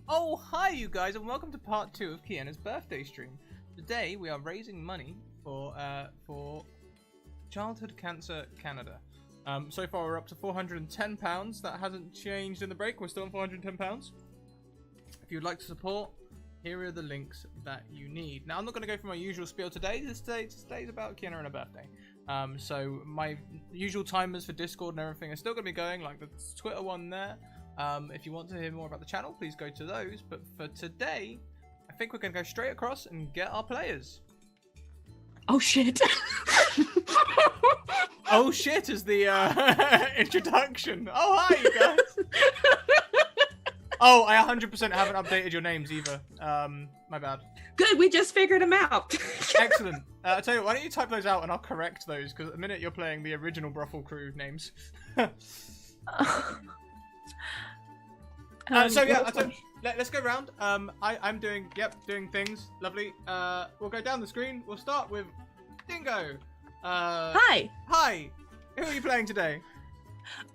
Oh, hi you guys, and welcome to part 2 of Kiana's birthday stream. Today we are raising money for Childhood Cancer Canada. So far we're up to £410. That hasn't changed in the break. We're still on £410. If you'd like to support, here are the links that you need. Now I'm not going to go for my usual spiel today. Today's about Kiana and her birthday. So my usual timers for Discord and everything are still going to be going, like the Twitter one there. If you want to hear more about the channel, please go to those. But for today, I think we're going to go straight across and get our players. Oh shit. Oh shit is the introduction. Oh hi you guys. Oh, I 100% haven't updated your names either. My bad. Good, we just figured them out. Excellent. I'll tell you what, why don't you type those out and I'll correct those, because at the minute you're playing the original Brothel Crew names. So yeah, let's go round. I'm doing things. Lovely. We'll go down the screen. We'll start with Dingo. Hi. Hi. Who are you playing today?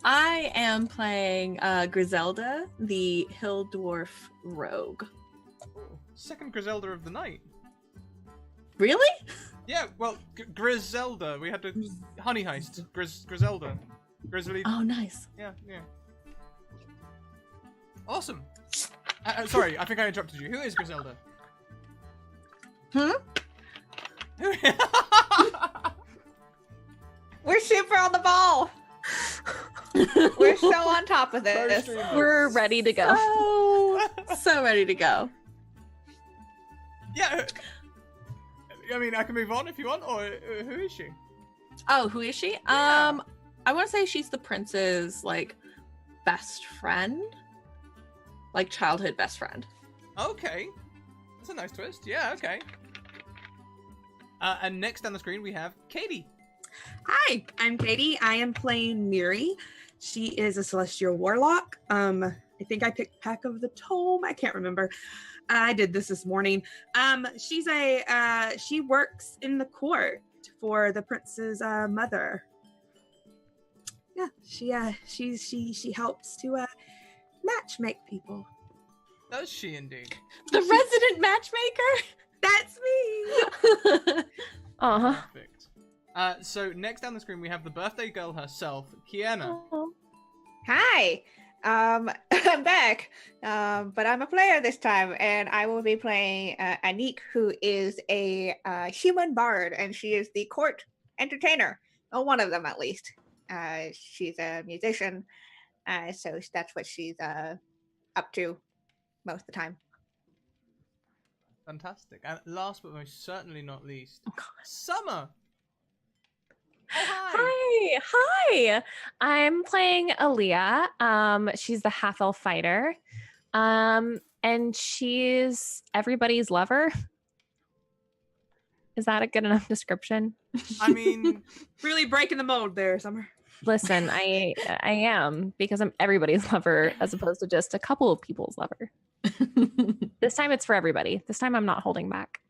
I am playing Griselda, the Hill Dwarf Rogue. Ooh, second Griselda of the night. Really? Yeah, well, Griselda. We had the Honey Heist. Griselda. Grizzly. Oh, nice. Yeah. Awesome. Sorry, I think I interrupted you. Who is Griselda? We're super on the ball. We're so on top of this. We're ready to go. So ready to go. Yeah. I mean, I can move on if you want, or who is she? Oh, who is she? Yeah. I want to say she's the prince's like best friend, like childhood best friend. Okay, that's a nice twist. Yeah, okay. And next down the screen we have Katie. Hi, I'm Katie. I am playing Miri. She is a celestial warlock. I think I picked Pack of the Tome. I can't remember. I did this morning. She works in the court for the prince's mother. Yeah, she helps to match make people. Does she indeed? The resident matchmaker. That's me. Perfect. So next down the screen we have the birthday girl herself, Kiana. Hi. I'm back. But I'm a player this time, and I will be playing Anik, who is a human bard, and she is the court entertainer. Well, one of them at least. She's a musician, so that's what she's up to most of the time. Fantastic. And last but most certainly not least, Summer. Oh, Hi. I'm playing Aaliyah. She's the half elf fighter. And she's everybody's lover. Is that a good enough description? I mean, Really breaking the mold there, Summer. Listen, I am, because I'm everybody's lover as opposed to just a couple of people's lover. This time it's for everybody. This time I'm not holding back.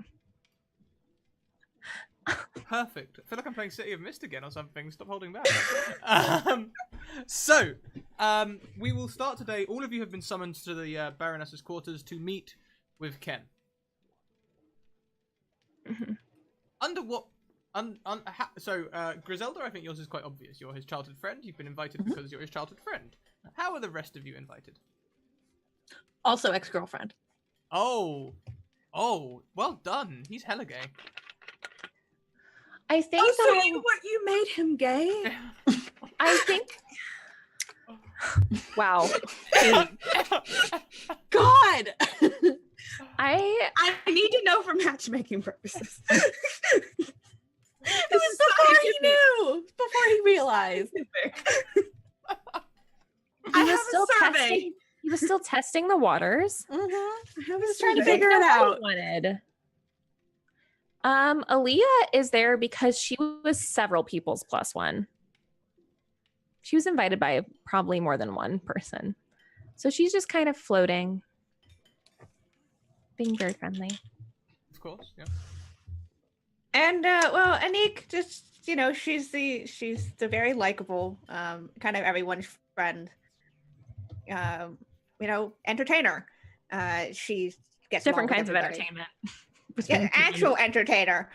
perfect. I feel like I'm playing City of Mist again or something. Stop holding back. We will start today. All of you have been summoned to the Baroness's quarters to meet with Ken. Mhm. Under what? Griselda, I think yours is quite obvious. You're his childhood friend. You've been invited because you're his childhood friend. How are the rest of you invited? Also ex-girlfriend. Oh, well done. He's hella gay. I think Oh, so that you made him gay? I think wow. God! I I need to know for matchmaking purposes. It was before he knew. Before he realized. he was still testing. He was still testing the waters. I have He a was trying to survey. figure it What he out. wanted. Aaliyah is there because she was several people's plus one. She was invited by probably more than one person. So she's just kind of floating, being very friendly. Of course, yeah. And well, Anik, just she's the very likable, kind of everyone's friend, entertainer. she gets Different along with kinds of everybody. entertainment. Yeah, actual entertainer.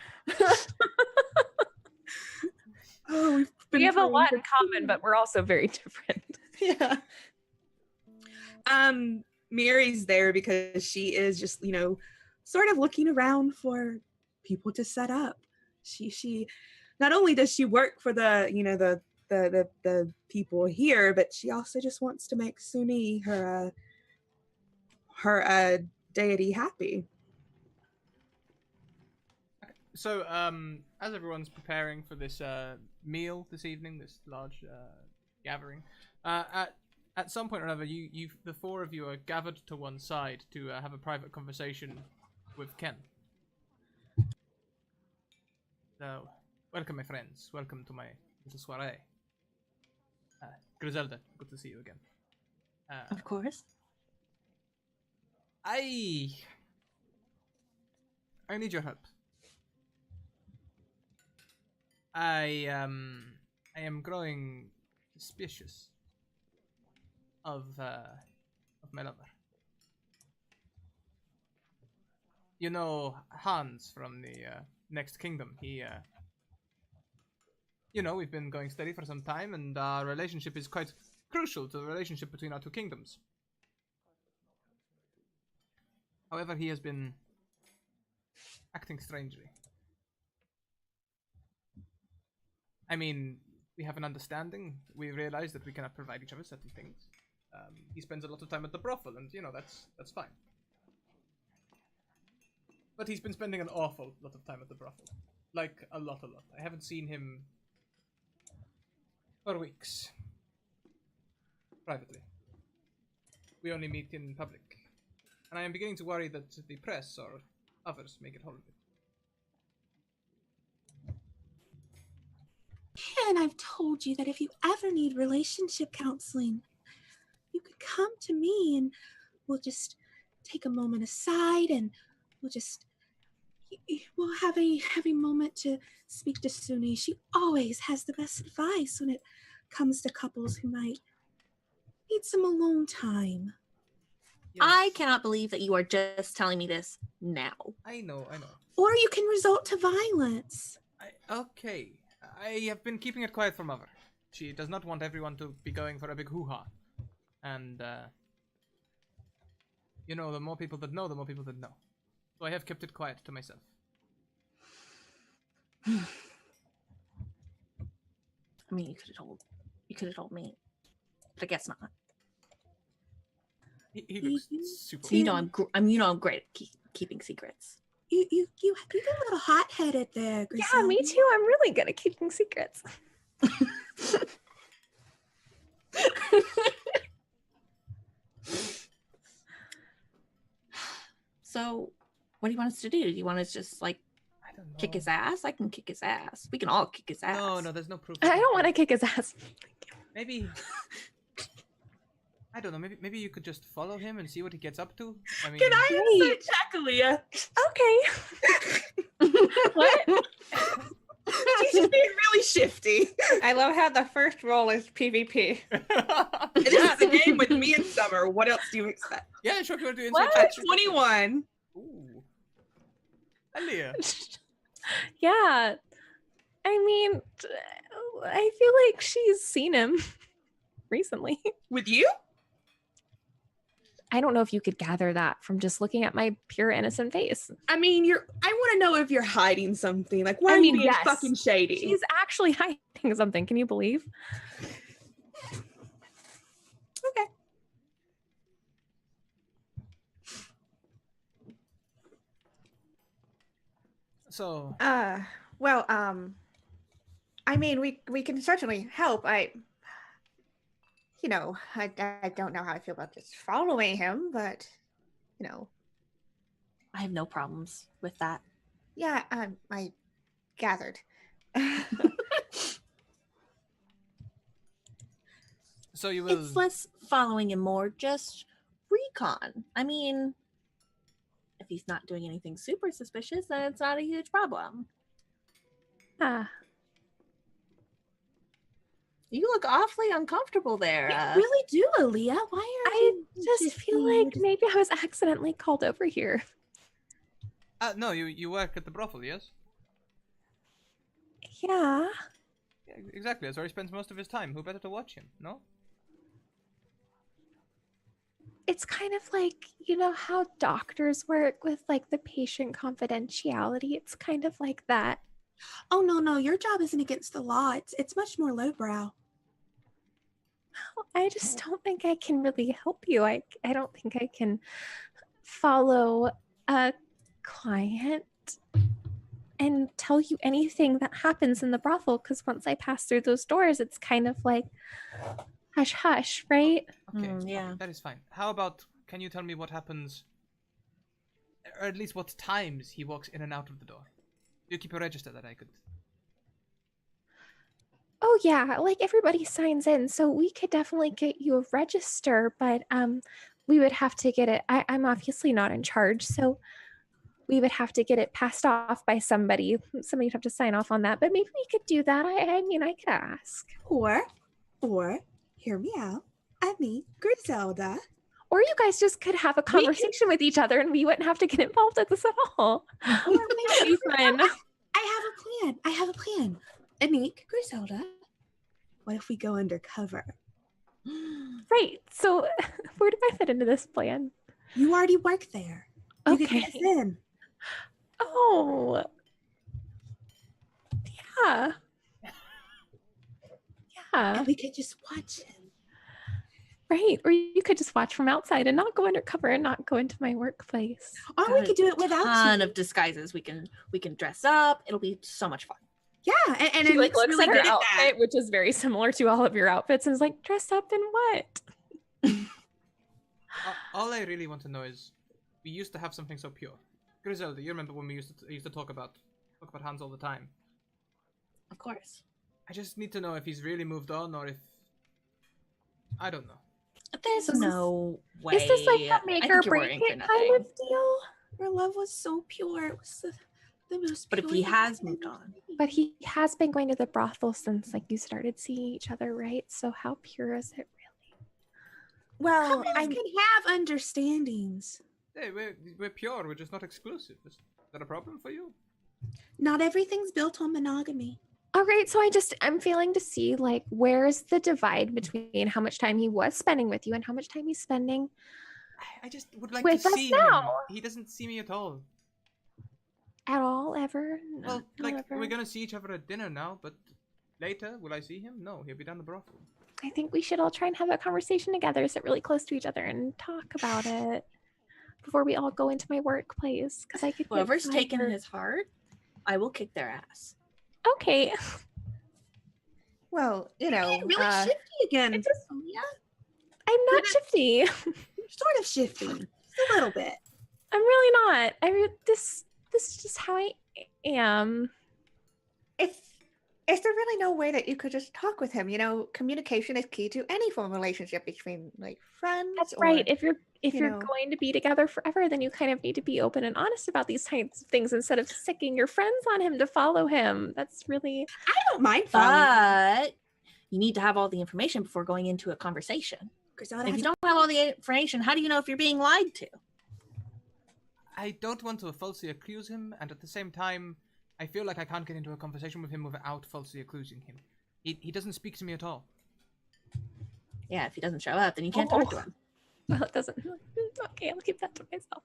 Oh, we've been We have a playing lot for in common, but we're also very different. Yeah. Mary's there because she is just, sort of looking around for people to set up. She not only does she work for the people here, but she also just wants to make Suni her deity happy. So, as everyone's preparing for this meal this evening, this large gathering, at some point or another, the four of you are gathered to one side to have a private conversation with Ken. So, welcome, my friends. Welcome to my little soiree. Griselda, good to see you again. Of course. I need your help. I am growing suspicious of my lover. You know Hans from the Next Kingdom. He we've been going steady for some time, and our relationship is quite crucial to the relationship between our two kingdoms. However, he has been acting strangely. I mean, we have an understanding. We realize that we cannot provide each other certain things. He spends a lot of time at the brothel, and that's fine. But he's been spending an awful lot of time at the brothel, like a lot. I haven't seen him for weeks. Privately, we only meet in public, and I am beginning to worry that the press or others may get hold of it. And I've told you that if you ever need relationship counseling, you could come to me and we'll just take a moment aside and we'll have a moment to speak to Suni. She always has the best advice when it comes to couples who might need some alone time. Yes. I cannot believe that you are just telling me this now. I know. Or you can resort to violence. Okay. I have been keeping it quiet from Mother. She does not want everyone to be going for a big hoo-ha. And, the more people that know, the more people that know. So I have kept it quiet to myself. I mean, you could have told me, but I guess not. He looks super. So I'm great at keeping secrets. You're a little hot-headed there, Griselda. Yeah, me too. I'm really good at keeping secrets. So, what do you want us to do? Do you want us to just I don't know. kick his ass? I can kick his ass. We can all kick his ass. No, there's no proof. I don't want to kick his ass. Maybe. I don't know. Maybe you could just follow him and see what he gets up to. I mean, Can I insert check, Aaliyah? Okay. What? She's being really shifty. I love how the first roll is PvP. This is a game with me and Summer. What else do you expect? Yeah, sure. If you want to do What? inside At check. 21. Ooh. Aaliyah. Yeah. I mean, I feel like she's seen him recently. With you? I don't know if you could gather that from just looking at my pure innocent face. I mean, I want to know if you're hiding something. Like, why I are mean, you being yes. fucking shady? She's actually hiding something. Can you believe? Okay. So. Well, I mean, we can certainly help. I don't know how I feel about just following him, but I have no problems with that. yeah, I gathered. So you will. It's less following him, more just recon. I mean, if he's not doing anything super suspicious, then it's not a huge problem. Ah, You look awfully uncomfortable there. You really do, Aaliyah. Why are I you just feel like maybe I was accidentally called over here. No, you work at the brothel, yes? Yeah. Yeah, exactly. That's where he spends most of his time. Who better to watch him? No. It's kind of like, you know how doctors work with like the patient confidentiality? It's kind of like that. Oh no, your job isn't against the law. It's much more lowbrow. I just don't think I can really help you. I don't think I can follow a client and tell you anything that happens in the brothel, because once I pass through those doors, it's kind of like hush hush, right? Okay. yeah. That is fine. How about, can you tell me what happens, or at least what times he walks in and out of the door? You keep a register that I could. Oh yeah, like everybody signs in, so we could definitely get you a register, but we would have to get it. I'm obviously not in charge, so we would have to get it passed off by somebody. Somebody would have to sign off on that, but maybe we could do that. I mean, I could ask. Or, hear me out. I mean, Griselda. Or you guys just could have a conversation with each other and we wouldn't have to get involved with this at all. That would be fun. I have a plan. Anik, Griselda, what if we go undercover? Right. So where do I fit into this plan? You already work there. You Okay. can get us in. Oh. Yeah. Yeah. And we could just watch him. Right. Or you could just watch from outside and not go undercover and not go into my workplace. Or we could do it without ton you. of disguises. We can dress up. It'll be so much fun. Yeah, and She like Anik's looks really at her good at outfit, that. which is very similar to all of your outfits, and is like, dress up in what? All I really want to know is, we used to have something so pure. Griselda, you remember when we used to talk about Hans all the time? Of course. I just need to know if he's really moved on or if I don't know. There's no way. Is this like a I make think or you're break worrying for it kind nothing. of deal? Our love was so pure. It was the most But if pure he thing has I've moved ever on. seen. But he has been going to the brothel since like you started seeing each other, right? So how pure is it really? Well, mean, I can have understandings. Hey, we're pure. We're just not exclusive. Is that a problem for you? Not everything's built on monogamy. All right, so I'm failing to see like where's the divide between how much time he was spending with you and how much time he's spending. I just would like With to us see him. now. He doesn't see me at all. At all, ever? Well, No, like ever. we're gonna see each other at dinner now, but later will I see him? No, he'll be down the brothel. I think we should all try and have a conversation together, sit really close to each other, and talk about it before we all go into my workplace. Because I could. get Whoever's taken fired. his heart, I will kick their ass. Okay. Well, you know, You're really shifty again. It's just- Aaliyah. I'm not shifty. You're sort of shifty. Just a little bit. I'm really not. This is just how I am. is there really no way that you could just talk with him? You know, communication is key to any form of relationship between like friends. That's or, right. If you're you you're know. going to be together forever, then you kind of need to be open and honest about these types of things instead of sicking your friends on him to follow him. That's really I don't mind following. But you need to have all the information before going into a conversation. Griselda If has you don't have all the information, how do you know if you're being lied to? I don't want to falsely accuse him, and at the same time, I feel like I can't get into a conversation with him without falsely accusing him. He doesn't speak to me at all. Yeah, if he doesn't show up, then you can't talk to Oh. him. well, it doesn't. Okay, I'll keep that to myself.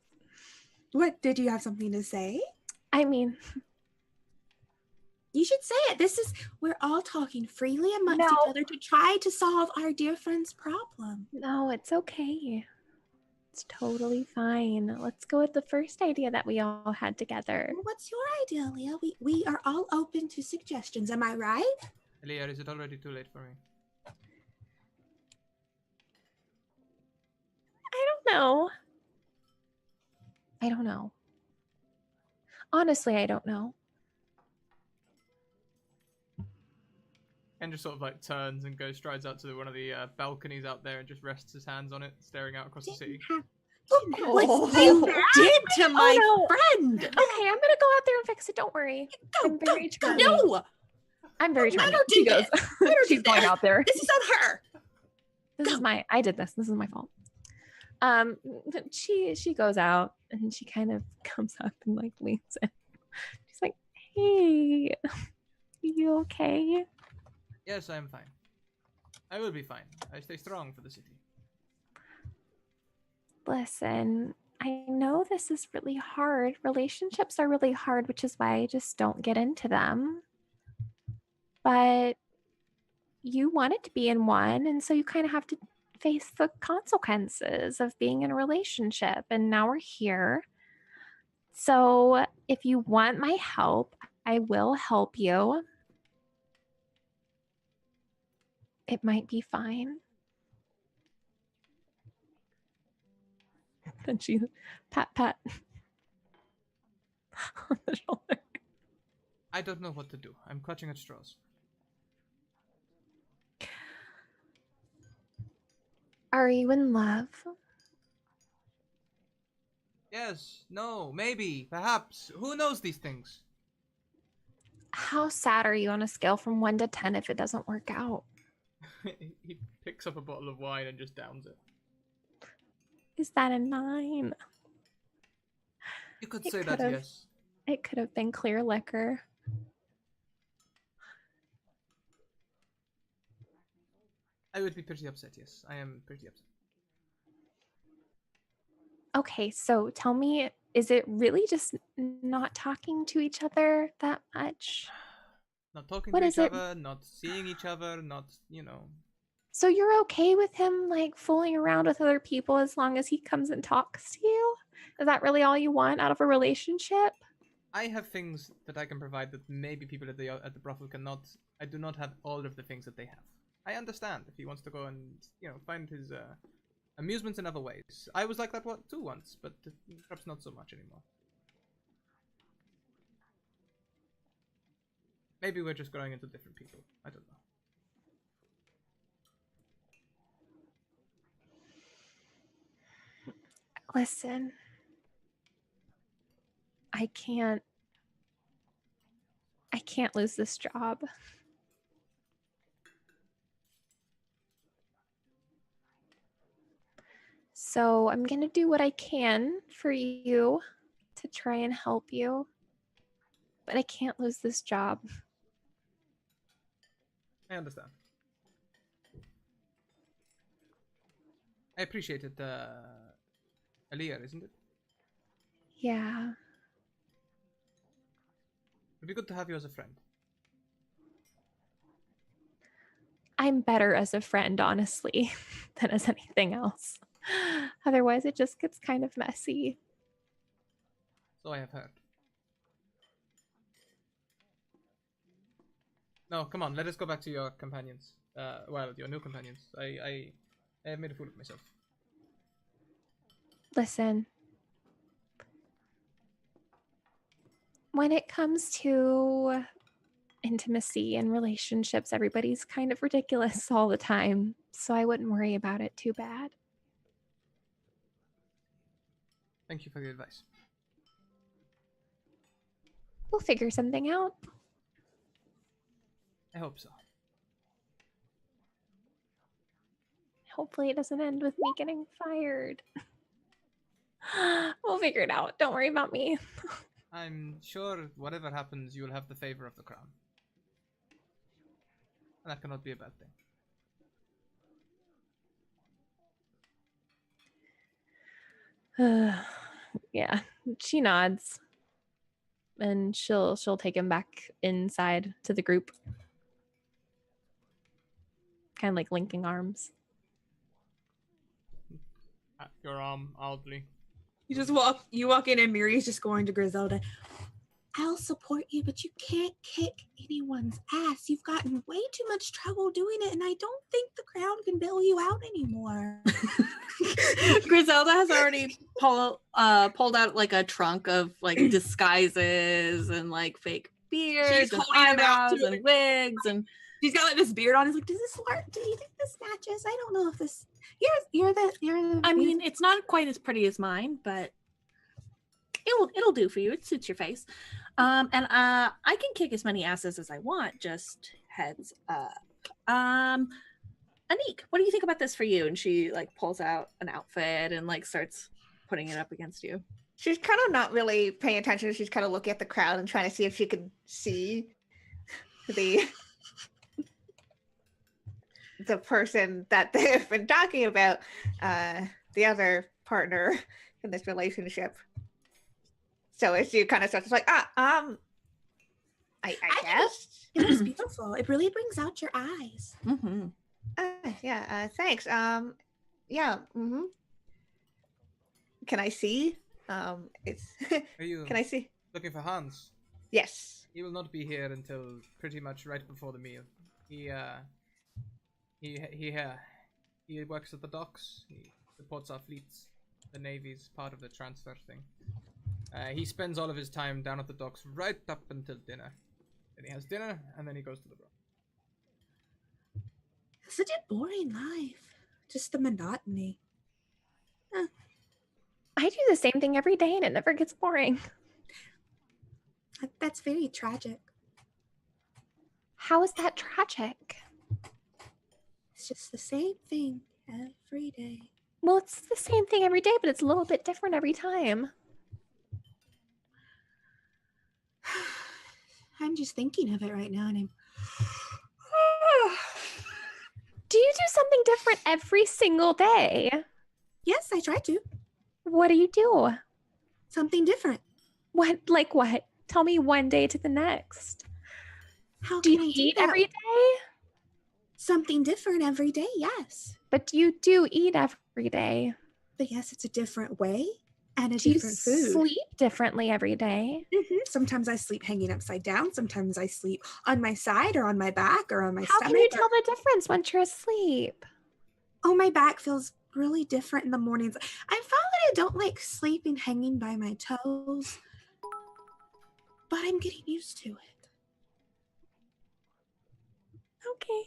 What, did you have something to say? I mean, You should say it. We're all talking freely amongst No. each other to try to solve our dear friend's problem. no, it's okay. It's totally fine. Let's go with the first idea that we all had together. Well, what's your idea, Leah? We are all open to suggestions. Am I right? Elia, is it already too late for me? I don't know. I don't know. Honestly, I don't know. And just sort of like turns and strides out to one of the balconies out there and just rests his hands on it, staring out across the city. What Oh. you did to my no. friend? Okay, I'm gonna go out there and fix it. Don't worry. I'm very charming. No! I'm very Matter charming. did She goes. it. Matter She's did going that. out there. This is on her. I did this. This is my fault. She goes out and she kind of comes up and like leans in. She's like, "Hey, you okay?" Yes, I am fine. I will be fine. I stay strong for the city. Listen, I know this is really hard. Relationships are really hard, which is why I just don't get into them. But you wanted to be in one, and so you kind of have to face the consequences of being in a relationship. And now we're here. So if you want my help, I will help you. It might be fine. And she pat on the shoulder. I don't know what to do. I'm clutching at straws. Are you in love? Yes, no, maybe, perhaps. Who knows these things? How sad are you on a scale from 1 to 10 if it doesn't work out? He picks up a bottle of wine and just downs it. Is that a 9? You could It say that, could've- yes. It could have been clear liquor. I would be pretty upset, yes. I am pretty upset. Okay, so tell me, is it really just not talking to each other that much? Not talking What to is each it? other, not seeing each other, not, you know. So you're okay with him like fooling around with other people as long as he comes and talks to you? Is that really all you want out of a relationship? I have things that I can provide that maybe people at the brothel cannot. I do not have all of the things that they have. I understand if he wants to go and, you know, find his amusements in other ways. I was like that too once, but perhaps not so much anymore. Maybe we're just growing into different people. I don't know. Listen, I can't lose this job. So I'm going to do what I can for you to try and help you. But I can't lose this job. I understand. I appreciate it, Aliyah, isn't it? Yeah. It'd be good to have you as a friend. I'm better as a friend, honestly, than as anything else. Otherwise, it just gets kind of messy. So I have heard. No, come on, let us go back to your companions. Well, your new companions. I have made a fool of myself. Listen. When it comes to intimacy and relationships, everybody's kind of ridiculous all the time. So I wouldn't worry about it too bad. Thank you for the advice. We'll figure something out. I hope so. Hopefully it doesn't end with me getting fired. We'll figure it out. Don't worry about me. I'm sure whatever happens, you'll have the favor of the crown. And that cannot be a bad thing. Yeah, she nods. And she'll take him back inside to the group. Kind of like linking arms. Your arm, oddly. You walk in and Miri's just going to Griselda. I'll support you, but you can't kick anyone's ass. You've gotten way too much trouble doing it, and I don't think the crown can bail you out anymore. Griselda has already pulled out like a trunk of like disguises and like fake beards and holding them out eyebrows to and wigs, and She's got like this beard on. He's like, does this work? Do you think this matches? I don't know if this. You're the. I mean, it's not quite as pretty as mine, but it'll do for you. It suits your face. And I can kick as many asses as I want, just heads up. Anik, what do you think about this for you? And she like pulls out an outfit and like starts putting it up against you. She's kind of not really paying attention. She's kind of looking at the crowd and trying to see if she can see the person that they've been talking about, the other partner in this relationship. So as you kind of starts like, I guess. It was beautiful. It really brings out your eyes. Mm-hmm. Yeah, thanks. Yeah. Can I see? It's. Are you Can I see? looking for Hans? Yes. He will not be here until pretty much right before the meal. He works at the docks. He supports our fleets. The Navy's part of the transfer thing. He spends all of his time down at the docks right up until dinner. Then he has dinner, and then he goes to the bar. Such a boring life. Just the monotony. I do the same thing every day and it never gets boring. That's very tragic. How is that tragic? It's just the same thing every day. Well, it's the same thing every day, but it's a little bit different every time. I'm just thinking of it right now, and I'm. Do you do something different every single day? Yes, I try to. What do you do? Something different. What? Like what? Tell me one day to the next. How Do can you I do eat that? every day? Something different every day, yes. But you do eat every day. But yes, it's a different way and a Do you different food. sleep differently every day? Sometimes I sleep hanging upside down. Sometimes I sleep on my side or on my back or on my How stomach. can you tell the difference once you're asleep? Oh, my back feels really different in the mornings. I found that I don't like sleeping hanging by my toes, but I'm getting used to it. Okay.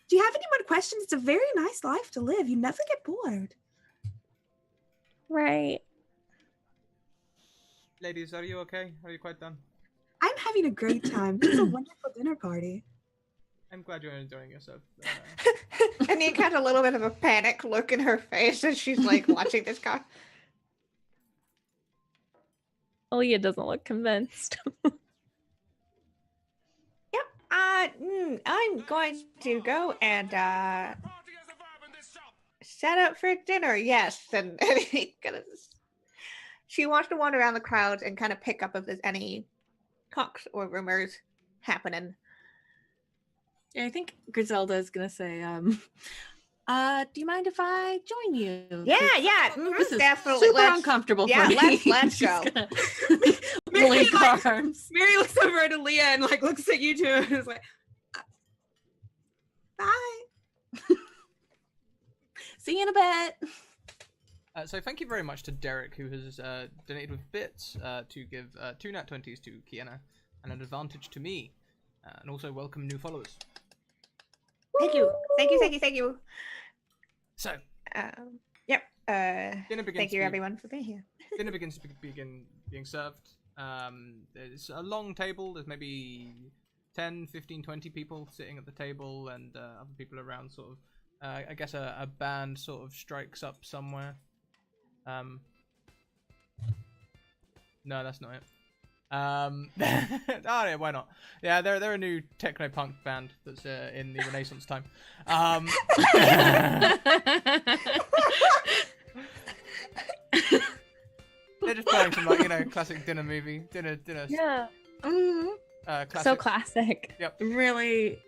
Do you have any more questions? It's a very nice life to live. You never get bored. Right. Ladies, are you okay? Are you quite done? I'm having a great time. This is a wonderful dinner party. I'm glad you're enjoying yourself. And you got a little bit of a panic look in her face as she's like watching this guy. Aaliyah doesn't look convinced. I'm going to go and set up for dinner. Yes, and she wants to wander around the crowd and kind of pick up if there's any talks or rumors happening. Yeah, I think Griselda is gonna say, do you mind if I join you? Yeah, This is definitely. super uncomfortable yeah, for me. let's She's go. gonna Mary, link like- arms. Mary looks over at Aaliyah and like looks at you two and is like, Bye. See you in a bit. So thank you very much to Derek, who has donated with bits to give 2 nat 20s to Kiana and an advantage to me, and also welcome new followers. Thank you. So Yep. dinner begins. Thank you, to- everyone, for being here. Dinner begins to begin being served. There's a long table. There's maybe 10, 15, 20 people sitting at the table, and other people around. Sort of, I guess a band sort of strikes up somewhere. No, that's not it. Oh yeah, why not? Yeah, they're a new techno punk band that's in the Renaissance time. They're just playing some like classic dinner movie, dinner. Yeah. Classic. So classic. Really?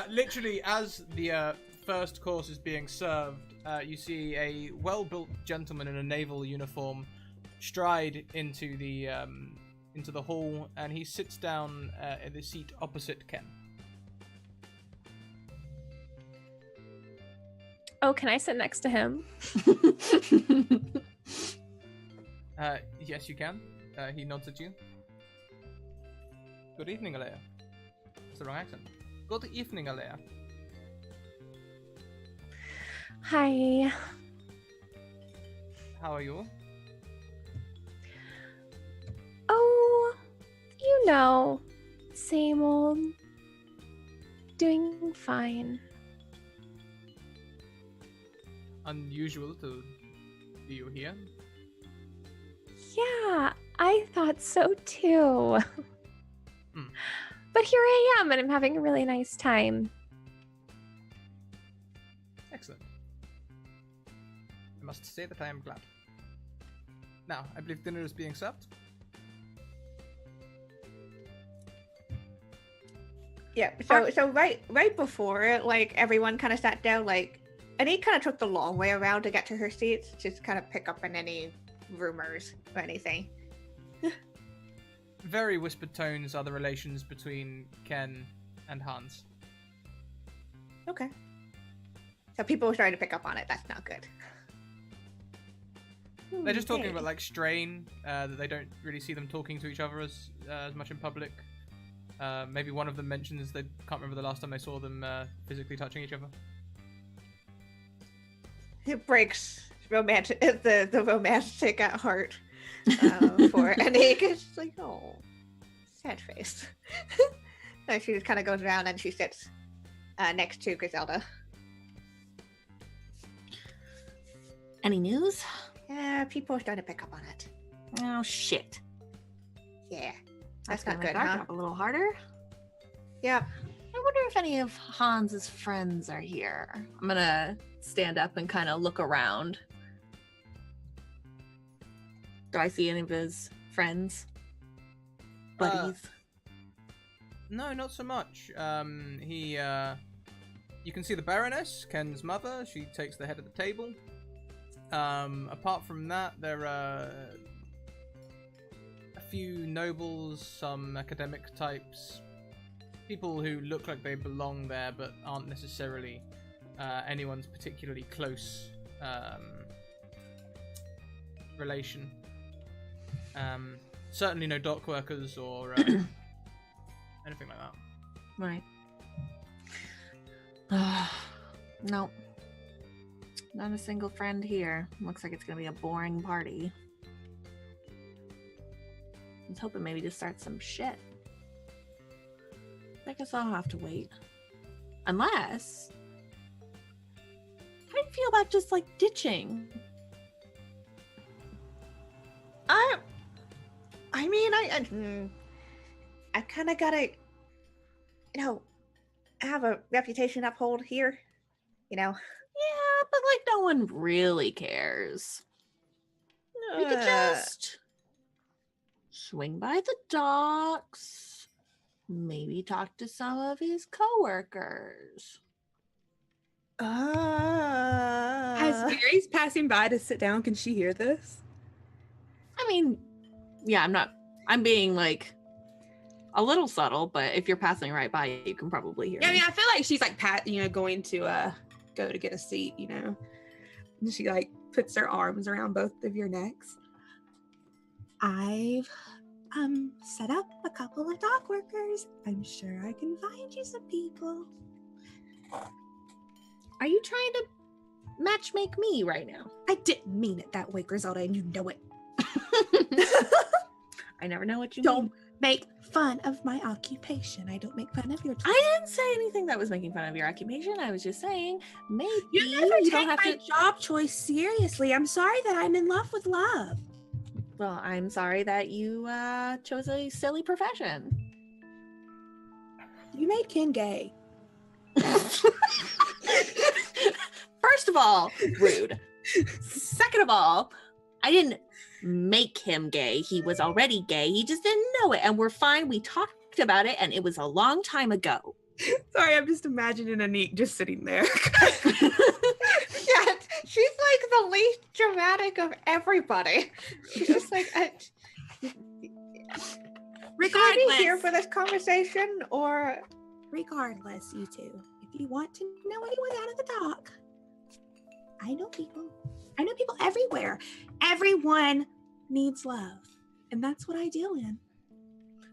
Literally, as the first course is being served, you see a well-built gentleman in a naval uniform stride into the hall, and he sits down in the seat opposite Ken. Oh, can I sit next to him? Yes, you can. He nods at you. Good evening, Alea. That's the wrong accent. Good evening, Alea. Hi. How are you? know, same old. Doing fine. Unusual to see you here. Yeah, I thought so too. Hmm. But here I am, and I'm having a really nice time. Excellent. I must say that I am glad. Now, I believe dinner is being served. Yeah. So right before it, like everyone kind of sat down, like, and he kind of took the long way around to get to her seats, just to kind of pick up on any rumors or anything. Very whispered tones are the relations between Ken and Hans. Okay. So people were starting to pick up on it. That's not good. They're just talking Okay. about like strain, that they don't really see them talking to each other as much in public. Maybe one of them mentions they can't remember the last time they saw them physically touching each other. It breaks the romantic at heart for Anik. It's like, oh, sad face. So she just kind of goes around and she sits next to Griselda. Any news? Yeah, people are starting to pick up on it. Oh shit. Yeah, that's gonna not make good, our huh? job a little harder. Yep. I wonder if any of Hans's friends are here. I'm gonna stand up and kind of look around. Do I see any of his friends? Buddies? No, not so much. You can see the Baroness, Ken's mother. She takes the head of the table. Apart from that, there are a few nobles, some academic types, people who look like they belong there but aren't necessarily anyone's particularly close relation. Certainly no dock workers or anything like that. Right. Nope. Not a single friend here. Looks like it's gonna be a boring party. I was hoping maybe to start some shit. I guess I'll have to wait. Unless... How do you feel about just, like, ditching? I kind of gotta, have a reputation uphold here, Yeah, but, like, no one really cares. We could just swing by the docks, maybe talk to some of his coworkers. As Mary's passing by to sit down, can she hear this? I mean, yeah, I'm being, like, a little subtle, but if you're passing right by, you can probably hear Yeah, I me. mean, I feel like she's like going to go to get a seat, and she like puts her arms around both of your necks. I've set up a couple of dock workers. I'm sure I can find you some people. Are you trying to matchmake me right now? I didn't mean it that way, Griselda, and you know it. I never know what you Don't mean. make fun of my occupation. I don't make fun of your I didn't say anything that was making fun of your occupation. I was just saying maybe You never you take don't have my to. job choice seriously. I'm sorry that I'm in love with love. Well, I'm sorry that you chose a silly profession. You made Ken gay. First of all, rude. Second of all, I didn't make him gay. He was already gay. He just didn't know it. And we're fine. We talked about it, and it was a long time ago. Sorry, I'm just imagining Anik just sitting there. Yeah, she's like the least dramatic of everybody. She's just like, should I be here for this conversation or? Regardless, you two, if you want to know anyone out of the dock, I know people. I know people everywhere. Everyone needs love. And that's what I deal in.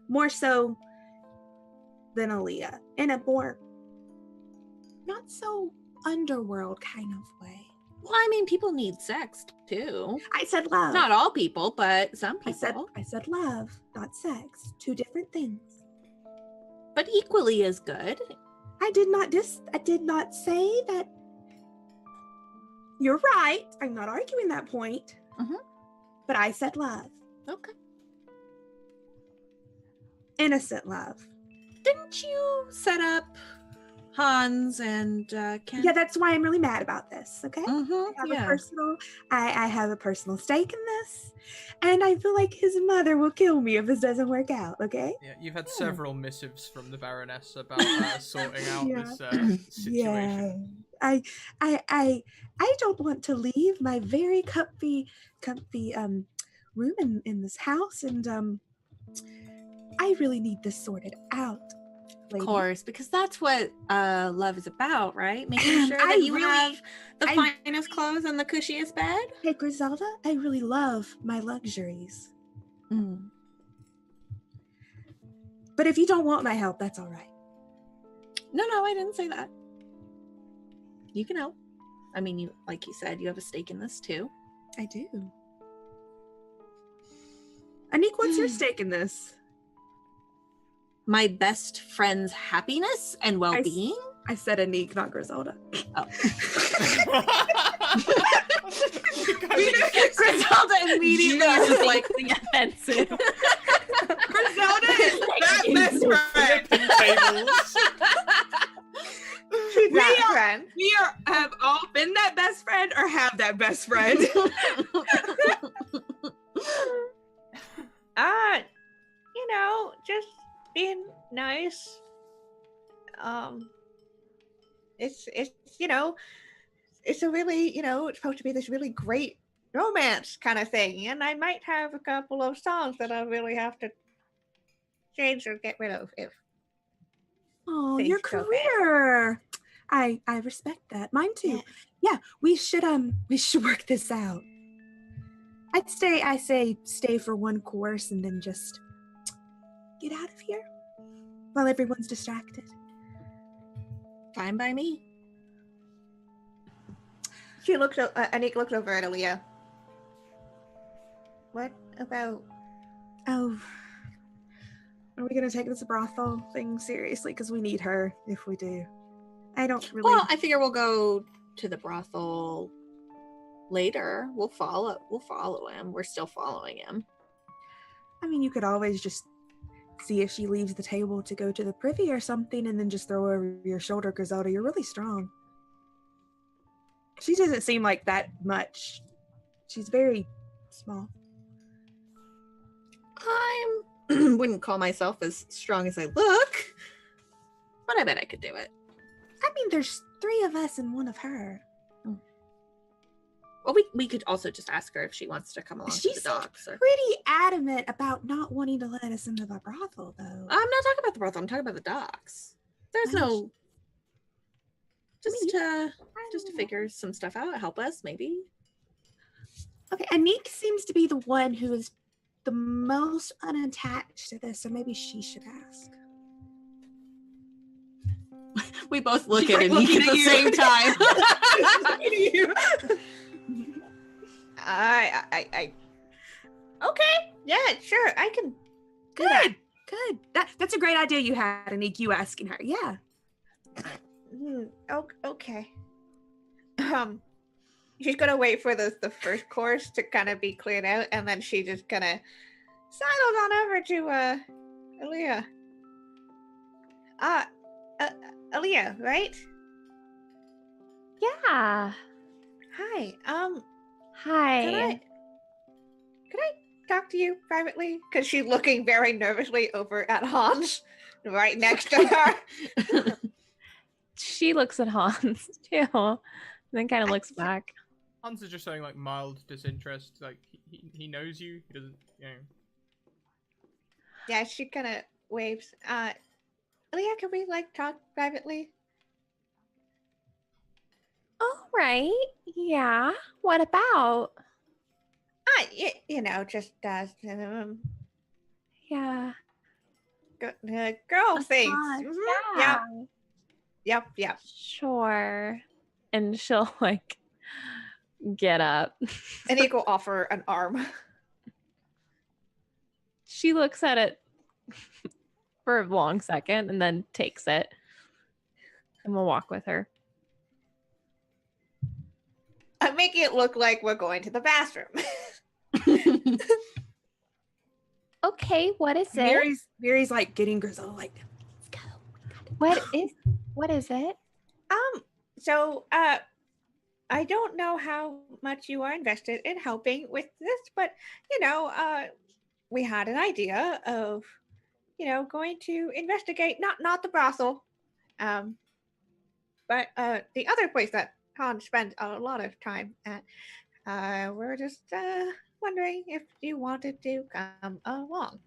More so than Aaliyah. In a more not so underworld kind of way. Well, I mean, people need sex too. I said love. Not all people, but some I people. said love, not sex. Two different things. But equally as good. I did not say that. You're right. I'm not arguing that point. Mhm. But I said love. Okay. Innocent love. Didn't you set up Hans and Ken? Yeah, that's why I'm really mad about this. Okay. Mm-hmm. I have a personal stake in this, and I feel like his mother will kill me if this doesn't work out. Okay. Yeah, you've had several missives from the Baroness about sorting out Yeah. this situation. Yeah. I don't want to leave my very comfy room in this house, and I really need this sorted out. Of lady. course, because that's what love is about, right? Making sure I that you really- have the I- finest clothes and the cushiest bed. Hey Griselda, I really love my luxuries. Mm. But if you don't want my help, that's all right. No, I didn't say that. You can help. I mean, you, like you said, you have a stake in this too. I do. Anik, what's your stake in this? My best friend's happiness and well-being. I said Anik, not Griselda. Griselda immediately was just like, offensive. Griselda is that best friend. Tables. She's that friend. We have all been that best friend or have that best friend. Just being nice. It's it's a really, it's supposed to be this really great romance kind of thing, and I might have a couple of songs that I really have to change or get rid of if Oh, Thanks, your go back. career. I respect that. Mine too. Yeah, we should work this out. I say stay for one course and then just get out of here while everyone's distracted. fine by me. She looks. Anik looks over at Aaliyah. What about? Oh, are we gonna take this brothel thing seriously? Because we need her if we do. I don't really. Well, I figure we'll go to the brothel later. We'll follow him. We're still following him. I mean, you could always just see if she leaves the table to go to the privy or something, and then just throw her over your shoulder, Griselda. You're really strong. She doesn't seem like that much. She's very small. I wouldn't call myself as strong as I look, but I bet I could do it. I mean, there's 3 of us and 1 of her. Well, we could also just ask her if she wants to come along to She's the docks. Or... pretty adamant about not wanting to let us into the brothel, though. I'm not talking about the brothel. I'm talking about the docks. There's no. Just to figure some stuff out, help us maybe. Okay, Anik seems to be the one who is the most unattached to this, so maybe she should ask. We both look She's at like it looking at at the you. same time. I okay, yeah, sure, I can do that. Good. That's a great idea you had, Anik. You asking her, yeah. Okay. She's gonna wait for the first course to kind of be cleared out, and then she just kind of sidles on over to Aaliyah. Aaliyah, right? Yeah. Hi. Hi. Could I talk to you privately? Because she's looking very nervously over at Hans, right next to her. She looks at Hans too, and then kind of looks back. Hans is just showing like mild disinterest. Like he knows you. He doesn't, you know. Yeah, she kind of waves. Aaliyah, can we talk privately? All right. Yeah. What about? Just Yeah. girl things. fun. Mhm. Yep. Sure. And she'll like get up. Anique will offer an arm. She looks at it for a long second and then takes it. And we'll walk with her. I'm making it look like we're going to the bathroom. Okay, what is it? Mary's like getting Griselda like, let's go. What is it? So I don't know how much you are invested in helping with this, but we had an idea of, going to investigate not the brothel, but the other place that Han spent a lot of time at. We're just wondering if you wanted to come along.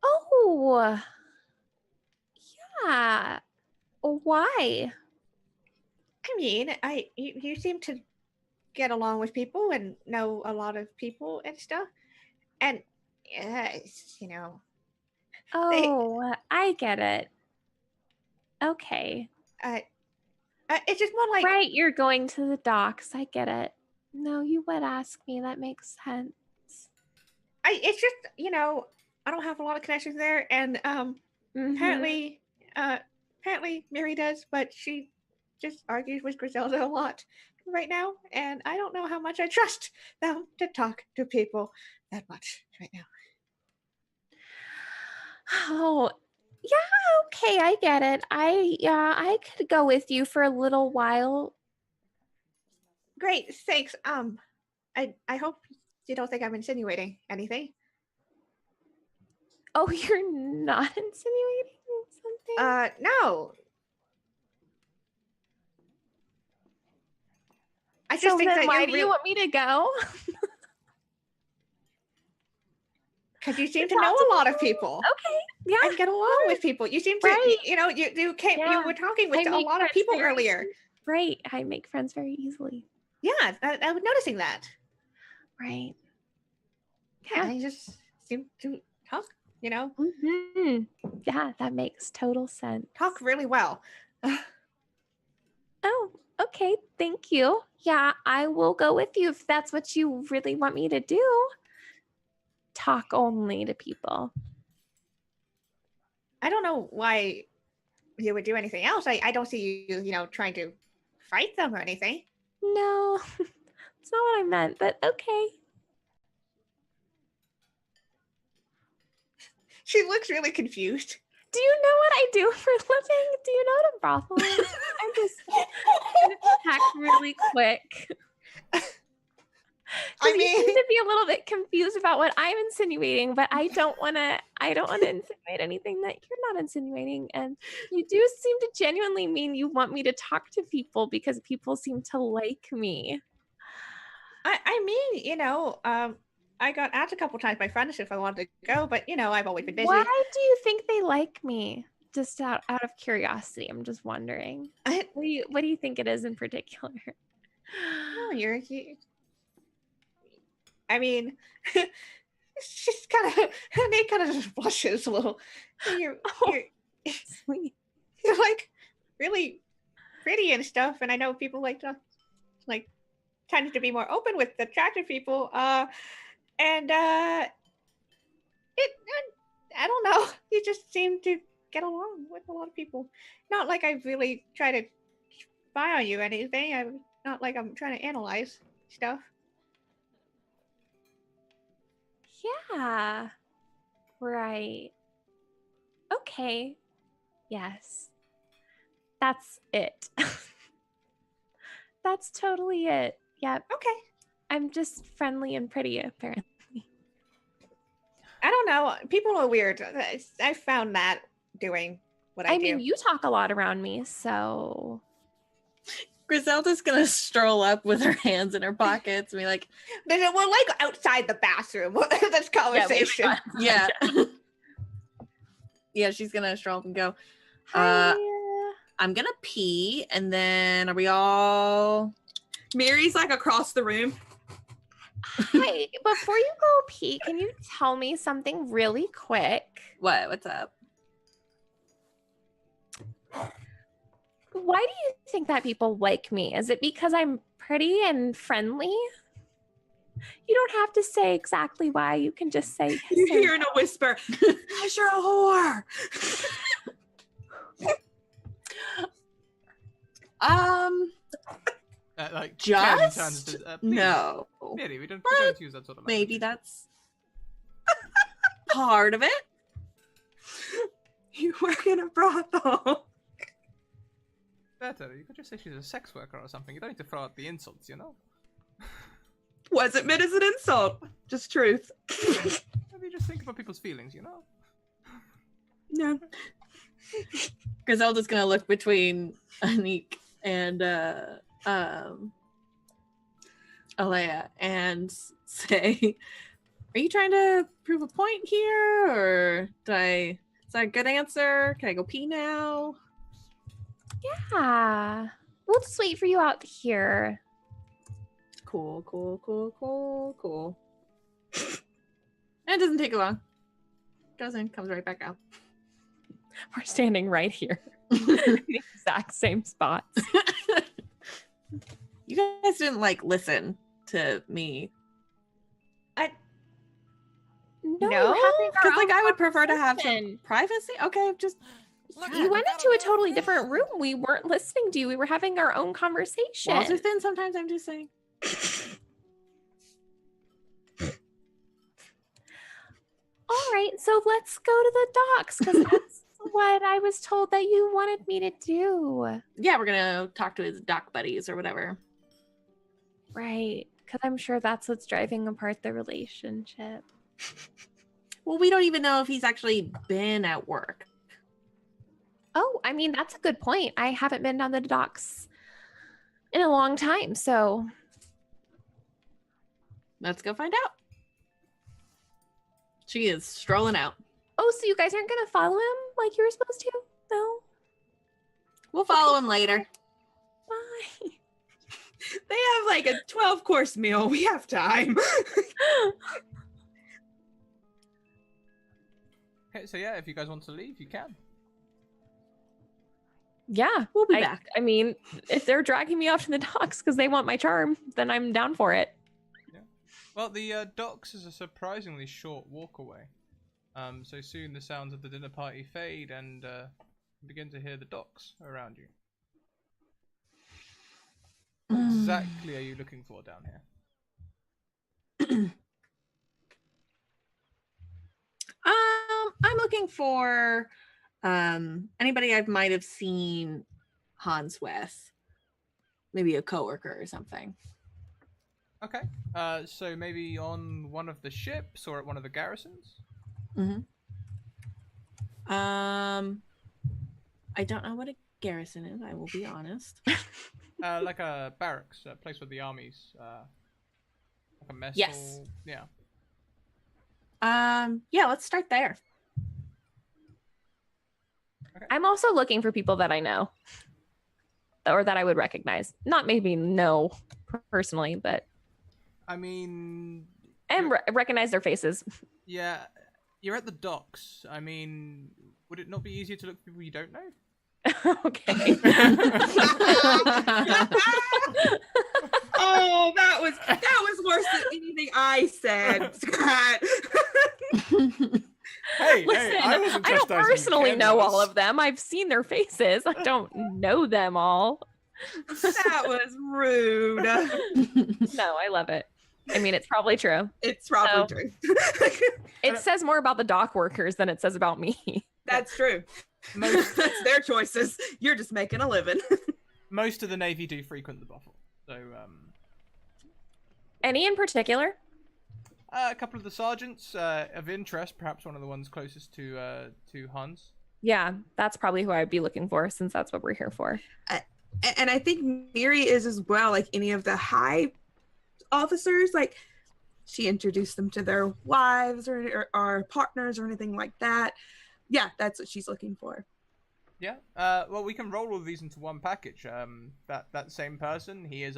Oh, yeah. Why? I mean, you seem to get along with people and know a lot of people and stuff, and Oh, I get it. Okay. it's just more like Right, you're going to the docks. I get it. No, you would ask me. That makes sense. it's just I don't have a lot of connections there, and Mhm. apparently Mary does, but she just argues with Griselda a lot right now, and I don't know how much I trust them to talk to people that much right now. Oh, yeah, okay, I get it. I could go with you for a little while. Great, thanks. I hope you don't think I'm insinuating anything. Oh, you're not insinuating something? No. I just So think then that why do you want me to go? because you seem to talk know to a lot of people? people Okay, yeah. and get along with people. You seem to, Right. you came, Yeah. you were talking with I a make lot of friends people very earlier. easily. Right, I make friends very easily. Yeah, I was noticing that. Right. Yeah, you just seem to talk, Mm-hmm. Yeah, that makes total sense. talk really well. Oh, okay. Thank you. Yeah, I will go with you if that's what you really want me to do. Talk only to people. I don't know why you would do anything else. I don't see you, trying to fight them or anything. No, that's not what I meant, but okay. She looks really confused. Do you know what I do for a living? Do you know what a brothel is? I'm just gonna check really quick. I You mean, seem to be a little bit confused about what I'm insinuating, but I don't want to insinuate anything that you're not insinuating. And you do seem to genuinely mean you want me to talk to people because people seem to like me. I mean, I got asked a couple times by friends if I wanted to go, but I've always been busy. Why do you think they like me? Just out of curiosity, I'm just wondering. What do you think it is in particular? No, I mean, she's Nate kind of just blushes a little. You're Sweet. you're like really pretty and stuff, and I know people tend to be more open with attractive people. And I don't know. You just seem to get along with a lot of people. Not like I really try to spy on you or anything. I'm not like I'm trying to analyze stuff. Yeah. Right. Okay. Yes. That's it. That's totally it. Yep. Okay. I'm just friendly and pretty, apparently. I don't know. People are weird. I found that doing what I do. mean, you talk a lot around me, so Griselda's gonna stroll up with her hands in her pockets and be like, we're outside the bathroom. This conversation. yeah. Yeah, she's gonna stroll up and go, hi. I'm gonna pee, and then are we all... Mary's like across the room. Hi, before you go pee, can you tell me something really quick? What? What's up? Why do you think that people like me? Is it because I'm pretty and friendly? You don't have to say exactly why. You can just say yes You or hear in a whisper, "Cause you're a whore." Like Just? Ken turns to, please, No. Really, we don't use that sort of language. Maybe that's part of it. You work in a brothel. Better, you could just say she's a sex worker or something. You don't need to throw out the insults, you know? Wasn't meant as an insult, just truth. Maybe just think about people's feelings, you know? No. Griselda's gonna look between Anik and Alea and say, "Are you trying to prove a point here, or is that a good answer? Can I go pee now?" Yeah. We'll just wait for you out here. Cool. And it doesn't take long. Goes in, comes right back out. We're standing right here. The exact same spots. You guys didn't listen to me. No, we're having our Because own I would prefer to have some conversation. privacy. Okay, just You went into a totally different room. We weren't listening to you. We were having our own conversation. walls are thin sometimes, I'm just saying. All right, so let's go to the docks because that's what I was told that you wanted me to do. Yeah, we're gonna talk to his doc buddies or whatever. Right, because I'm sure that's what's driving apart the relationship. Well, we don't even know if he's actually been at work. Oh, I mean, that's a good point. I haven't been down the docks in a long time, so Let's go find out. She is strolling out. oh, so you guys aren't gonna follow him like you were supposed to? No? We'll follow him later. Bye. They have a 12-course meal. We have time. Okay, so yeah, if you guys want to leave, you can. Yeah, We'll be back. I mean, if they're dragging me off to the docks because they want my charm, then I'm down for it. Well, the docks is a surprisingly short walk away. So soon the sounds of the dinner party fade and you begin to hear the docks around you. What exactly are you looking for down here? I'm looking for anybody I might have seen Hans with. Maybe a coworker or something. Okay. So maybe on one of the ships or at one of the garrisons? Mm-hmm. I don't know what a garrison is, I will be honest. Like a barracks, a place where the armies, like a mess. Yes. Hall. Yeah. Yeah, let's start there. I'm also looking for people that I know or that I would recognize. Not maybe know personally, but I mean, and recognize their faces. yeah, you're at the docks. I mean, would it not be easier to look for people you don't know? Okay. Oh, that was worse than anything I said, Scott. Hey, Listen, hey, I wasn't I don't chastising personally Ken know all once. of them. I've seen their faces. I don't know them all. That was rude. No, I love it. I mean, it's probably true. It's probably No. true. It says more about the dock workers than it says about me. That's true. Most, That's their choices. You're just making a living. most of the Navy do frequent the brothel. So, Any in particular? a couple of the sergeants of interest, perhaps one of the ones closest to Hans. Yeah, that's probably who I'd be looking for since that's what we're here for. And I think Miri is as well, like any of the high officers, like she introduced them to their wives or partners or anything like that. Yeah, that's what she's looking for. Yeah. Well, we can roll all of these into one package. That same person, he's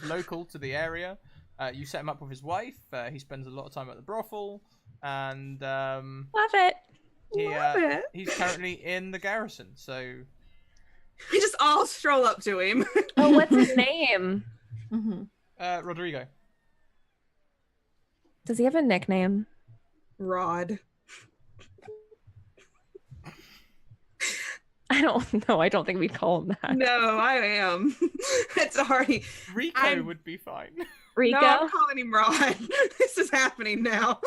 local to the area. You set him up with his wife. He spends a lot of time at the brothel, and Love it. he Love it. he's currently in the garrison. So We just all stroll up to him. Oh, what's his name? Rodrigo. Does he have a nickname? Rod. I don't know. I don't think we call him that. No, I am. It's already. Rico would be fine. Rico? No, I'm calling him Rod. This is happening now.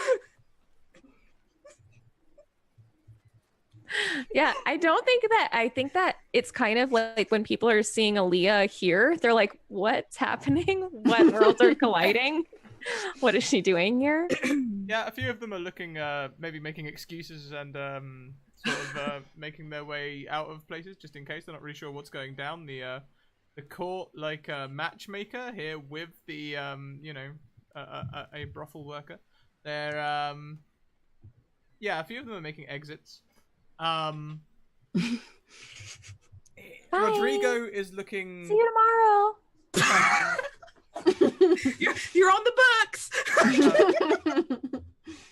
Yeah, I think that it's kind of like when people are seeing Aaliyah here, they're like, what's happening? What worlds are colliding? What is she doing here? Yeah, a few of them are looking, maybe making excuses and making their way out of places just in case they're not really sure what's going down. The court, like matchmaker here with the, a brothel worker. They're, yeah, a few of them are making exits. Rodrigo is looking. See you tomorrow. You're on the books. I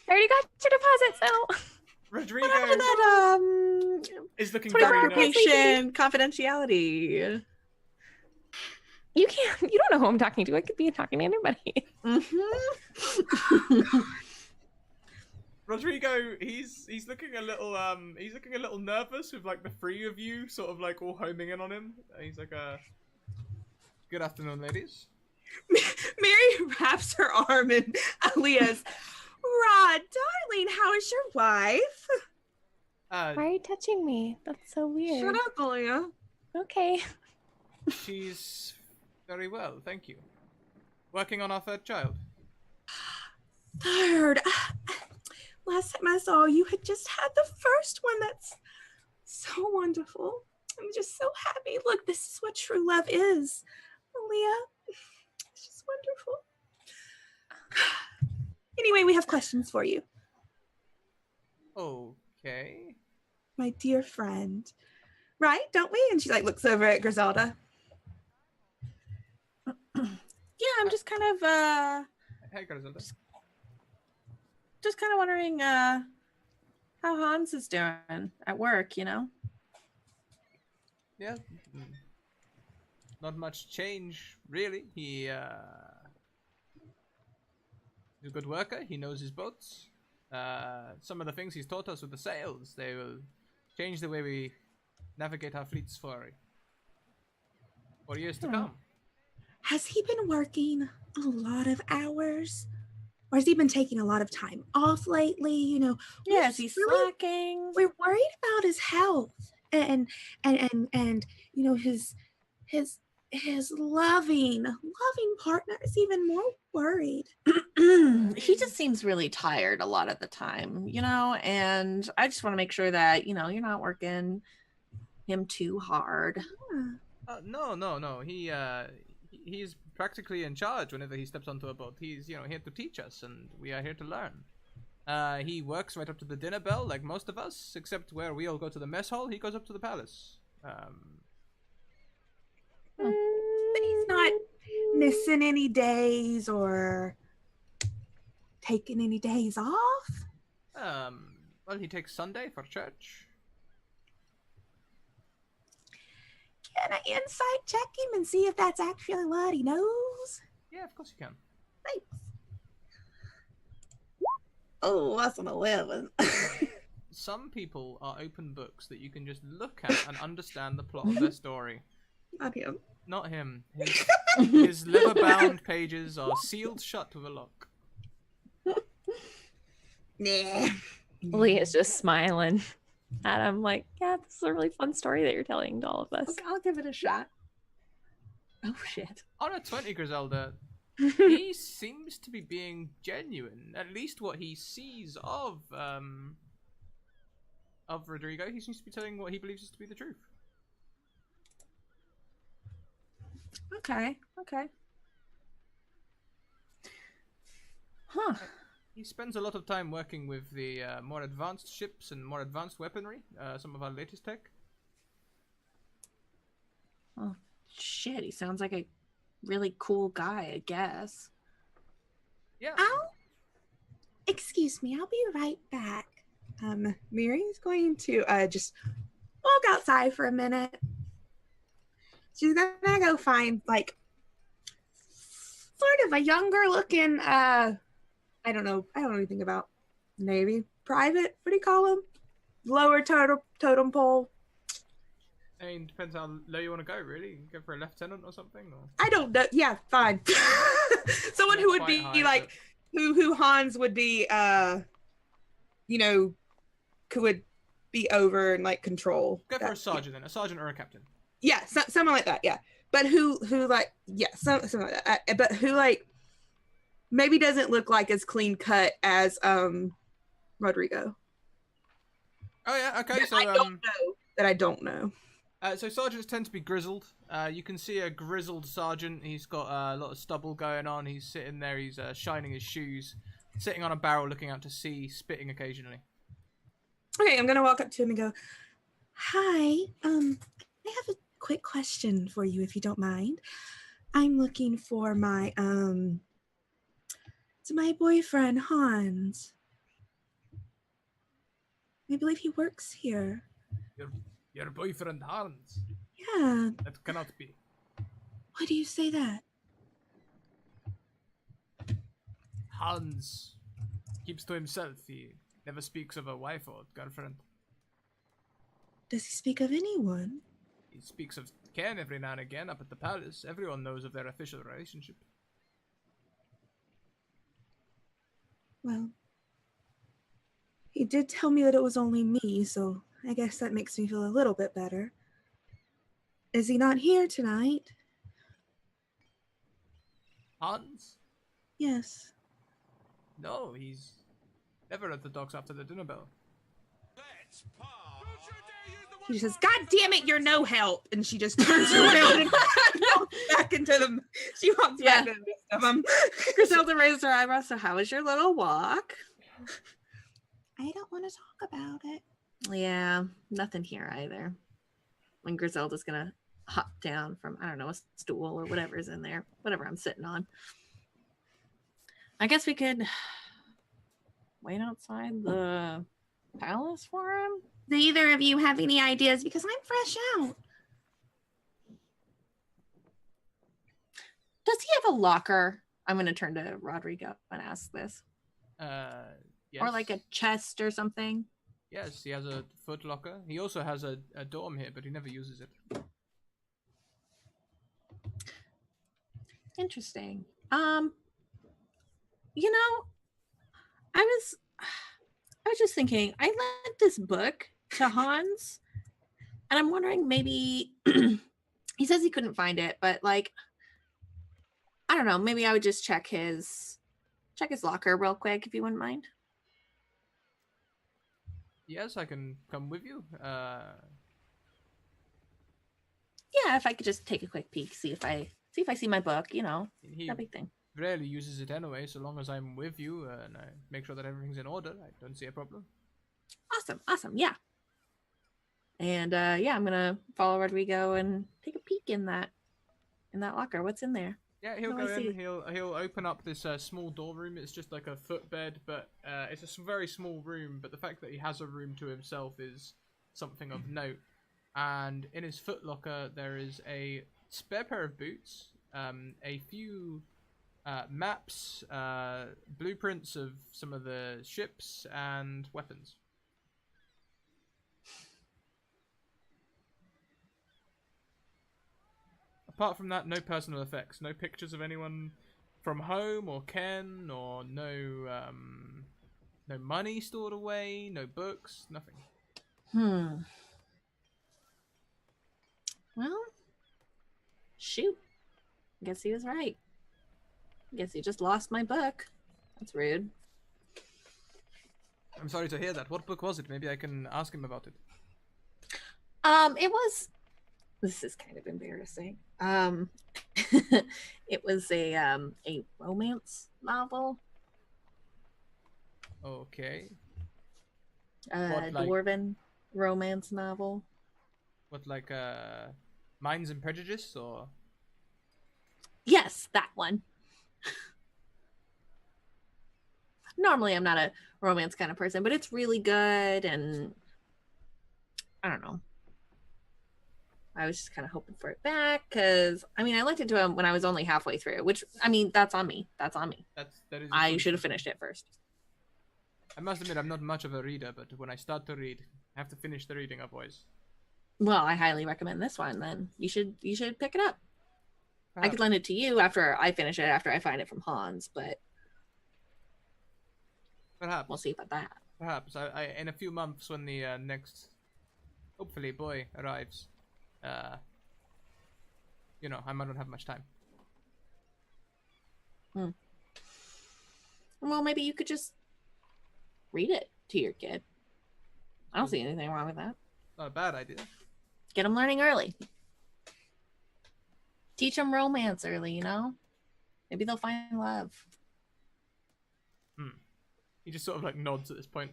already got your deposit, so. Rodrigo Whatever that is looking 24-hour very nervous. patient confidentiality. You don't know who I'm talking to. I could be talking to anybody. Rodrigo, he's looking a little nervous with like the three of you sort of like all homing in on him. He's like good afternoon, ladies. Mary wraps her arm in Aaliyah's. Rod, darling, how is your wife? Why are you touching me? That's so weird. Shut up, Aaliyah. Okay. She's very well, thank you. Working on our third child. Third. Last time I saw you had just had the first one. That's so wonderful. I'm just so happy. Look, this is what true love is. Aaliyah, it's just wonderful. Anyway, we have questions for you. Okay. My dear friend. Right, don't we? And she like looks over at Griselda. Yeah, I'm just kind of Hey, Griselda. just kind of wondering how Hans is doing at work, you know? Yeah. Not much change, really. He's a good worker. He knows his boats. Some of the things he's taught us with the sails, they will change the way we navigate our fleets for years to come. Has he been working a lot of hours? Or has he been taking a lot of time off lately? You know, Yeah, is he slacking? we're worried about his health and you know his loving partner is even more worried. He just seems really tired a lot of the time, you know, and I just want to make sure that, you know, you're not working him too hard. No. He's practically in charge whenever he steps onto a boat. He's, here to teach us, and we are here to learn. He works right up to the dinner bell, like most of us, except where we all go to the mess hall, he goes up to the palace. But he's not missing any days or taking any days off. Well, he takes Sunday for church. Can I insight check him and see if that's actually what he knows? Yeah, of course you can. Thanks. Oh, that's an 11. Some people are open books that you can just look at and understand the plot of their story. Not him. Not him. His leather-bound pages are sealed shut with a lock. Nah. Lee is just smiling at him like, yeah, this is a really fun story that you're telling to all of us. Okay, I'll give it a shot. Oh, shit. On a 20, Griselda, he seems to be being genuine. At least what he sees of Rodrigo, he seems to be telling what he believes is to be the truth. Okay. Huh. He spends a lot of time working with the more advanced ships and more advanced weaponry, some of our latest tech. Oh, shit. He sounds like a really cool guy, I guess. Yeah. Excuse me, I'll be right back. Mary's going to just walk outside for a minute. she's gonna go find like sort of a younger looking I don't know anything about Navy. Private, what do you call them? Lower totem pole. I mean, depends how low you want to go, really. You can go for a lieutenant or something, or I don't know. Yeah, fine. Someone Not who would quite be high, like who Hans would be you know, would be over and like control. go for a that. sergeant then, a sergeant or a captain. Yeah, someone like that, yeah. But who like something like that. But who like maybe doesn't look like as clean cut as Rodrigo. Oh yeah, okay. That So I don't know. So sergeants tend to be grizzled. You can see a grizzled sergeant. He's got a lot of stubble going on. He's sitting there. He's shining his shoes, sitting on a barrel, looking out to sea, spitting occasionally. Okay, I'm gonna walk up to him and go, "Hi, I have a quick question for you, if you don't mind. I'm looking for my it's my boyfriend Hans. I believe he works here. Your boyfriend Hans? Yeah. That cannot be. Why do you say that? Hans keeps to himself. He never speaks of a wife or girlfriend. Does he speak of anyone? He speaks of Ken every now and again up at the palace. Everyone knows of their official relationship. Well, he did tell me that it was only me, so I guess that makes me feel a little bit better. Is he not here tonight? Hans? Yes. No, he's never at the docks after the dinner bell. He just says, "God damn it, you're no help," and she just turns around and walks back into them. She walks back into the midst of them. Griselda raised her eyebrows. So how was your little walk? I don't want to talk about it. Yeah, nothing here either. When Griselda's gonna hop down from, I don't know, a stool or whatever's in there, whatever I'm sitting on. I guess we could wait outside the palace for him. Do either of you have any ideas? Because I'm fresh out. Does he have a locker? I'm going to turn to Rodrigo and ask this. Yes. Or like a chest or something. Yes, he has a foot locker. He also has a dorm here, but he never uses it. Interesting. You know, I was just thinking, I lent this book to Hans, and I'm wondering maybe he says he couldn't find it, but like, I don't know, maybe I would just check his locker real quick if you wouldn't mind. Yes, I can come with you. Yeah, if I could just take a quick peek, see if I see my book, you know, He no big thing. rarely uses it anyway, so long as I'm with you and I make sure that everything's in order, I don't see a problem. Awesome, yeah. And yeah, I'm gonna follow Rodrigo and take a peek in that locker. What's in there? Yeah, he'll No, go I in. see. He'll open up this small dorm room. It's just like a footbed, but it's a very small room. But the fact that he has a room to himself is something of note. And in his footlocker, there is a spare pair of boots, a few maps, blueprints of some of the ships, and weapons. Apart from that, no personal effects. No pictures of anyone from home or Ken, or no money stored away, no books, nothing. Well, shoot. Guess he was right. Guess he just lost my book. That's rude. I'm sorry to hear that. What book was it? Maybe I can ask him about it. It was. This is kind of embarrassing. It was a romance novel. Okay. A like- dwarven romance novel. What, like Minds and Prejudice, or? Yes, that one. Normally, I'm not a romance kind of person, but it's really good, and I don't know. I was just kind of hoping for it back because, I mean, I lent it to him when I was only halfway through, which, I mean, that's on me. That is. I should have finished it first. I must admit, I'm not much of a reader, but when I start to read, I have to finish the reading otherwise. Well, I highly recommend this one. Then you should pick it up. Perhaps. I could lend it to you after I finish it, after I find it from Hans, but Perhaps. we'll see about that. Perhaps. I in a few months when the next, hopefully, boy arrives, you know, I might not have much time. Well, maybe you could just read it to your kid. I don't see anything wrong with that. Not a bad idea. Get them learning early. Teach them romance early, you know? Maybe they'll find love. He just sort of like nods at this point.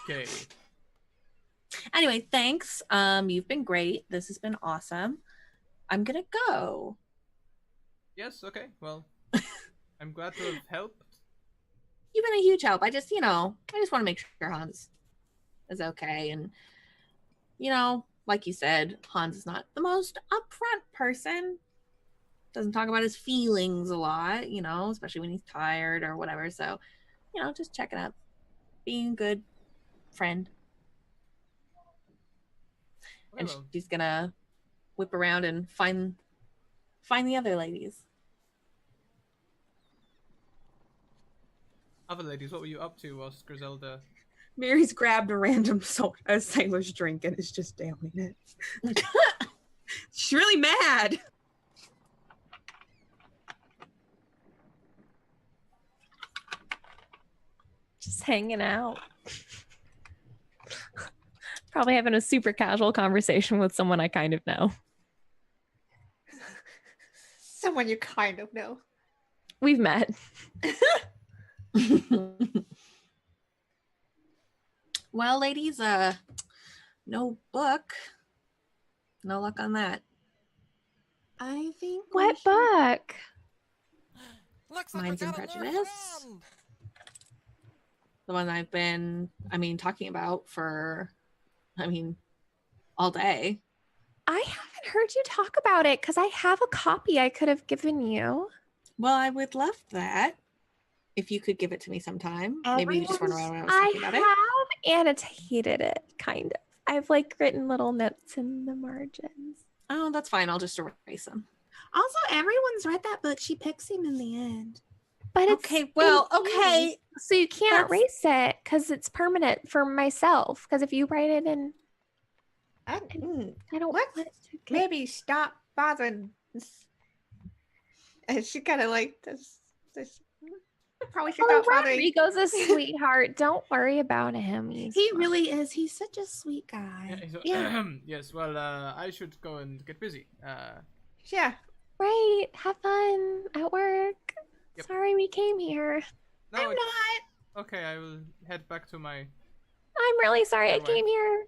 Okay. Anyway, thanks. You've been great. This has been awesome. I'm gonna go. Yes, okay. Well, I'm glad to have helped. You've been a huge help. I just want to make sure Hans is okay. And, you know, like you said, Hans is not the most upfront person. Doesn't talk about his feelings a lot, you know, especially when he's tired or whatever. So, you know, just checking up. Being a good friend. Okay, And well, she's gonna whip around and find the other ladies. other ladies, what were you up to whilst Griselda? Mary's grabbed a random sailor's drink and is just downing it. She's really mad. Just hanging out. Probably having a super casual conversation with someone I kind of know. Someone you kind of know. We've met. Well, ladies, no book. No luck on that. I think. What we should- book? Looks like Minds we and got a new Prejudice. friend. The one I've been, talking about for, all day. I haven't heard you talk about it because I have a copy I could have given you. Well, I would love that. If you could give it to me sometime. Maybe you just run around when I was I talking about it. have annotated it, kind of. I've like written little notes in the margins. Oh, that's fine. I'll just erase them. Also, everyone's read that book. She picks him in the end. But it's Okay, well, in okay. ink, so you can't That's- erase it because it's permanent for myself. Because if you write it in, I don't Let's want it to get- maybe stop bothering. And she kind of like this. Probably should Oh, stop bothering. Rodrigo's a sweetheart. Don't worry about him. He fine. really is. He's such a sweet guy. Yes, well, I should go and get busy. Yeah. Right. Have fun at work. Yep. Sorry we came here. No, I'm it's- not. Okay, I will head back to my... I'm really sorry I Bye-bye. came here.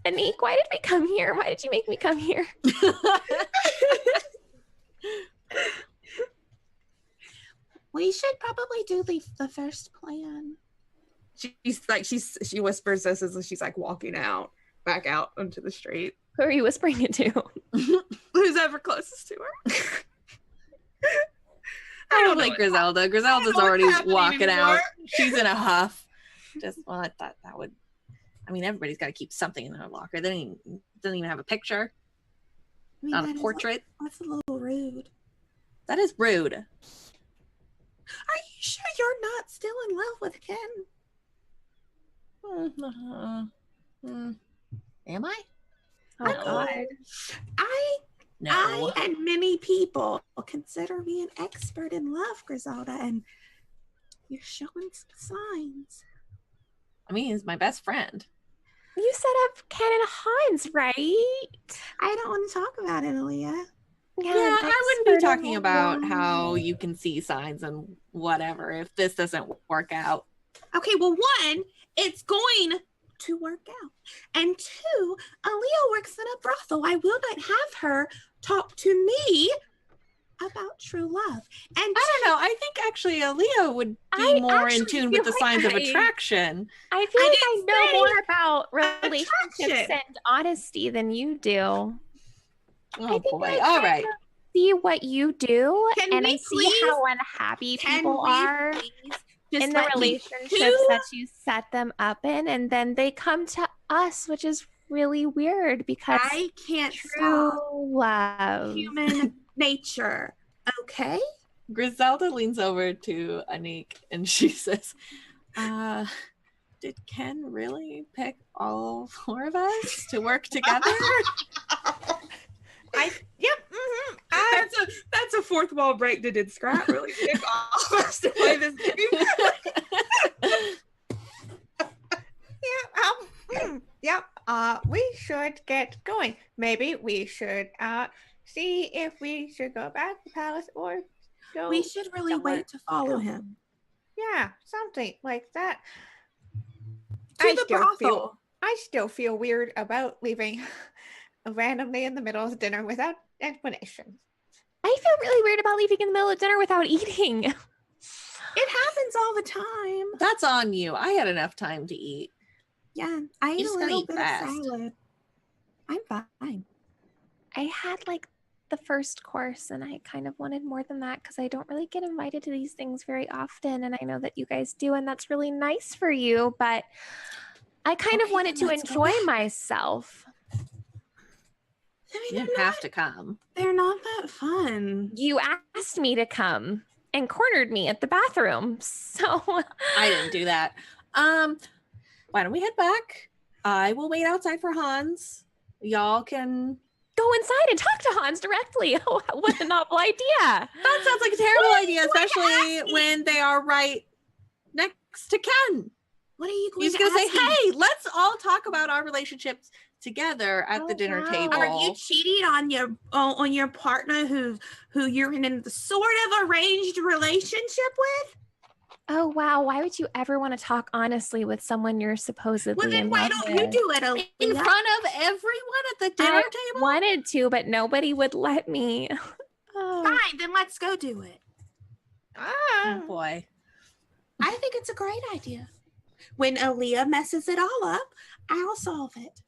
Anik, why did we come here? Why did you make me come here? We should probably do the first plan. She whispers this as she's like walking back out onto the street. Who are you whispering it to? Who's ever closest to her? I don't know like what- Griselda. Griselda's what's already happening walking out. anymore. She's in a huff. Just well, I thought that would. Everybody's got to keep something in their locker. They doesn't even have a picture, I mean, not that a is- portrait. That's a little rude. That is rude. Are you sure you're not still in love with Ken? Am I? Oh No. God. No. I and many people consider me an expert in love, Griselda, and you're showing some signs. He's my best friend. You set up Ken and Hans, right? I don't want to talk about it, Aaliyah. Yeah, I wouldn't be expert in talking about how love. you can see signs and whatever if this doesn't work out. Okay, well, one, it's going to work out. And two, Aaliyah works in a brothel. I will not have her talk to me about true love. And I don't know. I think actually Aaliyah would be more in tune with the signs of attraction. I feel like I didn't know say more about relationships attraction. and honesty than you do. Oh boy. All right. See what you do, Can and we I see how please- unhappy can people we are please just in the let me relationships chew? that you set them up in, and then they come to us, which is really weird because I can't true stop love. human nature. Okay? Griselda leans over to Anik and she says, did Ken really pick all 4 of us to work together? That's a fourth wall break. Did Scrap really pick all of us to play this game? We should get going. Maybe we should see if we should go back to the palace or go. We should really somewhere. wait to follow him. Yeah, something like that. To the brothel. I still feel weird about leaving randomly in the middle of dinner without explanation. I feel really weird about leaving in the middle of dinner without eating. It happens all the time. That's on you. I had enough time to eat. Yeah, I ate a just gotta little eat bit fast. of salad. I'm fine. I had like the first course and I kind of wanted more than that because I don't really get invited to these things very often, and I know that you guys do, and that's really nice for you, but I kind of Okay, wanted to let's go enjoy back. myself. I mean, You didn't have to come. they're not that fun. You asked me to come and cornered me at the bathroom, so I didn't do that. Why don't we head back? I will wait outside for Hans. Y'all can. go inside and talk to Hans directly. Oh, what a novel idea. That sounds like a terrible idea, especially when they are right next to Ken. What are you going He's to gonna say, ask me? "Hey, let's all talk about our relationships together at the Oh, dinner wow. table." Are you cheating on your partner who you're in a sort of arranged relationship with? Oh, wow. Why would you ever want to talk honestly with someone you're supposedly Well, then in why love don't you with? do it, in Aaliyah? front of everyone at the dinner I table? wanted to, but nobody would let me. Oh. Fine, then let's go do it. Oh boy. I think it's a great idea. When Aaliyah messes it all up, I'll solve it.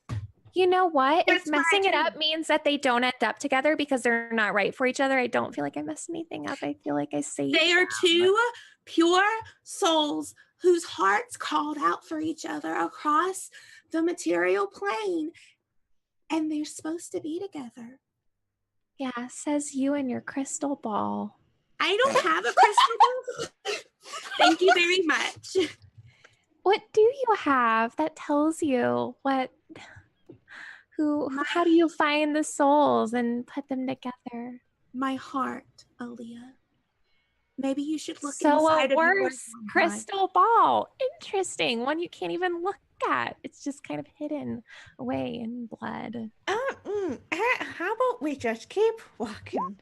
You know what? That's If what I messing it do. up means that they don't end up together because they're not right for each other, I don't feel like I messed anything up. I feel like I saved They are them. two pure souls whose hearts called out for each other across the material plane, and they're supposed to be together. Yeah, says you and your crystal ball. I don't have a crystal ball. Thank you very much. What do you have that tells you what how do you find the souls and put them together? My heart, Aaliyah. Maybe you should look So inside a of yours worse sometime. crystal ball. Interesting. One you can't even look at. It's just kind of hidden away in blood. How about we just keep walking?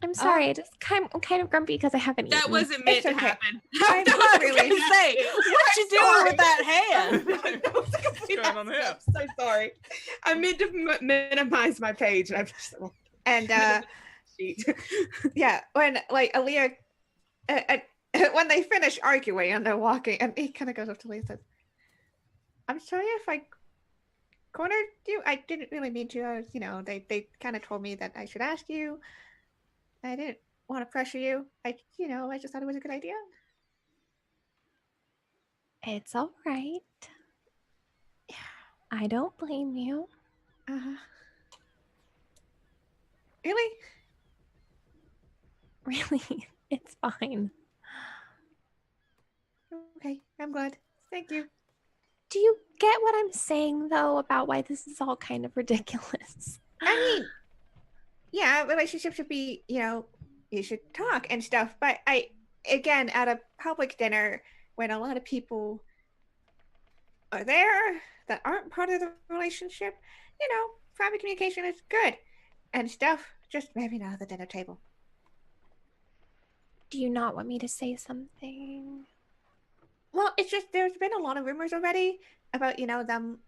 I'm sorry. I'm kind of grumpy because I haven't eaten. That wasn't meant It's to okay. happen. I'm I was really gonna say, what you doing with that hand? What's going on here? I'm so sorry. I meant to minimize my page, and I've just and sheet. yeah, when like Aaliyah, when they finish arguing and they're walking, and he kind of goes up to Leah and says, "I'm sorry if I cornered you. I didn't really mean to. I was, they kind of told me that I should ask you. I didn't want to pressure you. I just thought it was a good idea." It's all right. I don't blame you. Really? Really, it's fine. Okay, I'm glad. Thank you. Do you get what I'm saying, though, about why this is all kind of ridiculous? I mean, yeah, relationships should be, you should talk and stuff. But again, at a public dinner, when a lot of people are there that aren't part of the relationship, private communication is good and stuff. Just maybe not at the dinner table. Do you not want me to say something? Well, it's just there's been a lot of rumors already about, them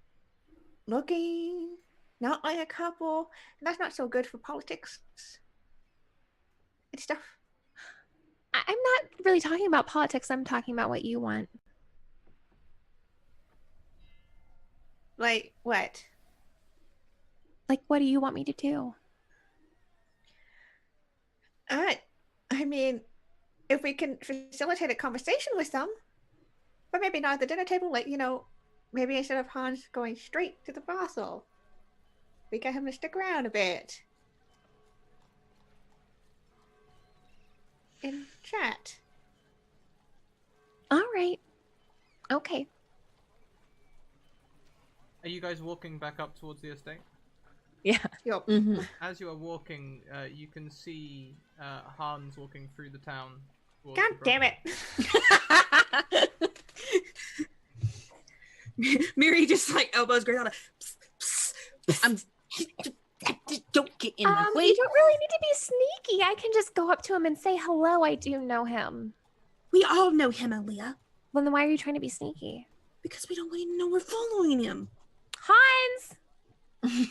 looking not like a couple. And that's not so good for politics. It's stuff. I'm not really talking about politics. I'm talking about what you want. Like what? Like, what do you want me to do? I mean, if we can facilitate a conversation with them, but maybe not at the dinner table. Like, maybe instead of Hans going straight to the brothel, we get him to stick around a bit and chat. All right. Okay. Are you guys walking back up towards the estate? Yeah. Yup. As you are walking, you can see Hans walking through the town. towards God the damn brothel. it! Miri just like elbows Griselda. I'm don't get in the way. You don't really need to be sneaky. I can just go up to him and say hello. I do know him. We all know him, Aaliyah, Well, then why are you trying to be sneaky? because we don't want him to know we're following him. Hans!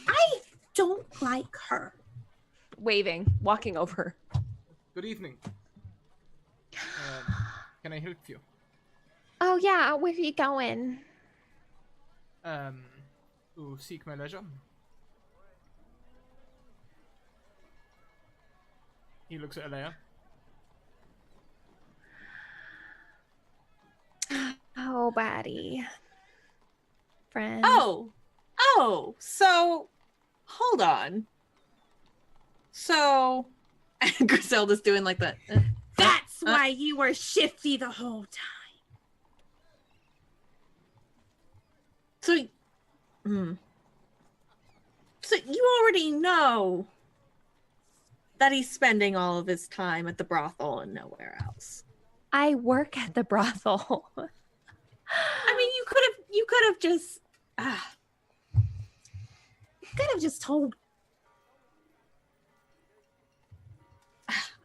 I don't like her. Waving, walking over. Good evening. Can I help you? Oh, yeah. Where are you going? To seek my leisure. He looks at Alea. Oh, baddie. Friend. Oh, so hold on. So Griselda's doing like that. That's why you were shifty the whole time. So, so you already know that he's spending all of his time at the brothel and nowhere else. I work at the brothel. I mean, you could have just. Could have just told.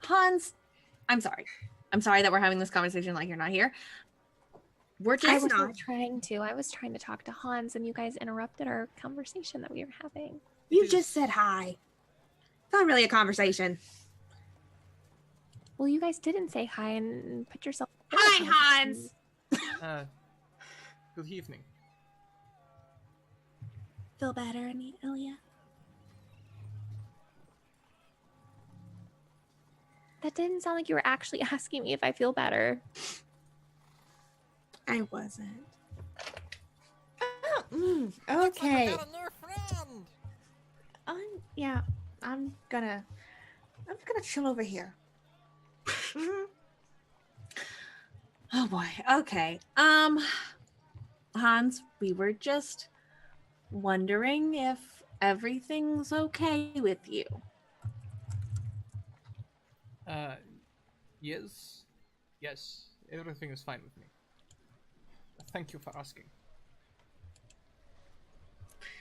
Hans, I'm sorry. I'm sorry that we're having this conversation like you're not here. We're I just wasn't trying to. I was trying to talk to Hans, and you guys interrupted our conversation that we were having. You just said hi. It's not really a conversation. Well, you guys didn't say hi and put yourself. Hi, Hans. Good evening. Feel better, Aaliyah? That didn't sound like you were actually asking me if I feel better. I wasn't. Okay. Got a new friend. I'm gonna chill over here. Oh boy. Okay. Hans, we were just wondering if everything's okay with you. Yes, everything is fine with me. Thank you for asking.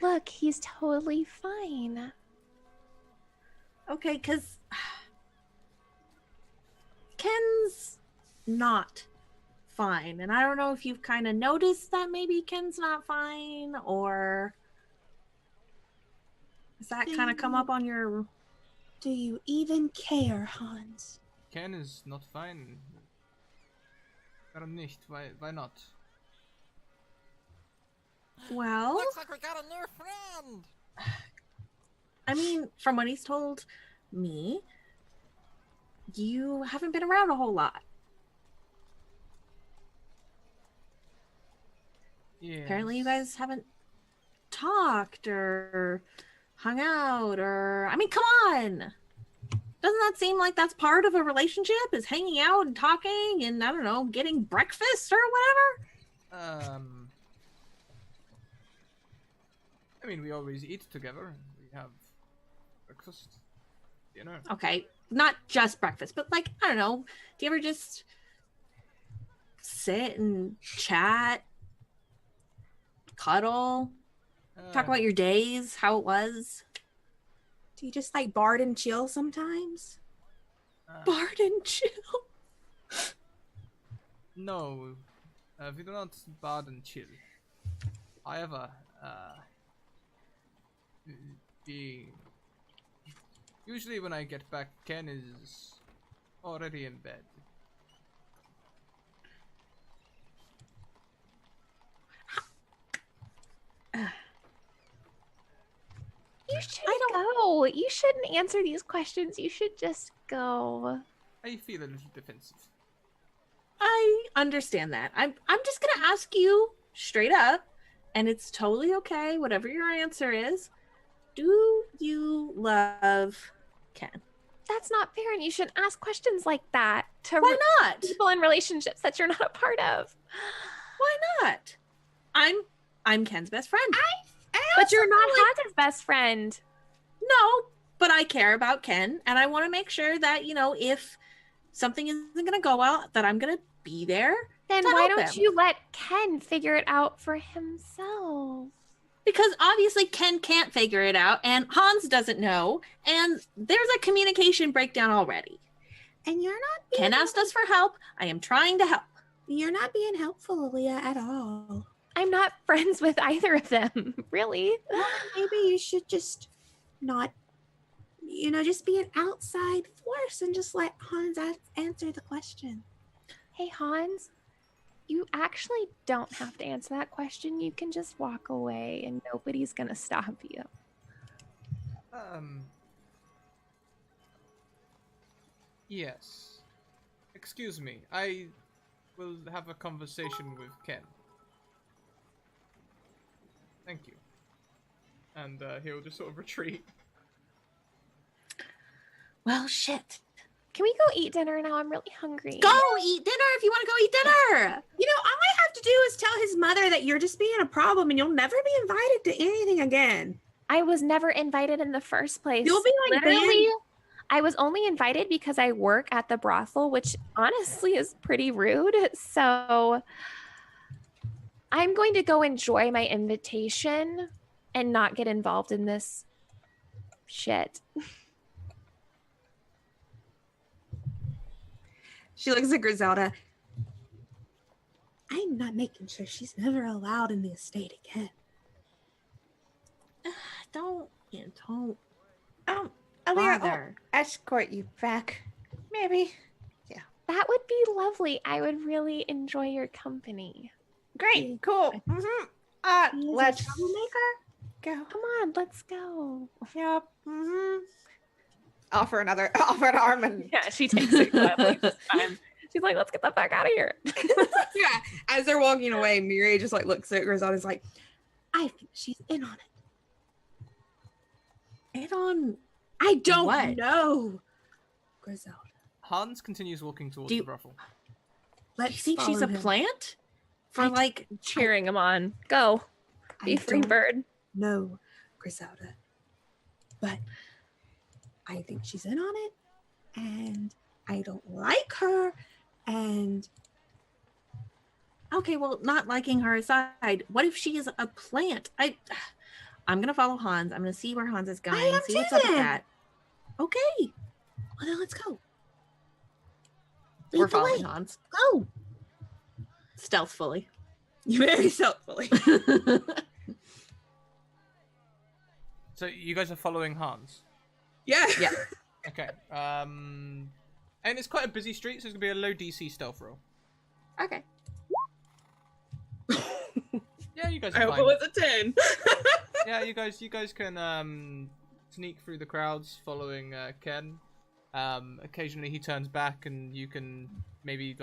Look, he's totally fine. Okay, because Ken's not fine. And I don't know if you've kind of noticed that maybe Ken's not fine, or has that kind of come up on your... Do you even care, Hans? Ken is not fine. Warum nicht? Why not? Well, Looks like we got a new friend. I mean, from what he's told me, you haven't been around a whole lot. Yes. Apparently you guys haven't talked or hung out, or I mean, come on. Doesn't that seem like that's part of a relationship, is hanging out and talking and, I don't know, getting breakfast or whatever? I mean, we always eat together. We have breakfast, dinner. Okay, not just breakfast, but like, I don't know, do you ever just sit and chat, cuddle, talk about your days, how it was? Do you just like bard and chill sometimes? Bard and chill. No, we do not bard and chill. However, usually when I get back, Ken is already in bed. You shouldn't go. You shouldn't answer these questions. You should just go. I feel a little defensive. I understand that. I'm just gonna ask you straight up, and it's totally okay, whatever your answer is. Do you love Ken? That's not fair, and you shouldn't ask questions like that to Why not? people in relationships that you're not a part of. Why not? I'm Ken's best friend. But you're not Hans's best friend. No, but I care about Ken, and I want to make sure that, you know, if something isn't going to go well, that I'm going to be there. Then to why help don't him. you let Ken figure it out for himself? Because obviously Ken can't figure it out, and Hans doesn't know, and there's a communication breakdown already. And you're not being Ken asked us for help. I am trying to help. You're not being helpful, Aaliyah, at all. I'm not friends with either of them, really. Maybe you should just not, just be an outside force and just let Hans answer the question. Hey, Hans, you actually don't have to answer that question. You can just walk away and nobody's going to stop you. Yes. Excuse me. I will have a conversation with Ken. Thank you. And he'll just sort of retreat. Well, shit. Can we go eat dinner now? I'm really hungry. Go eat dinner if you want to go eat dinner. All I have to do is tell his mother that you're just being a problem and you'll never be invited to anything again. I was never invited in the first place. You'll be like literally. I was only invited because I work at the brothel, which honestly is pretty rude. So I'm going to go enjoy my invitation and not get involved in this shit. She looks at Griselda. I'm not making sure she's never allowed in the estate again. Don't Aliyah, bother. I'll escort you back. Maybe. That would be lovely. I would really enjoy your company. Great. Cool. He is Let's a troublemaker. go. Come on, let's go. Yep. Offer an arm and Yeah, she takes it gladly this time. She's like, let's get the fuck out of here. Yeah. As they're walking away, Mireille just like looks at Griselda and is like, I think she's in on it. And on I don't What? know. Griselda. Hans continues walking towards Do you- the brothel. do you think she's a plant? For I like Cheering him on. Go. Be I free don't bird. know, Griselda. But I think she's in on it. And I don't like her. And okay, well, not liking her aside, what if she is a plant? I'm gonna follow Hans. I'm gonna see where Hans is going. am See what's too up with then. that. Okay, well, then let's go. we're Lead the following way. Hans Go. stealthfully. very stealthily. So you guys are following Hans. Yeah. Yeah. Okay. And it's quite a busy street, so it's gonna be a low DC stealth roll. Okay. Yeah, you guys I are hope it fine. was a 10. Yeah, you guys can sneak through the crowds following Ken. Occasionally he turns back, and you can maybe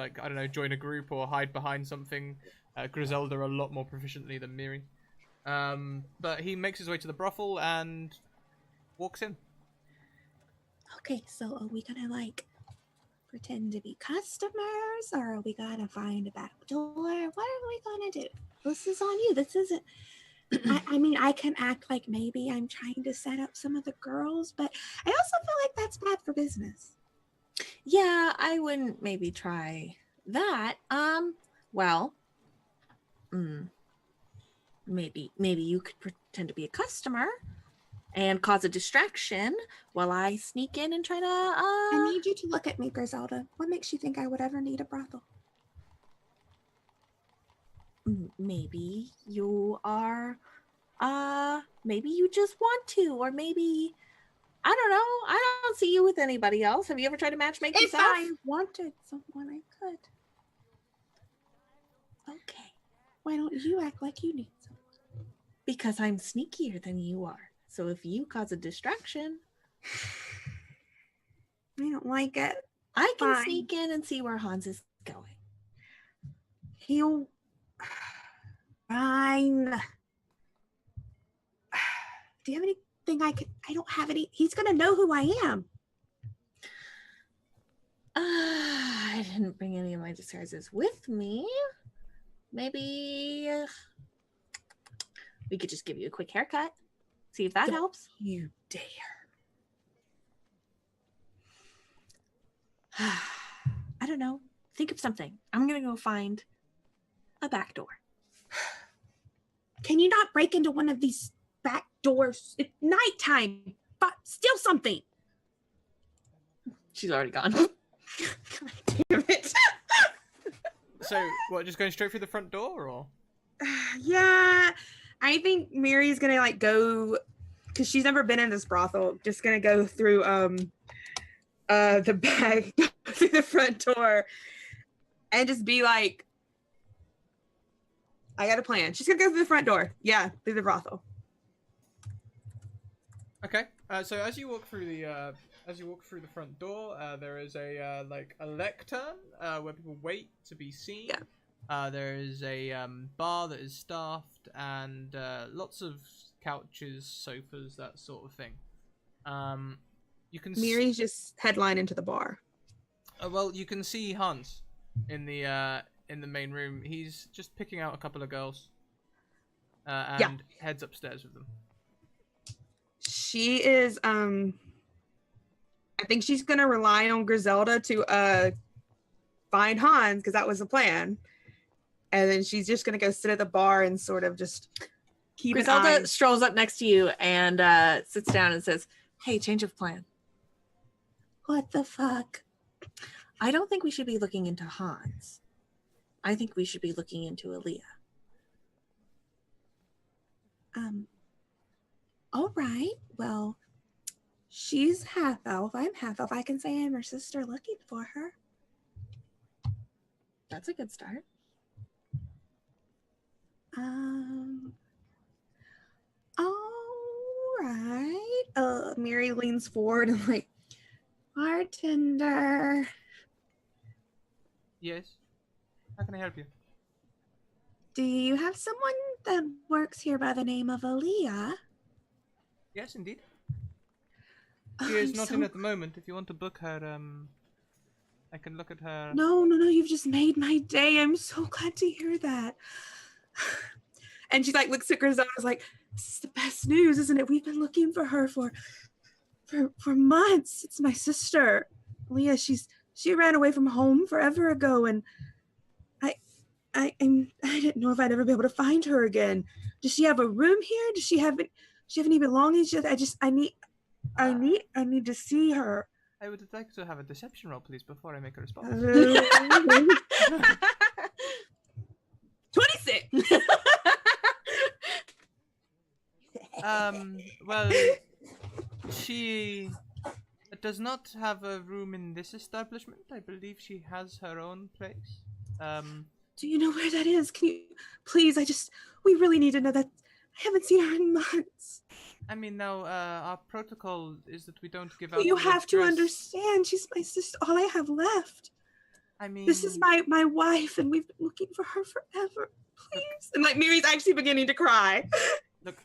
join a group or hide behind something. Griselda a lot more proficiently than Miri. But he makes his way to the brothel and walks in. Okay, so are we gonna pretend to be customers, or are we gonna find a back door? What are we gonna do? This is on you. This isn't. I mean, I can act like maybe I'm trying to set up some of the girls, but I also feel like that's bad for business. Yeah, I wouldn't maybe try that. Well, maybe you could pretend to be a customer and cause a distraction while I sneak in and try to I need you to look at me, Griselda. What makes you think I would ever need a brothel? maybe you are maybe you just want to, or maybe I don't know. I don't see you with anybody else. Have you ever tried to matchmake If yourself? I wanted someone, I could. Okay. Why don't you act like you need someone? Because I'm sneakier than you are. So if you cause a distraction, I don't like it. I can Fine. sneak in and see where Hans is going. He'll. Fine. Do you have anything I could? I don't have any. He's gonna know who I am. I didn't bring any of my disguises with me. Maybe we could just give you a quick haircut. See if that Don't helps. You dare. I don't know. Think of something. I'm going to go find a back door. Can you not break into one of these back doors at nighttime? But steal something. She's already gone. God damn it. So, what, just going straight through the front door, or? Yeah, I think Mary's gonna like go because she's never been in this brothel. Just gonna go through the back through the front door and just be like, I got a plan. She's gonna go through the front door. Yeah, through the brothel. Okay. So as you walk through the front door, there is a like a lectern where people wait to be seen. Yeah. There is a bar that is staffed and lots of couches, sofas, that sort of thing. You can Mary's just headline into the bar. well, you can see Hans in the main room. He's just picking out a couple of girls and heads upstairs with them. She is I think she's gonna rely on Griselda to find Hans because that was the plan. And then she's just gonna go sit at the bar and sort of just keep an eye. Griselda strolls up next to you and sits down and says, "Hey, change of plan. What the fuck? I don't think we should be looking into Hans. I think we should be looking into Aaliyah." All right. Well, she's half elf. I'm half elf. I can say I'm her sister looking for her. That's a good start. All right. Mary leans forward and like, bartender. Yes. How can I help you? Do you have someone that works here by the name of Aaliyah? Yes, indeed. Oh, She is I'm not so- in at the moment. If you want to book her, I can look at her. No. You've just made my day. I'm so glad to hear that. And she like looks at Griselda and is like, this is the best news, isn't it? We've been looking for her for months. It's my sister. Leah, she ran away from home forever ago, and I didn't know if I'd ever be able to find her again. Does she have a room here? Does she have any belongings? I need to see her. I would like to have a deception roll, please, before I make a response. 26. Well, she does not have a room in this establishment. I believe she has her own place. Do you know where that is? Can you please? We really need to know that. I haven't seen her in months. I mean, now, our protocol is that we don't give out You the have to address. understand. She's my sister. All I have left. I mean, This is my wife, and we've been looking for her forever. Please, And like Mary's actually beginning to cry. Look,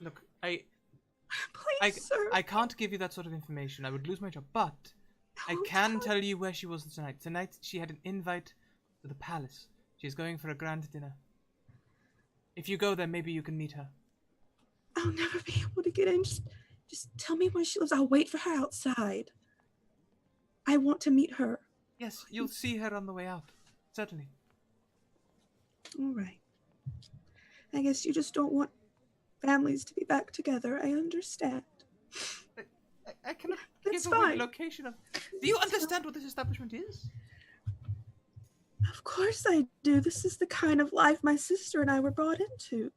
please, sir. I can't give you that sort of information. I would lose my job, but I Oh, can God. tell you where she was tonight. Tonight, she had an invite to the palace. She's going for a grand dinner. If you go there, maybe you can meet her. I'll never be able to get in. Just tell me where she lives. I'll wait for her outside. I want to meet her. Yes, you'll see her on the way out. Certainly. All right. I guess you just don't want families to be back together. I understand. I cannot That's give away fine. the location of... Do you understand what this establishment is? Of course I do. This is the kind of life my sister and I were brought into.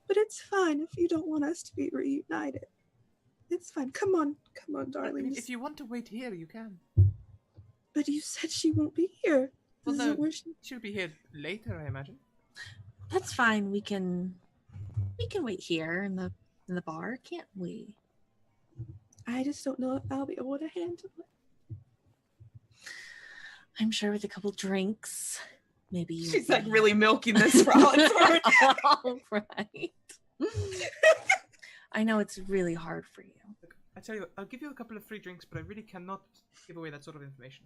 But it's fine if you don't want us to be reunited. It's fine. Come on. Come on, I darling. mean, if you want to wait here, you can. But you said she won't be here. Well, This no, isn't where she... she'll be here later, I imagine. That's fine. We can wait here in the bar, can't we? I just don't know if I'll be able to handle it. I'm sure with a couple drinks, maybe you'll She's like be- really milking this for all it's worth. All right. I know it's really hard for you. Look, I tell you what, I'll give you a couple of free drinks, but I really cannot give away that sort of information.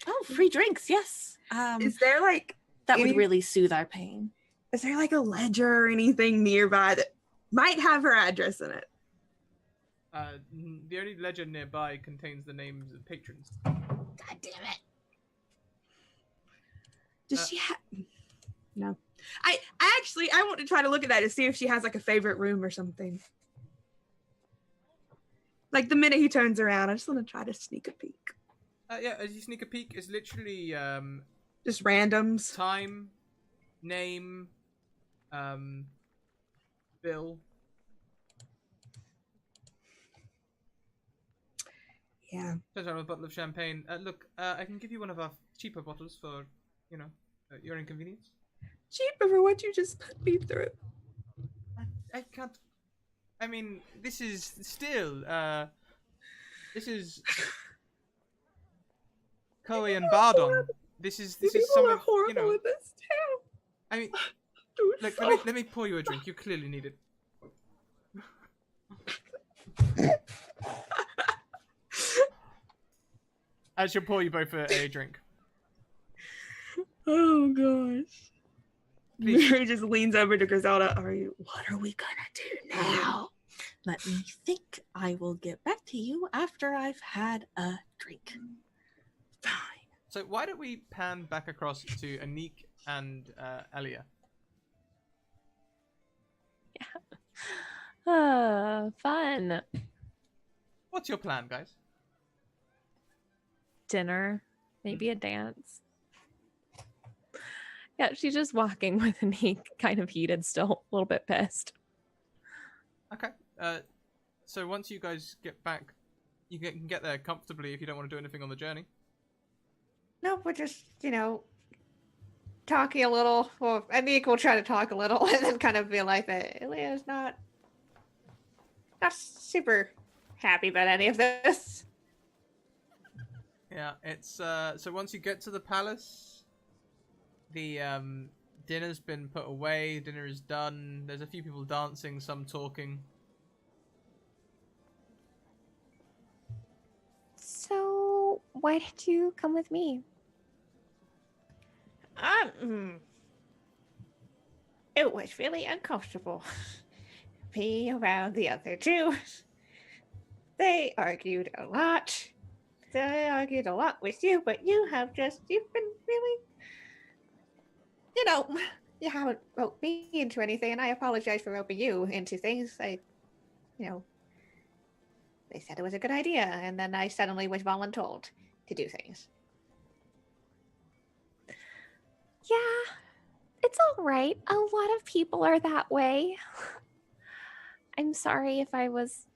Oh, free drinks, yes. Is there like That would any- really soothe our pain. is there like a ledger or anything nearby that might have her address in it? The only ledger nearby contains the names of patrons. God damn it. Does she have no? I actually I want to try to look at that to see if she has like a favorite room or something. Like the minute he turns around, I just want to try to sneak a peek. Yeah, as you sneak a peek, it's literally Just randoms. time, name, bill. Yeah. Turns around with a bottle of champagne. Look, I can give you one of our cheaper bottles for, your inconvenience. Cheaper for what you just put me through. I can't. I mean, this is still. This is. Koei and Bardon. This is People some are of horrible in this town. I mean, Dude, look. so- Let me pour you a drink. You clearly need it. I shall pour you both a drink. Oh gosh. Please. Mary just leans over to Griselda. What are we gonna do now? Let me think. I will get back to you after I've had a drink. Fine. So why don't we pan back across to Anik and Elia? Fun. What's your plan, guys? Dinner, maybe a dance. Yeah, she's just walking with Anik, kind of heated still, a little bit pissed. Okay. So once you guys get back, you can get there comfortably if you don't want to do anything on the journey. No, we're just, talking a little. Well, Anik will try to talk a little and then kind of realize that Elia's not super happy about any of this. Yeah, it's so once you get to the palace, the dinner's been put away, dinner is done, there's a few people dancing, some talking. So, why did you come with me? It was really uncomfortable being around the other two. They argued a lot. They argued a lot with you, but you've been really, you haven't roped me into anything, and I apologize for roping you into things. They said it was a good idea, and then I suddenly was voluntold to do things. Yeah, it's all right. A lot of people are that way. I'm sorry if I was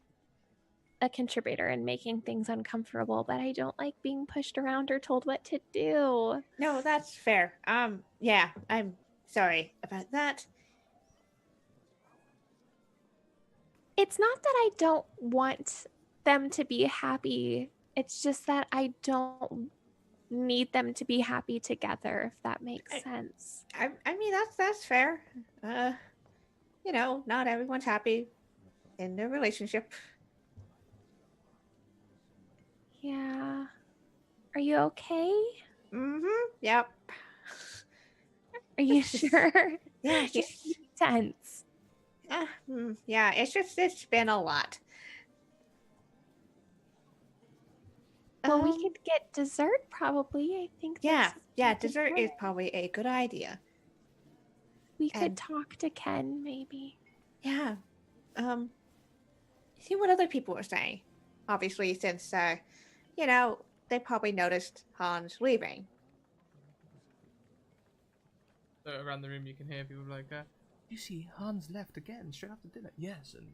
a contributor in making things uncomfortable, but I don't like being pushed around or told what to do. No, that's fair. Yeah, I'm sorry about that. It's not that I don't want them to be happy. It's just that I don't need them to be happy together, if that makes sense. I mean, that's fair. Not everyone's happy in their relationship. Yeah. Are you okay? Mm-hmm. Yep. Are you sure? Yeah, You seem tense. yeah, it's been a lot. Well, we could get dessert probably. I think. Yeah, that's dessert good. is probably a good idea. We could and- talk to Ken, maybe. Yeah. See what other people were saying. Obviously, since they probably noticed Hans leaving. So around the room you can hear people like, you see, Hans left again straight after dinner. Yes, and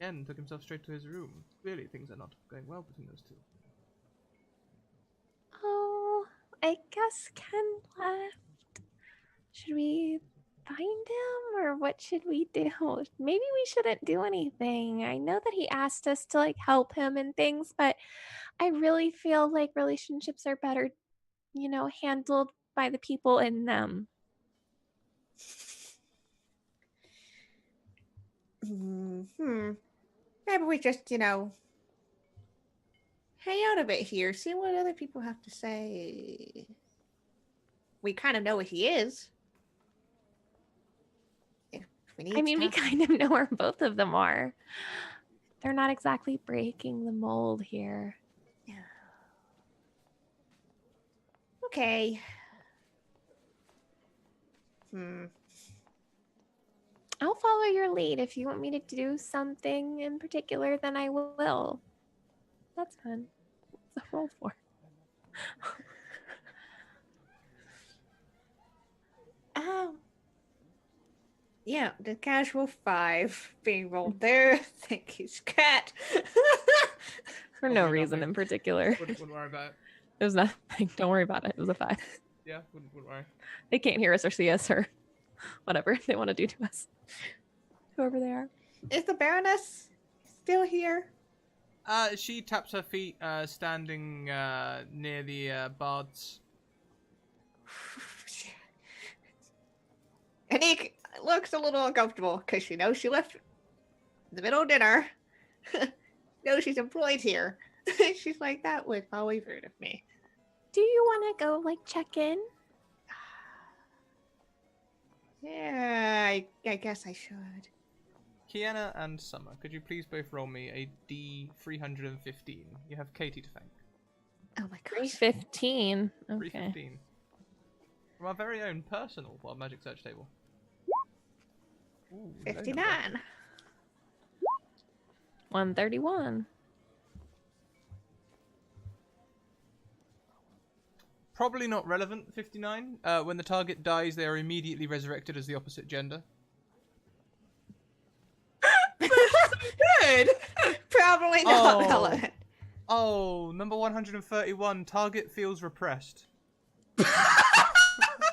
Again, took himself straight to his room. Clearly, things are not going well between those two. Oh, I guess Ken left. Should we find him or what should we do? Maybe we shouldn't do anything. I know that he asked us to like help him and things, but I really feel like relationships are better, handled by the people in them. Maybe we just, hang out a bit here, see what other people have to say. We kind of know what he is. If we need we to kind of know where both of them are. They're not exactly breaking the mold here. Okay. I'll follow your lead. If you want me to do something in particular, then I will. That's fun. What's a roll for? Yeah, the casual 5 being rolled there. Thank you, Cat. For no reason in particular. Wouldn't worry about it. It was nothing. Don't worry about it. It was a 5. Yeah, wouldn't worry. They can't hear us or see us or whatever they want to do to us. Whoever they are. Is the Baroness still here? She taps her feet, standing near the bards. Anik looks a little uncomfortable because she knows she left in the middle of dinner. Knows she's employed here. She's like, that was probably rude of me. Do you want to go, check in? Yeah, I guess I should. Kiana and Summer, could you please both roll me a D315? You have Katie to thank. Oh my gosh. 315. Okay. 315. From our very own personal Wild Magic search table. Ooh, 59. 131. Probably not relevant, 59. When the target dies, they are immediately resurrected as the opposite gender. Good. Probably not relevant. Oh, number 131. Target feels repressed.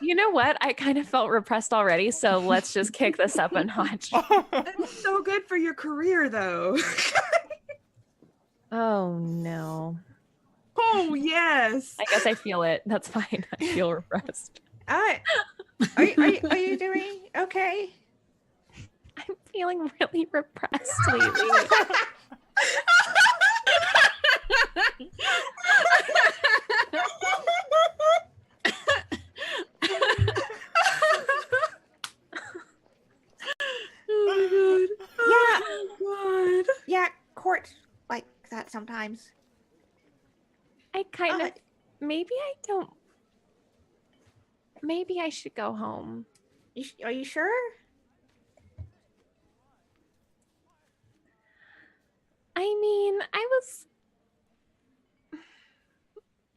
You know what? I kind of felt repressed already, so let's just kick this up a notch. That's so good for your career, though. Oh, no. Oh, yes. I guess I feel it. That's fine. I feel repressed. Are you doing okay? I'm feeling really repressed lately. Oh my god. Yeah. Oh god. Yeah, court like that sometimes. I kind of... Maybe I don't... Maybe I should go home. Are you sure? I mean,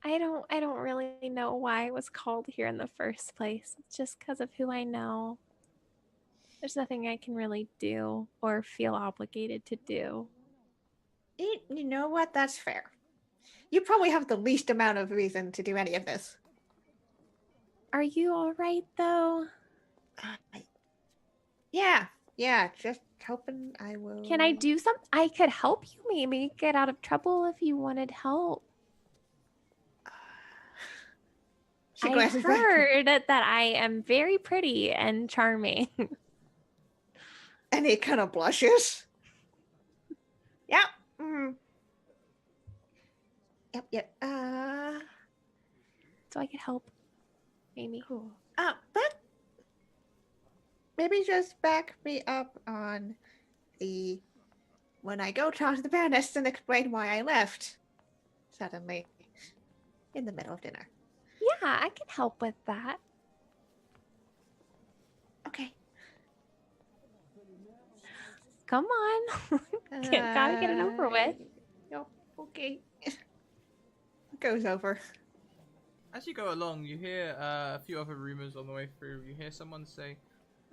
I don't really know why I was called here in the first place. It's just because of who I know. There's nothing I can really do or feel obligated to do. You know what? That's fair. You probably have the least amount of reason to do any of this. Are you all right, though? Yeah, just hoping I will. Can I do something? I could help you maybe get out of trouble if you wanted help. She I glances back. heard that I am very pretty and charming. And he kind of blushes. Yeah. Yep. So I could help. Maybe. Cool. But maybe just back me up on the when I go talk to the Baroness and explain why I left suddenly in the middle of dinner. Yeah, I can help with that. Okay. Come on. Gotta get it over with. Yep. Okay. Goes over. As you go along, you hear a few other rumors on the way through. You hear someone say,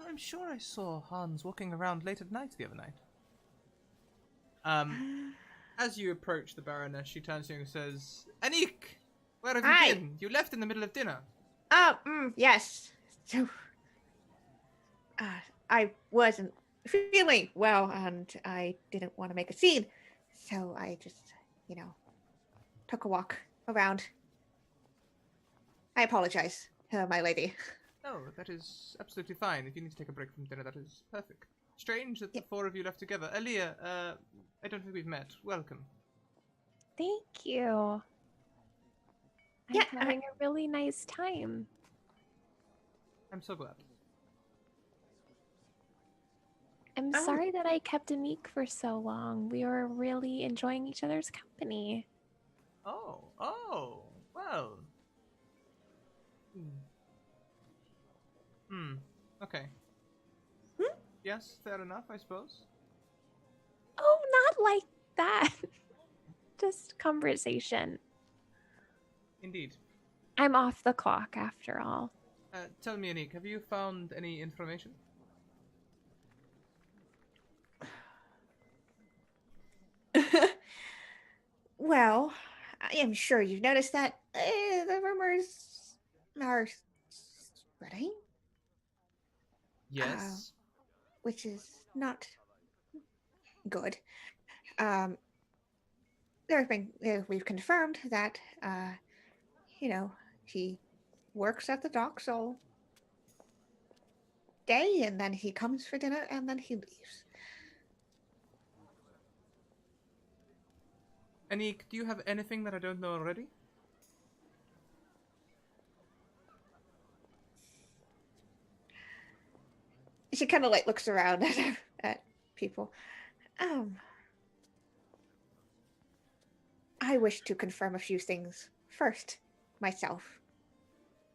I'm sure I saw Hans walking around late at night the other night. As you approach the Baroness, she turns to you and says, Anik, where have Hi. you been? You left in the middle of dinner. Oh, yes. So, I wasn't feeling well, and I didn't want to make a scene, so I just, took a walk around. I apologize, my lady. No, that is absolutely fine. If you need to take a break from dinner, that is perfect. Strange that the four of you left together. Aaliyah, I don't think we've met. Welcome. Thank you. I'm Yeah, having a really nice time. I'm so glad. I'm Oh. sorry that I kept Anik for so long. We were really enjoying each other's company. Oh, well. Okay. Yes, fair enough, I suppose. Oh, not like that. Just conversation. Indeed. I'm off the clock after all. Tell me, Anik, have you found any information? Well, I am sure you've noticed that the rumors are spreading, Yes. which is not good. There's been we've confirmed that he works at the docks all day, and then he comes for dinner, and then he leaves. Anik, do you have anything that I don't know already? She kind of like looks around at people. I wish to confirm a few things first, myself.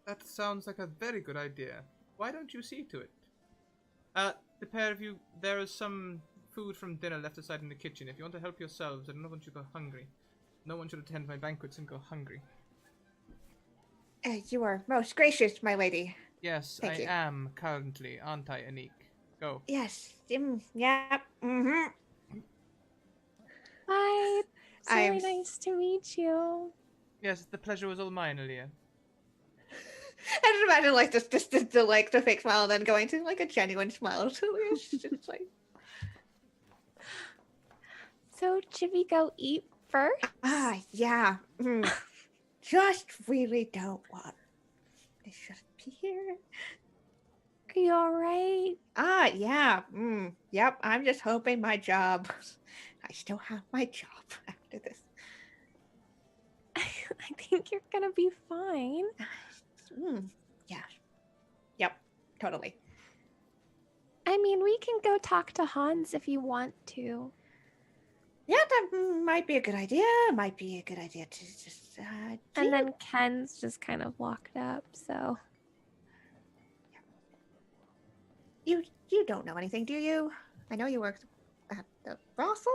That sounds like a very good idea. Why don't you see to it? The pair of you, there is some food from dinner left aside in the kitchen. If you want to help yourselves, I don't want you to go hungry. No one should attend my banquets and go hungry. You are most gracious, my lady. Yes, Thank you. am currently, aren't I, Anik? Go. Yes. Yeah. Mm-hmm. Hi. It's I am really nice to meet you. Yes, the pleasure was all mine, Aaliyah. I just imagine like just the fake smile, and then going to like a genuine smile. So it's just like, So should we go eat first? yeah. Just really don't want. They shouldn't be here. Are you alright? Yeah. Yep. I'm just hoping my job. I still have my job after this. I think you're gonna be fine. Yeah. Yep. Totally. I mean, we can go talk to Hans if you want to. Yeah, that might be a good idea. Might be a good idea to just. And then Ken's just kind of locked up, so. You don't know anything, do you? I know you work at the brothel.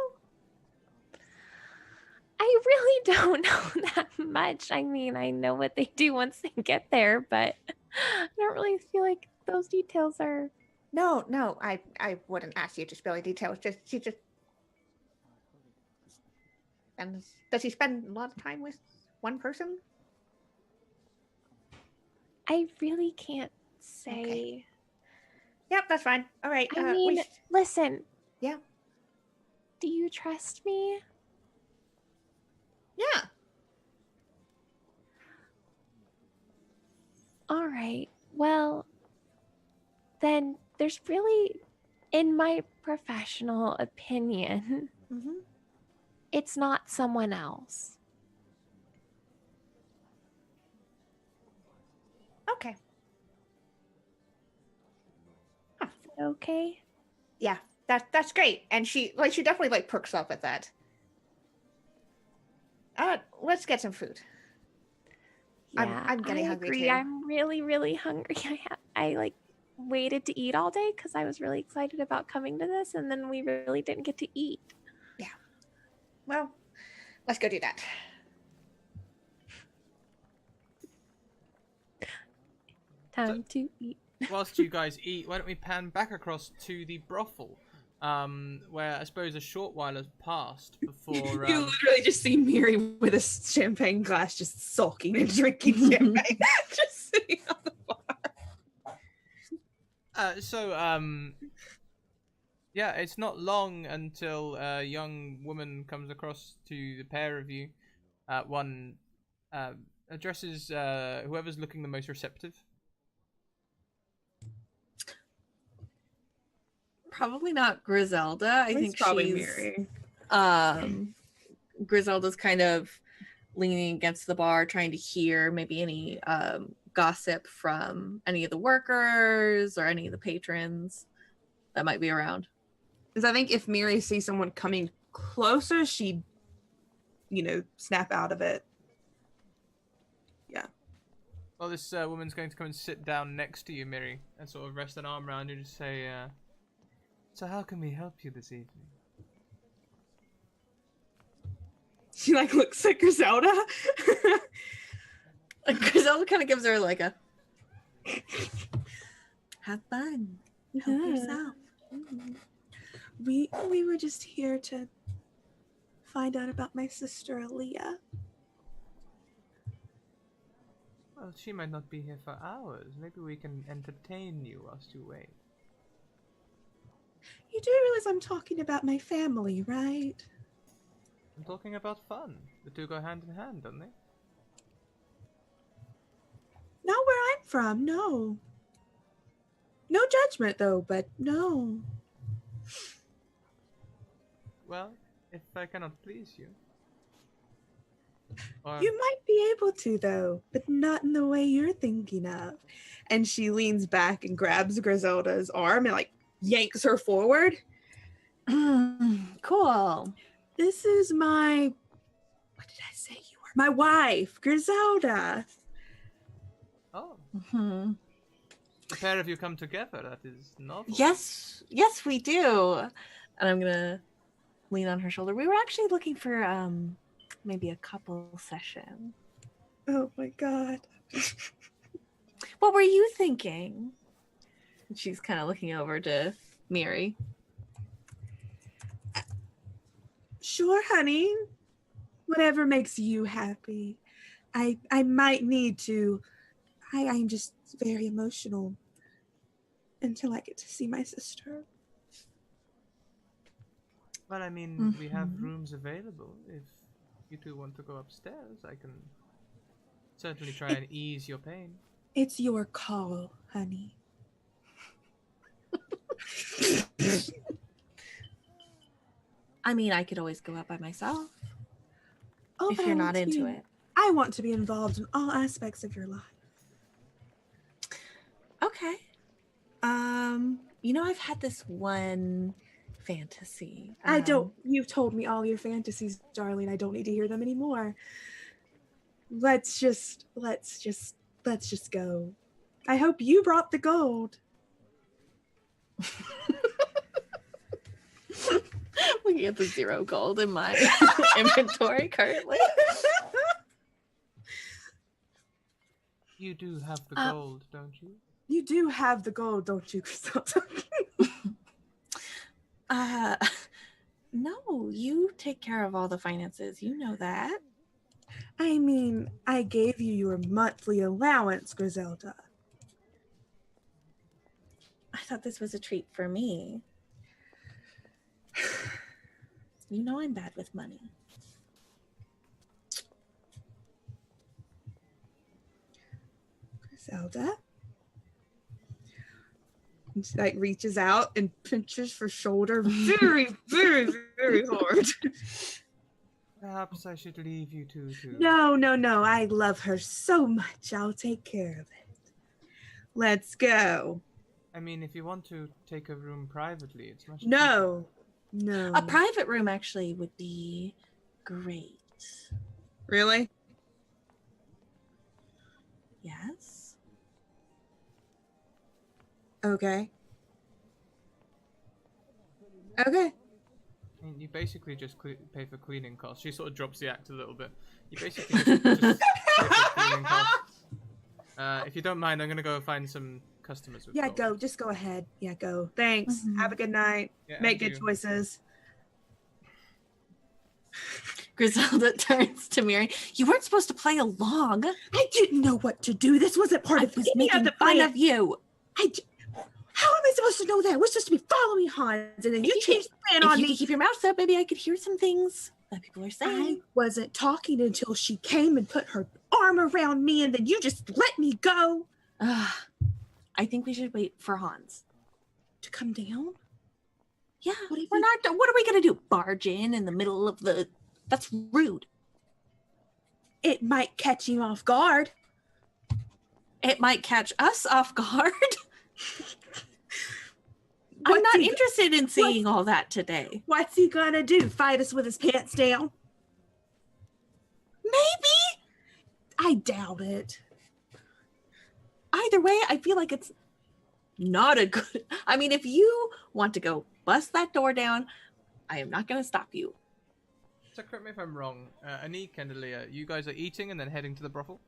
I really don't know that much. I mean, I know what they do once they get there, but I don't really feel like those details are. No, I wouldn't ask you to spill any details. She just. And does he spend a lot of time with one person? I really can't say. Okay. Yep, that's fine. All right. I mean, listen. Yeah. Do you trust me? Yeah. All right. Well, then there's really, in my professional opinion, Mm-hmm. it's not someone else. Okay. Is it okay? Yeah, that's great. And she definitely like perks up at that. Let's get some food. Yeah, I'm getting I hungry agree. too. I'm really, really hungry. I like waited to eat all day because I was really excited about coming to this, and then we really didn't get to eat. Well, let's go do that. Time to eat. Whilst you guys eat, why don't we pan back across to the brothel? where I suppose a short while has passed before. You literally just see Miri with a champagne glass just sulking and drinking champagne. Just sitting on the bar. Yeah, it's not long until a young woman comes across to the pair of you. One addresses whoever's looking the most receptive. Probably not Griselda. I It's think probably she's Miri. Griselda's kind of leaning against the bar, trying to hear maybe any gossip from any of the workers or any of the patrons that might be around. Because I think if Miri sees someone coming closer, she'd, snap out of it. Yeah. Well, this woman's going to come and sit down next to you, Miri, and sort of rest an arm around you and just say, so how can we help you this evening? She looks at Griselda. Griselda kind of gives her like a have fun, help yourself. We were just here to find out about my sister Aaliyah. Well, she might not be here for hours. Maybe we can entertain you whilst you wait. You do realize I'm talking about my family, right? I'm talking about fun. The two go hand in hand, don't they? Not where I'm from, no. No judgment, though, but no. Well, if I cannot please you. Or... You might be able to, though, but not in the way you're thinking of. And she leans back and grabs Griselda's arm and yanks her forward. Cool. This is my... What did I say you were? My wife, Griselda. Oh. Mm-hmm. The pair of you come together. That is novel. Yes, we do. And I'm gonna lean on her shoulder. We were actually looking for maybe a couple session. Oh my god. What were you thinking? She's kind of looking over to Miri. Sure, honey. Whatever makes you happy. I might need to. I'm just very emotional until I get to see my sister. Well, I mean, we have rooms available. If you two want to go upstairs, I can certainly try and ease your pain. It's your call, honey. I mean, I could always go out by myself Oh, if but I you're want not to into be- it. I want to be involved in all aspects of your life. Okay. I've had this one fantasy. I don't. You've told me all your fantasies, darling. I don't need to hear them anymore. Let's just go. I hope you brought the gold. Looking at the 0 gold in my inventory currently. You do have the gold, don't you? You do have the gold, don't you, Griselda? No, you take care of all the finances. You know that. I mean, I gave you your monthly allowance, Griselda. I thought this was a treat for me. You know I'm bad with money. Griselda? And she reaches out and pinches her shoulder very, very, very hard. Perhaps I should leave you two to... No. I love her so much. I'll take care of it. Let's go. I mean, if you want to take a room privately, it's much... No. A private room actually would be great. Really? Yes. Okay. I mean, you basically just pay for cleaning costs. She sort of drops the act a little bit. You basically just pay for cleaning costs. If you don't mind, I'm gonna go find some customers. With Yeah, gold. go. Just go ahead. Yeah, go. Thanks. Have a good night. Yeah, Make and good you. choices. Griselda turns to Miri. You weren't supposed to play along. I didn't know what to do. This wasn't part I of was any of making the fun plan. of you. How am I supposed to know that? We're supposed to be following Hans, and then you changed the plan If on you me. could keep your mouth shut, maybe I could hear some things that people are I saying. wasn't talking until she came and put her arm around me, and then you just let me go I think we should wait for Hans. to come down. Yeah, What if we're you- not. What are we gonna do? Barge in the middle of the? That's rude. It might catch him off guard. It might catch us off guard. I'm What's not he- interested in seeing all that today. What's he gonna do? Fight us with his pants down? Maybe. I doubt it. Either way, I feel like it's not a good. I mean, if you want to go bust that door down, I am not going to stop you. So correct me if I'm wrong. Anik and Aaliyah, you guys are eating and then heading to the brothel.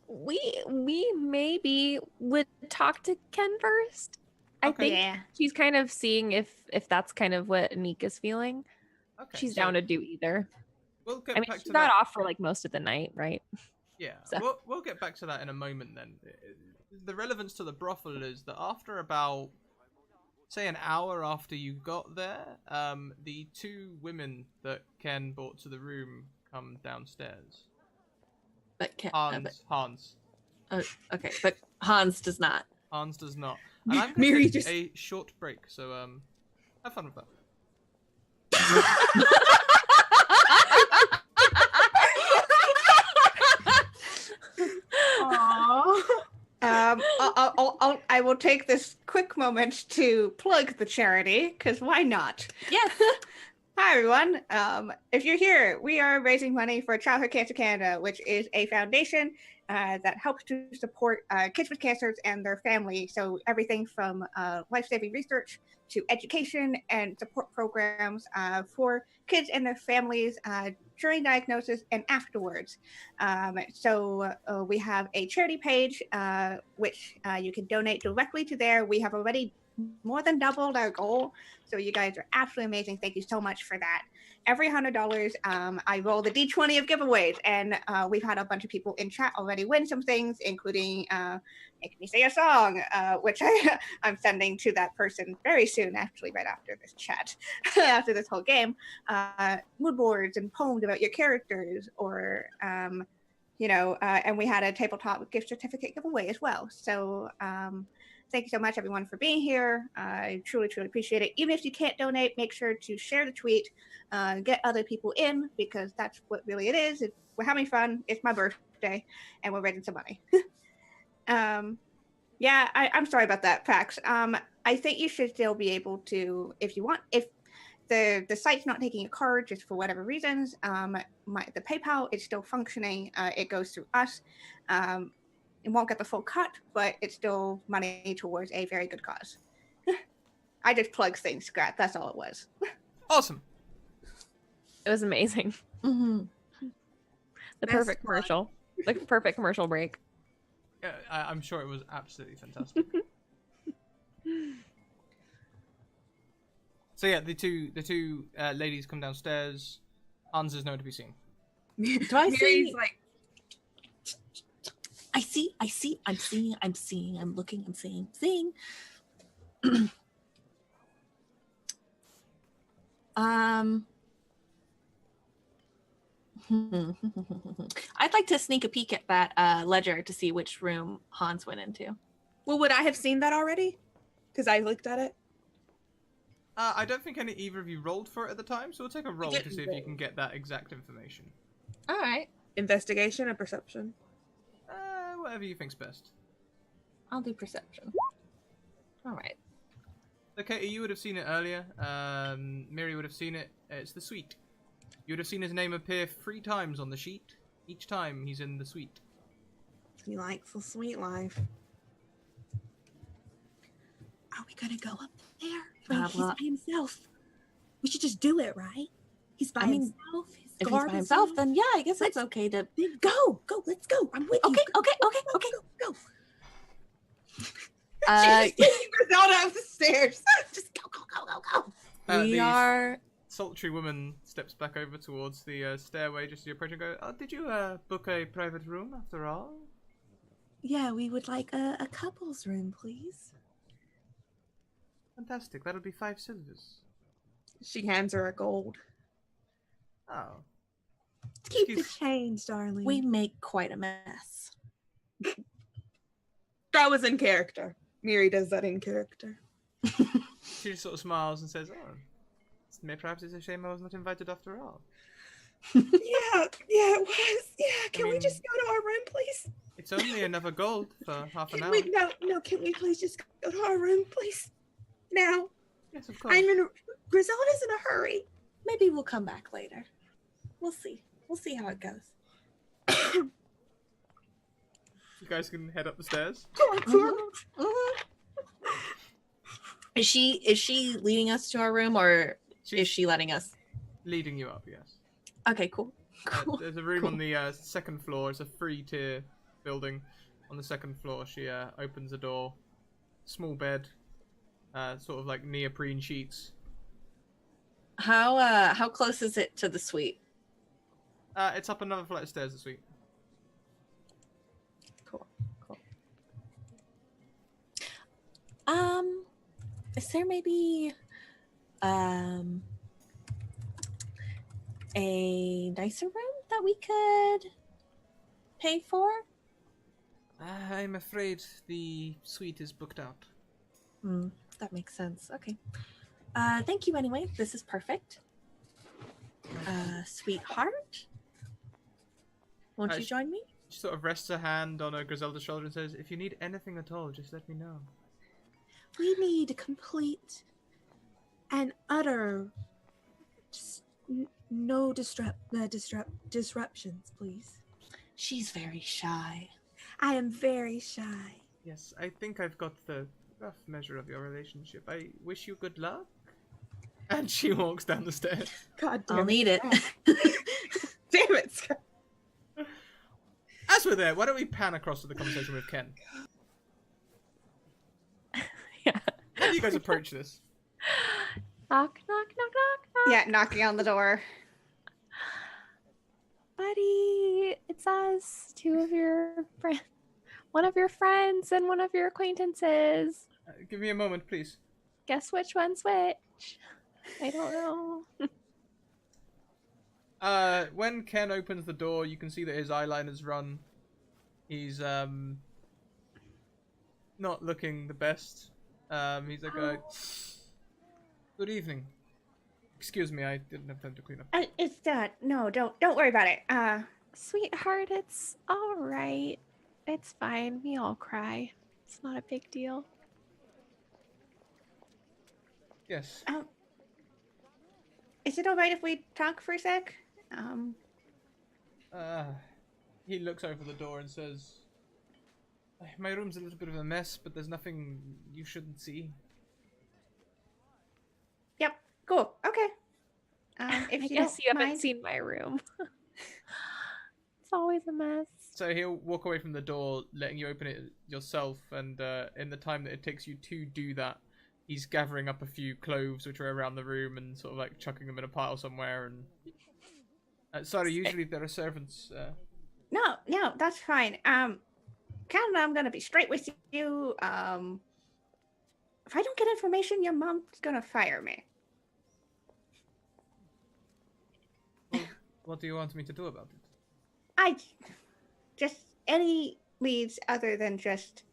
We maybe would talk to Ken first. I Okay. think she's kind of seeing if that's kind of what Nika's feeling. Okay. She's so down to do either. We'll get I mean, back she to got that. off for like most of the night, right? Yeah, So- we'll get back to that in a moment then. The relevance to the brothel is that after about, say, an hour after you got there, the two women that Ken brought to the room come downstairs. But Hans. okay, but Hans does not. Hans does not. And I'm going Miri to take just- a short break, so have fun with that. Aww. I will take this quick moment to plug the charity, because why not? Yes. Hi, everyone. If you're here, we are raising money for Childhood Cancer Canada, which is a foundation that helps to support kids with cancers and their family. So everything from life-saving research to education and support programs for kids and their families during diagnosis and afterwards. So we have a charity page, which you can donate directly to there. We have already more than doubled our goal. So you guys are absolutely amazing. Thank you so much for that. Every $100, I roll the D20 of giveaways, and we've had a bunch of people in chat already win some things, including Make Me Say a Song, which I'm sending to that person very soon, actually, right after this chat, after this whole game. Mood boards and poems about your characters, or and we had a tabletop gift certificate giveaway as well. So thank you so much, everyone, for being here. I truly, truly appreciate it. Even if you can't donate, make sure to share the tweet, get other people in, because that's what really it is. We're having fun. It's my birthday, and we're raising some money. I'm sorry about that, Pax. I think you should still be able to, if you want, if the site's not taking a card just for whatever reasons, the PayPal is still functioning. It goes through us. It won't get the full cut, but it's still money towards a very good cause. I just plugged things, Scrat. That's all it was. Awesome. It was amazing. Mm-hmm. The Best perfect one. commercial. The perfect commercial break. Yeah, I'm sure it was absolutely fantastic. So yeah, the two ladies come downstairs. Hans is nowhere to be seen. Do I see? Mary's like, I see. I'm seeing. I'm looking. I'm seeing. I'd like to sneak a peek at that ledger to see which room Hans went into. well, would I have seen that already? Because I looked at it. I don't think either of you rolled for it at the time, so we'll take a roll to didn't see if you roll. can get that exact information. All right, Investigation and perception. Whatever you think's best. I'll do perception. All right. Okay, you would have seen it earlier. Miri would have seen it. It's the suite. You would have seen his name appear 3 times on the sheet. Each time he's in the suite. He likes the sweet life. Are we gonna go up there? Wait, he's well- by himself. We should just do it, right? He's by I mean, himself. if he's by himself, then yeah, I guess it's okay to. Then go, let's go. I'm with you. Okay. Go. She's just pushing Griselda up the stairs. Just go. We The are. sultry woman steps back over towards the stairway just as you approach and go, "Oh, did you book a private room after all?" Yeah, we would like a couple's room, please. Fantastic. That'll be 5 silvers. She hands her a gold. Oh. Keep the Excuse- change, darling. We make quite a mess. That was in character. Miri does that in character. She just sort of smiles and says, "Oh, perhaps it's a shame I was not invited after all." Yeah, it was. Yeah, can we mean- just go to our room, please? It's only another gold for half an Can hour. we? No, can we please just go to our room, please? Now. Yes, of course. Griselda's in a hurry. Maybe we'll come back later. We'll see. We'll see how it goes. You guys can head up the stairs. Is she leading us to our room, or is she letting us? Leading you up, yes. Okay, cool. Cool. There's a room Cool. on the second floor. It's a 3-tier building. On the second floor, she opens the door. Small bed, sort of like neoprene sheets. How close is it to the suite? It's up another flight of stairs, the suite. Cool. Is there maybe a nicer room that we could pay for? I'm afraid the suite is booked out. That makes sense. Okay. Thank you anyway. This is perfect. Sweetheart, won't you join me? She sort of rests her hand on Griselda's shoulder and says, "If you need anything at all, just let me know." We need complete and utter, just no disruptions, please. She's very shy. I am very shy. Yes, I think I've got the rough measure of your relationship. I wish you good luck. And she walks down the stairs. God damn I'll it. need it. Damn it, Scott. As we're there, why don't we pan across to the conversation with Ken? Yeah. How do you guys approach this? Knock, knock, knock, knock, knock. Yeah, knocking on the door. Buddy, it's us. 2 of your friends. One of your friends and one of your acquaintances. Give me a moment, please. Guess which one's which? I don't know. When Ken opens the door, you can see that his eyeliner's run. He's not looking the best. He's like, "Good evening. Excuse me, I didn't have time to clean up." It's no, don't worry about it. Sweetheart, it's all right. It's fine. We all cry. It's not a big deal. Yes. Is it all right if we talk for a sec? He looks over the door and says, "My room's a little bit of a mess, but there's nothing you shouldn't see." Yep. Cool. Okay. If I you guess don't you haven't mind. seen my room. It's always a mess. So he'll walk away from the door, letting you open it yourself, and in the time that it takes you to do that, he's gathering up a few cloves which are around the room and sort of like chucking them in a pile somewhere. And sorry, usually there are servants. No, that's fine. Cal and I'm gonna be straight with you. If I don't get information, your mom's gonna fire me. What do you want me to do about it? I just any leads other than just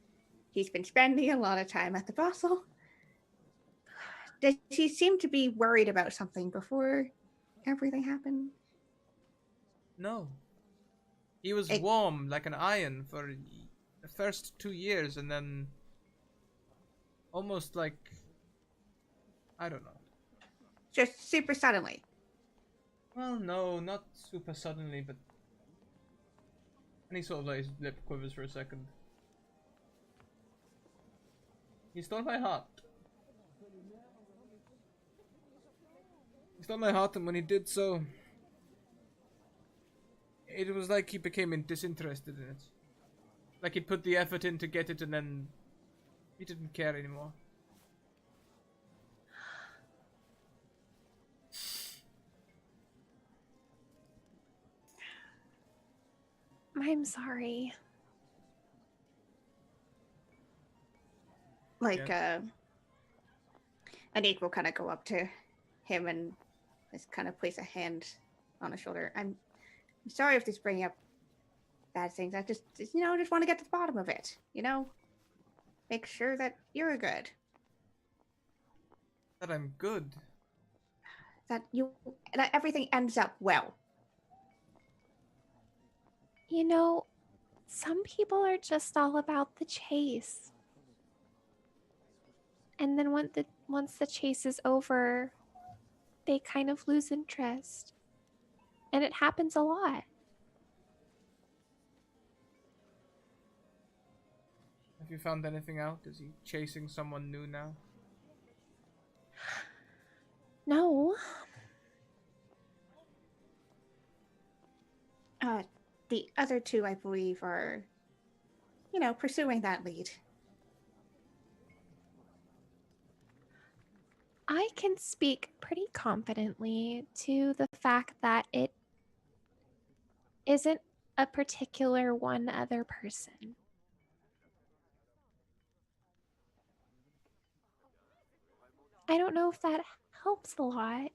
he's been spending a lot of time at the brothel. Does he seem to be worried about something before everything happened? No. He was warm like an iron for the first 2 years, and then almost like, I don't know. Just super suddenly. Well, no, not super suddenly, but... And he sort of like, his lip quivers for a second. He stole my heart. He stole my heart, and when he did so, It was like he became disinterested in it. Like he'd put the effort in to get it and then he didn't care anymore. I'm sorry. Like, Anik will kind of go up to him and just kind of place a hand on his shoulder. I'm sorry if this bringing up bad things. I just just want to get to the bottom of it. Make sure that you're good. That I'm good. That everything ends up well. Some people are just all about the chase. And then once the chase is over, they kind of lose interest. And it happens a lot. Have you found anything out? Is he chasing someone new now? No. The other two, I believe, are, pursuing that lead. I can speak pretty confidently to the fact that it isn't a particular one other person. I don't know if that helps a lot.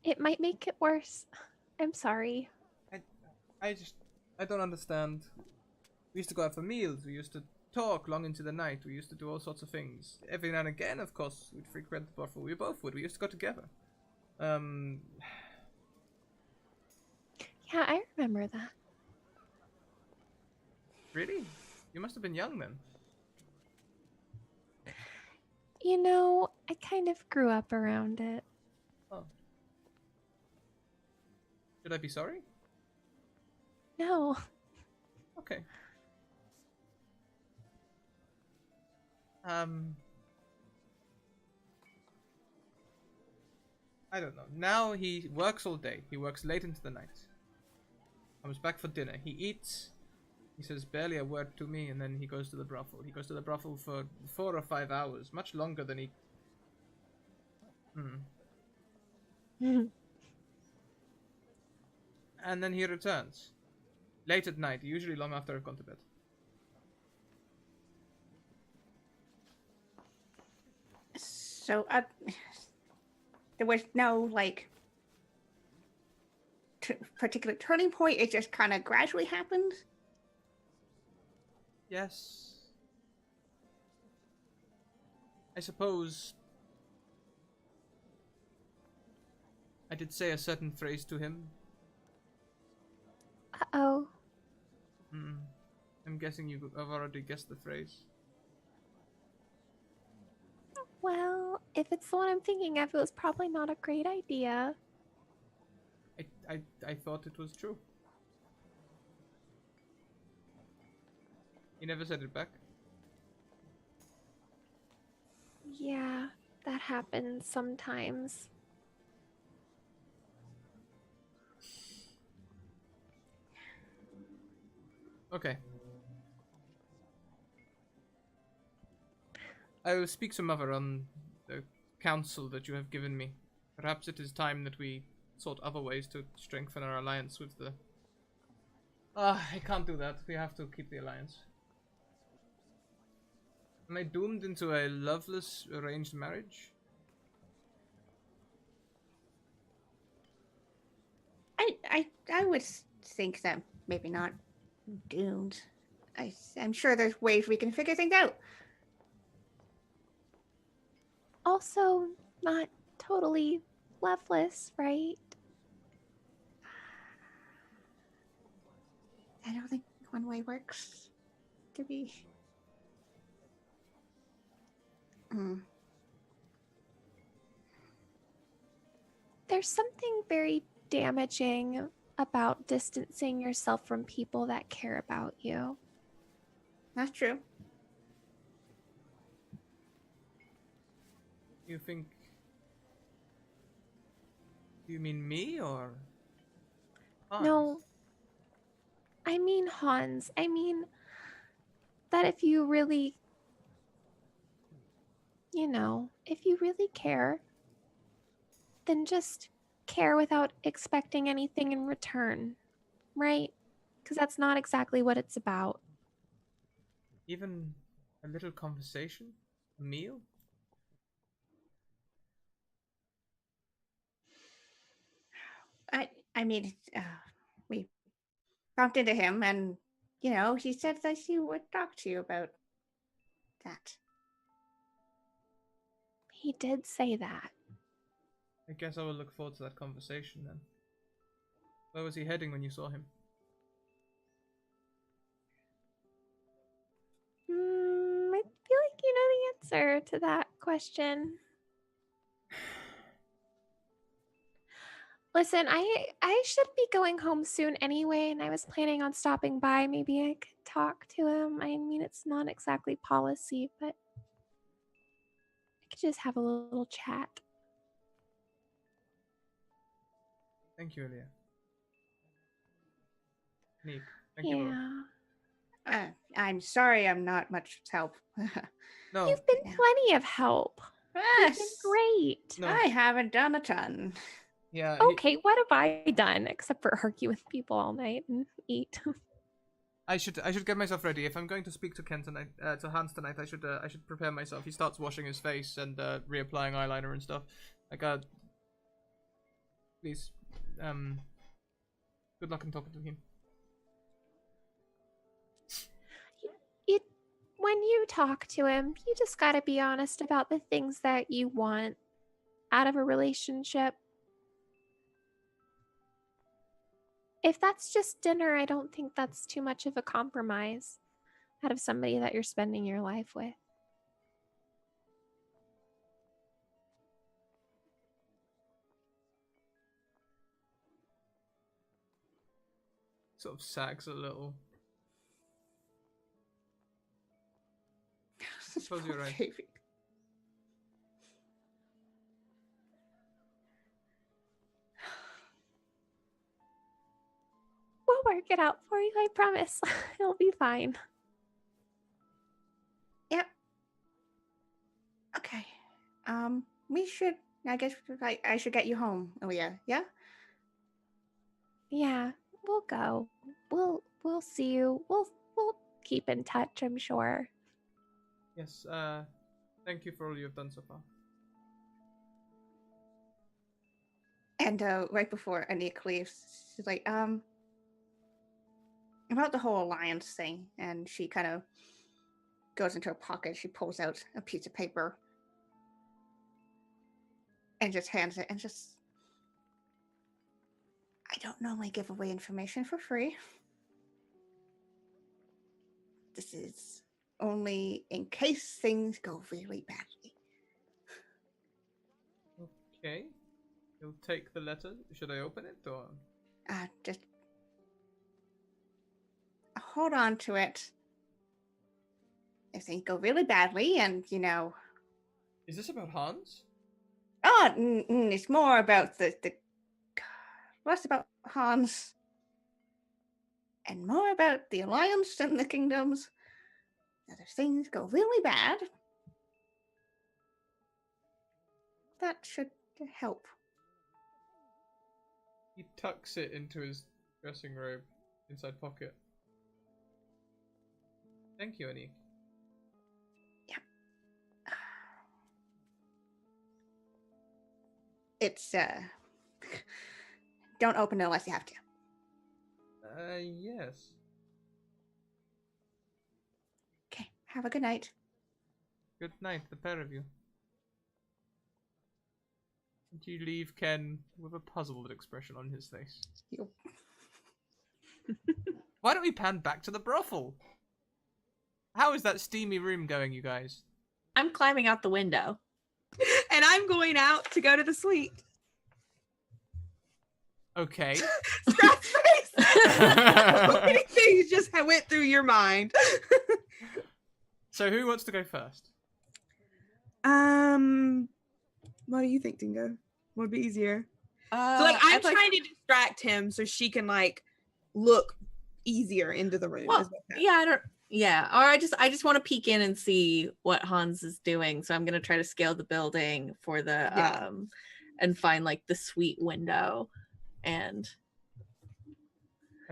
It might make it worse. I'm sorry. I don't understand. We used to go out for meals, we used to talk long into the night, we used to do all sorts of things. Every now and again, of course, we'd frequent the brothel. We both would. We used to go together. Yeah, I remember that. Really? You must have been young then. I kind of grew up around it. Oh. Should I be sorry? No. Okay. I don't know. Now he works all day. He works late into the night. Comes back for dinner. He eats. He says barely a word to me, and then he goes to the brothel. He goes to the brothel for 4 or 5 hours, much longer than he... And then he returns. Late at night, usually long after I've gone to bed. So, there was no, particular turning point. It just kind of gradually happened. Yes. I suppose... I did say a certain phrase to him. Uh-oh. I'm guessing you have already guessed the phrase. Well, if it's the one I'm thinking of, it was probably not a great idea. I thought it was true. He never said it back. Yeah, that happens sometimes. Okay. I will speak to Mother on the counsel that you have given me. Perhaps it is time that we sought other ways to strengthen our alliance with the... I can't do that. We have to keep the alliance. Am I doomed into a loveless arranged marriage? I would think that maybe not doomed. I'm sure there's ways we can figure things out. Also, not totally loveless, right? I don't think one way works. To be. There's something very damaging about distancing yourself from people that care about you. That's true. You think... Do you mean me, or No. I mean Hans. I mean that if you really, if you really care, then just care without expecting anything in return, right? Because that's not exactly what it's about. Even a little conversation? A meal? I mean, we bumped into him, and he said that he would talk to you about that. He did say that. I guess I will look forward to that conversation then. Where was he heading when you saw him? I feel like you know the answer to that question. Listen, I should be going home soon anyway, and I was planning on stopping by. Maybe I could talk to him. I mean, it's not exactly policy, but I could just have a little chat. Thank you, Ilya. Neek, thank you both. I'm sorry I'm not much help. No, You've been Yeah. plenty of help. You've been Yes. great. no. I haven't done a ton. Yeah. Okay, what have I done except for argue with people all night and eat? I should get myself ready. If I'm going to speak to Ken tonight, to Hans tonight, I should prepare myself. He starts washing his face and reapplying eyeliner and stuff. Please, good luck in talking to him. When you talk to him, you just gotta be honest about the things that you want out of a relationship. If that's just dinner, I don't think that's too much of a compromise out of somebody that you're spending your life with. Sort of sags a little. Suppose you're right. Baby. We'll work it out for you, I promise. It'll be fine. Yep. Okay. We should. I guess I should get you home, Ilya. Yeah. Yeah, we'll go. We'll see you. We'll keep in touch, I'm sure. Yes. Thank you for all you've done so far. And right before Anik leaves, she's like, about the whole alliance thing, and she kind of goes into her pocket. She pulls out a piece of paper and just hands it, and just, I don't normally give away information for free. This is only in case things go really badly. Okay. You'll take the letter. Should I open it or? Just hold on to it. If things go really badly, and Is this about Hans? it's more about the less about Hans and more about the alliance and the kingdoms. That if things go really bad, that should help. He tucks it into his dressing robe inside pocket. Thank you, Anik. It's don't open it unless you have to. Yes. Okay, have a good night. Good night, the pair of you. And you leave Ken with a puzzled expression on his face. Yep. Why don't we pan back to the brothel? How is that steamy room going, you guys? I'm climbing out the window. And I'm going out to go to the suite. Okay. Scratch face. How many things just went through your mind? So who wants to go first? What do you think, Dingo? Would be easier? So like I'm I'd like- trying to distract him so she can like look easier into the room. Well, is what's yeah, I don't. Yeah, or I just want to peek in and see what Hans is doing. So I'm gonna try to scale the building for the Yeah. and find like the suite window, and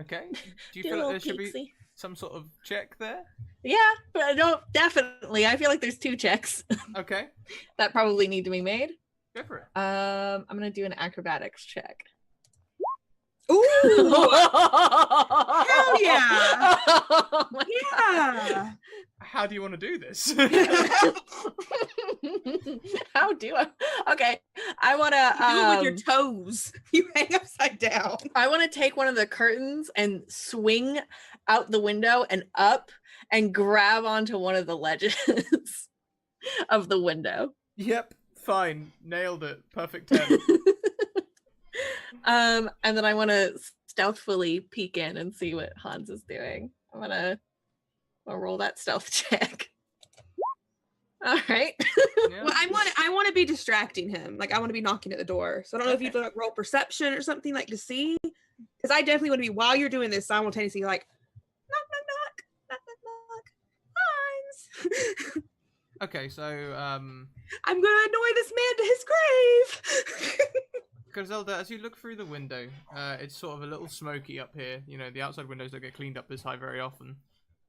Okay. Do you do a feel like little there should be peek-see. some sort of check there? Yeah, but I don't definitely. I feel like there's 2 checks Okay. that probably need to be made. Go for it. I'm gonna do an acrobatics check. Ooh, Hell yeah. Oh my yeah. How do you want to do this? How do I? Okay, I want You do it with to. your toes. You hang upside down. I want to take one of the curtains and swing out the window and up and grab onto one of the ledges of the window. Yep. Fine. Nailed it. Perfect 10. And then I want to stealthily peek in and see what Hans is doing. I'll roll that stealth check. All right. Yeah. Well, I want to be distracting him. Like I want to be knocking at the door. So I don't know if you'd like roll perception or something like to see. Because I definitely want to be while you're doing this simultaneously like knock knock knock knock knock knock. Hans. Okay, so I'm gonna annoy this man to his grave. Griselda, as you look through the window, it's sort of a little smoky up here. You know, the outside windows don't get cleaned up this high very often.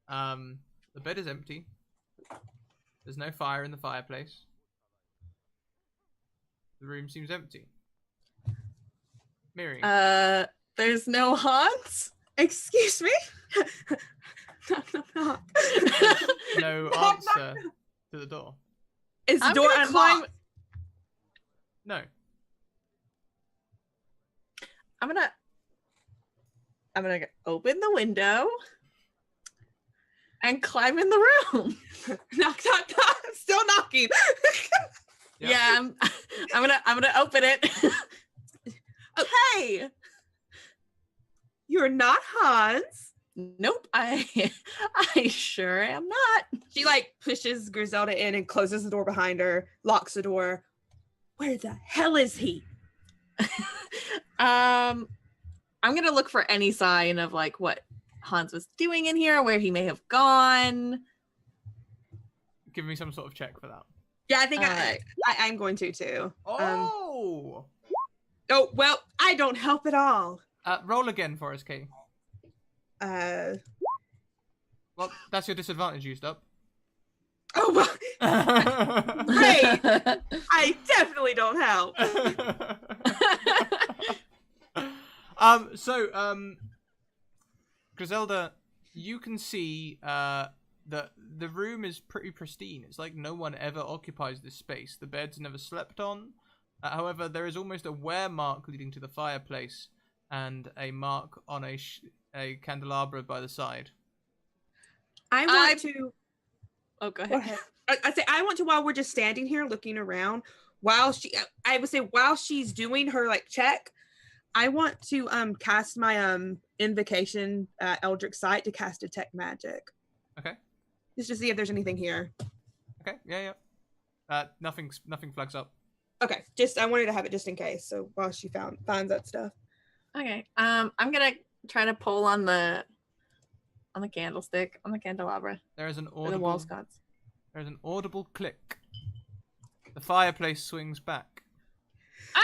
The bed is empty. There's no fire in the fireplace. The room seems empty. Miri. There's no Hans. Excuse me. knock knock knock. No knock, answer to the door. Is the I'm door gonna climb. unlocked? No. I'm gonna open the window and climb in the room. Knock knock knock. I'm still knocking. Yep. Yeah, I'm gonna open it. Hey. You're not Hans. Nope, I sure am not. She like pushes Griselda in and closes the door behind her, locks the door. Where the hell is he? I'm gonna look for any sign of like what Hans was doing in here, where he may have gone. Give me some sort of check for that. Yeah, I think Alright. I'm going to too. Oh! Oh well, I don't help at all. Roll again for us, Kay. Uh Well, that's your disadvantage used up. oh well, great. I definitely don't help. Griselda, you can see that the room is pretty pristine. It's like no one ever occupies this space. The bed's never slept on. However, there is almost a wear mark leading to the fireplace and a mark on a candelabra by the side. I want to Oh, go go ahead. ahead. I say I want to while we're just standing here looking around, while I would say while she's doing her like check, I want to cast my invocation Eldritch Sight to cast detect magic. Okay. Just to see if there's anything here. Okay. Yeah. Nothing flags up. Okay, just I wanted to have it just in case. So while she finds that stuff. Okay. I'm gonna try to pull on the candlestick, on the candelabra, There is an or the wall audible. sconce. There is an audible click. The fireplace swings back. Ah!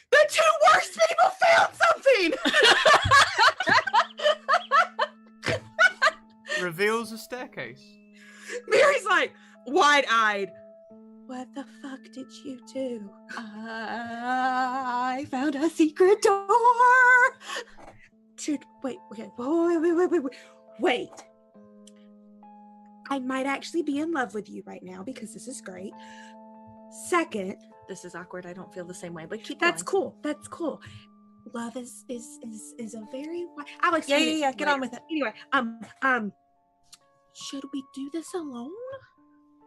The two worst people found something. Reveals a staircase. Mary's like wide-eyed. What the fuck did you do? I found a secret door. Dude, wait. I might actually be in love with you right now because this is great. Second, This is awkward. I don't feel the same way, but keep that's going. cool. That's cool. Love is a very I'll explain it Yeah. Get on with it. Anyway, should we do this alone?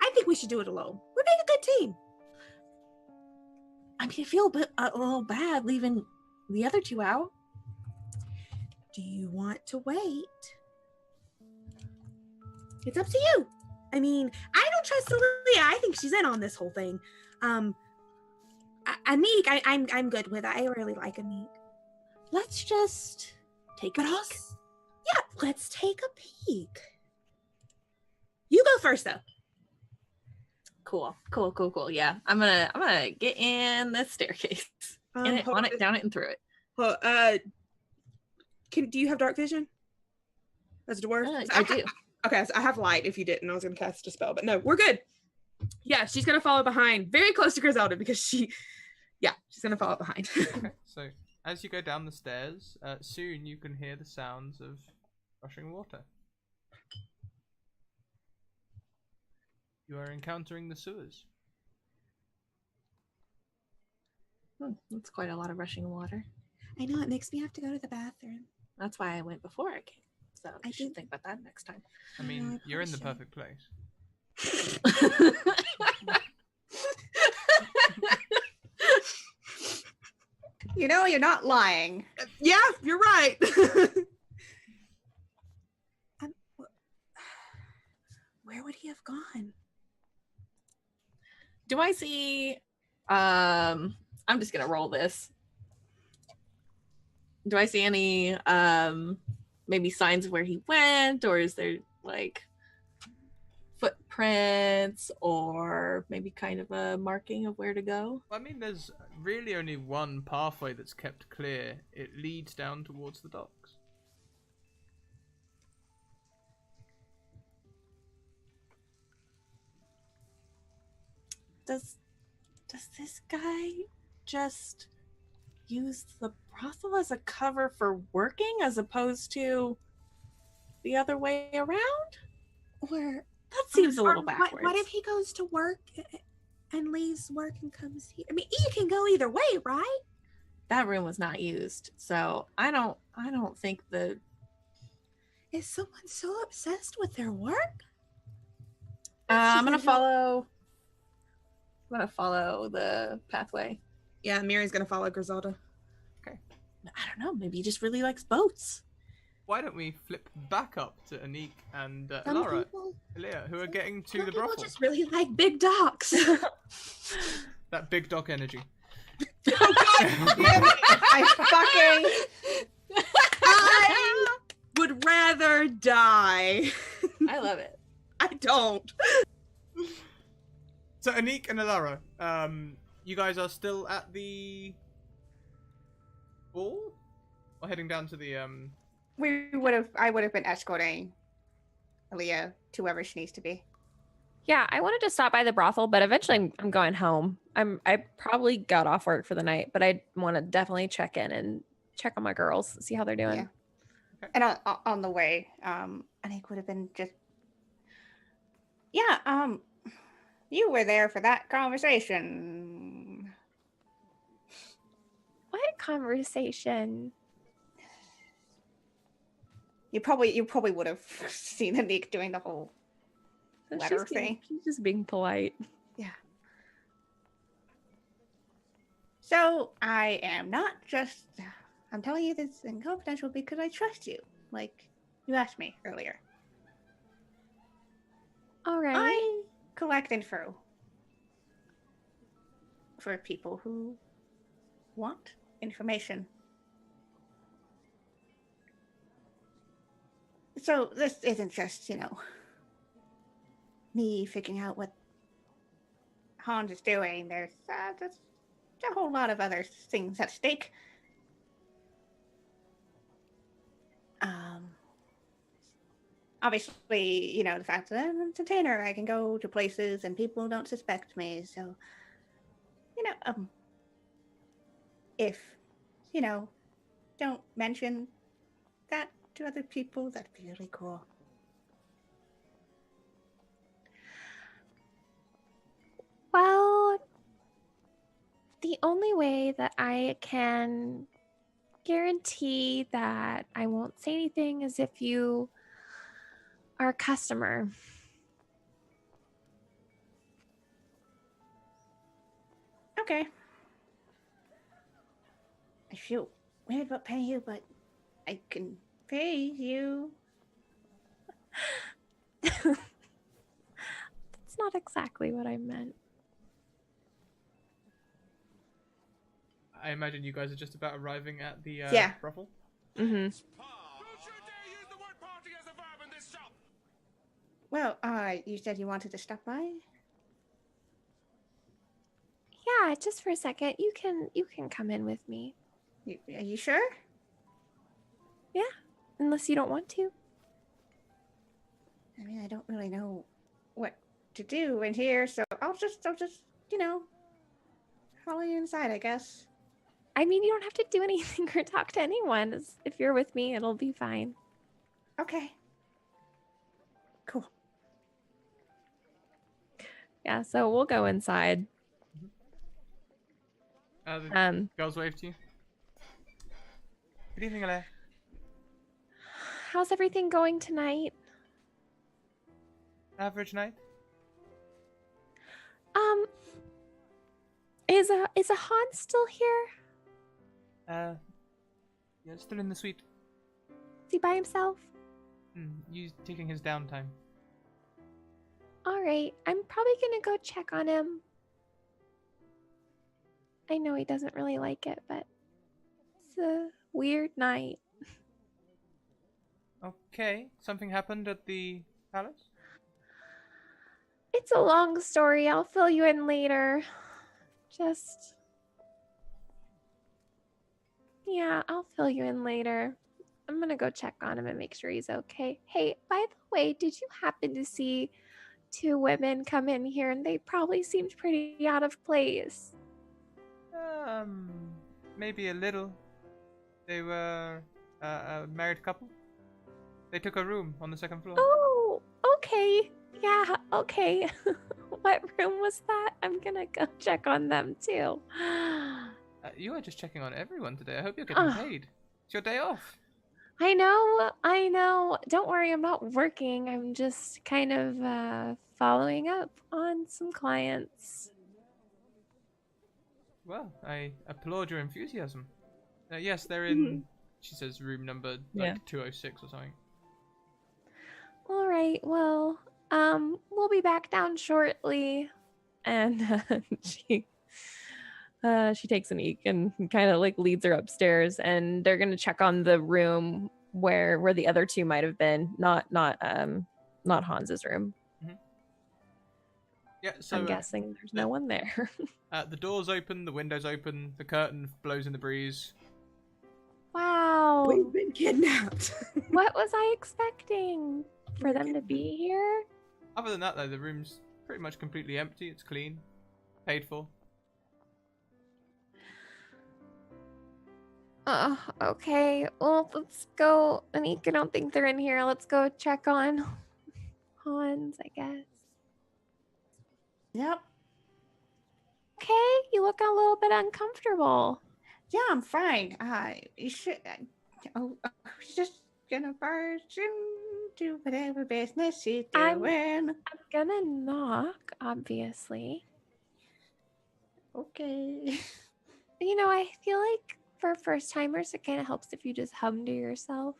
I think we should do it alone. We make a good team. I mean, I feel a little bad leaving the other two out. Do you want to wait? It's up to you. I mean, I don't trust Celia. I think she's in on this whole thing. Anik, I'm good with. I really like Anik. Let's just take a But peek. also, yeah, let's take a peek. You go first, though. Cool. Yeah, I'm gonna get in this staircase. In it, hold on on. it, down it, and through it. Well, do you have dark vision? As a dwarf? I do. Okay, so I have light if you didn't. I was gonna cast a spell, but no, we're good. Yeah, she's gonna follow behind, very close to Griselda because she's gonna follow behind. Okay, so as you go down the stairs, soon you can hear the sounds of rushing water. You are encountering the sewers. That's quite a lot of rushing water. I know it makes me have to go to the bathroom. That's why I went before I came. So I I should did- think about that next time. I I mean, know, I you're in the probably perfect place. You know, you're not lying. Yeah, you're right. Where would he have gone? Do I see I'm just gonna roll this. Do I see any maybe signs of where he went, or is there like footprints or maybe kind of a marking of where to go? I mean, there's really only one pathway that's kept clear. It leads down towards the docks. Does this guy just use the brothel as a cover for working as opposed to the other way around? Or That seems a or little backwards. What if he goes to work and leaves work and comes here? I mean, you can go either way, right? That room was not used, so I don't think the Is someone so obsessed with their work? I'm gonna just gonna follow the pathway. Yeah, Miri's gonna follow Griselda. I don't know, maybe he just really likes boats. Why don't we flip back up to Anik and Some Lara, people, Elia, who are getting to some the people brothel? just really like big docks. That big dock energy. I I would rather die. I love it. I don't. So Anik and Alara, you guys are still at the ball? Or heading down to the I would have been escorting Aaliyah to wherever she needs to be. Yeah, I wanted to stop by the brothel, but eventually I'm going home. I probably got off work for the night, but I want to definitely check in and check on my girls, see how they're doing. Yeah. And on the way, I think would have been just you were there for that conversation. What conversation? You probably would have seen Anik doing the whole letter thing. She's just being polite. So I am not just I'm telling you this in confidential because I trust you, like you asked me earlier. All right. I collect info for people who want information. So this isn't just, me figuring out what Hans is doing. There's a whole lot of other things at stake. Obviously, the fact that I'm an entertainer, I can go to places and people don't suspect me. So, if, don't mention that to other people, that'd be really cool. Well, the only way that I can guarantee that I won't say anything is if you are a customer. Okay. I feel weird about paying you, but I can pay you. That's not exactly what I meant. I imagine you guys are just about arriving at the Yeah. brothel. Mm-hmm. Well, you said you wanted to stop by? Yeah, just for a second. You can come in with me. Are you sure? Unless you don't want to. I mean, I don't really know what to do in here, so I'll just, follow you inside, I guess. I mean, you don't have to do anything or talk to anyone. If you're with me, it'll be fine. Okay. Cool. Yeah, so we'll go inside. The girls wave to you. Good evening, Alaire. How's everything going tonight? Average night. Is a Han still here? Yeah, still in the suite. Is he by himself? He's taking his downtime. All right, I'm probably gonna go check on him. I know he doesn't really like it, but it's a weird night. Okay, something happened at the palace? It's a long story. I'll fill you in later. Yeah, I'll fill you in later. I'm gonna go check on him and make sure he's okay. Hey, by the way, did you happen to see two women come in here and they probably seemed pretty out of place? Maybe a little. They were a married couple. They took a room on the second floor. Oh, okay. Yeah, okay. What room was that? I'm gonna go check on them too. You are just checking on everyone today. I hope you're getting Ugh. paid. It's your day off. I know. Don't worry, I'm not working. I'm just kind of following up on some clients. Well, I applaud your enthusiasm. Yes, they're in, she says, room number Yeah. 206 or something. All right, well, we'll be back down shortly. And she takes an eek and kind of like leads her upstairs, and they're gonna check on the room where the other two might have been, not Hans's room. Yeah, so I'm guessing there's no one there. the door's open, the window's open, the curtain blows in the breeze. Wow. We've been kidnapped. What was I expecting? For them to be here? Other than that, though, the room's pretty much completely empty. It's clean, paid for. Okay. Well, let's go. Anik, I don't think they're in here. Let's go check on Hans, I guess. Yep. Okay, you look a little bit uncomfortable. Yeah, I'm fine. You should. Just gonna barge into whatever business you're doing. I'm gonna knock, obviously. Okay. You know, I feel like for first timers, it kind of helps if you just hum to yourself.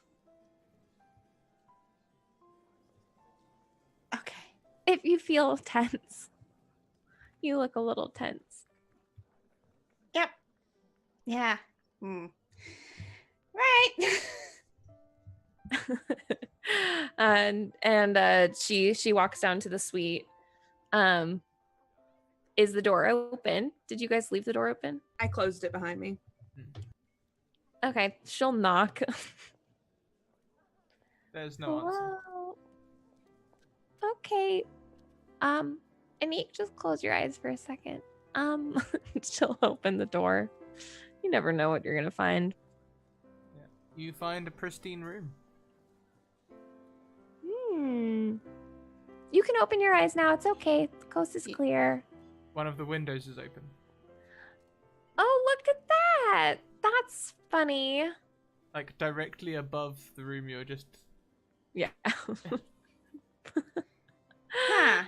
Okay. If you feel tense, you look a little tense. Yep. Yeah. Right. and she walks down to the suite. Is the door open? Did you guys leave the door open? I closed it behind me. Okay, she'll knock. There's no answer. Hello? Okay. Anik, just close your eyes for a second. She'll open the door. You never know what you're gonna find. Yeah. You find a pristine room. You can open your eyes now. It's okay. The coast is clear. One of the windows is open. Oh, look at that. That's funny. Like directly above the room you're just... Yeah. Huh.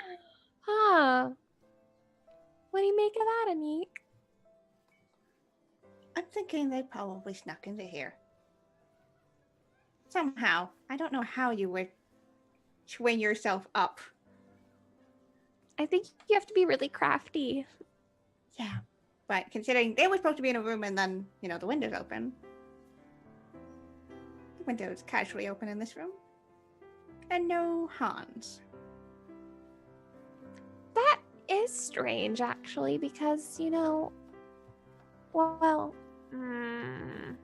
Huh. What do you make of that, Anik? I'm thinking they probably snuck into here. Somehow. I don't know how you would swing yourself up. I think you have to be really crafty. Yeah. But considering they were supposed to be in a room and then, the window's open. The window is casually open in this room. And no Hans. That is strange, actually, because, well, I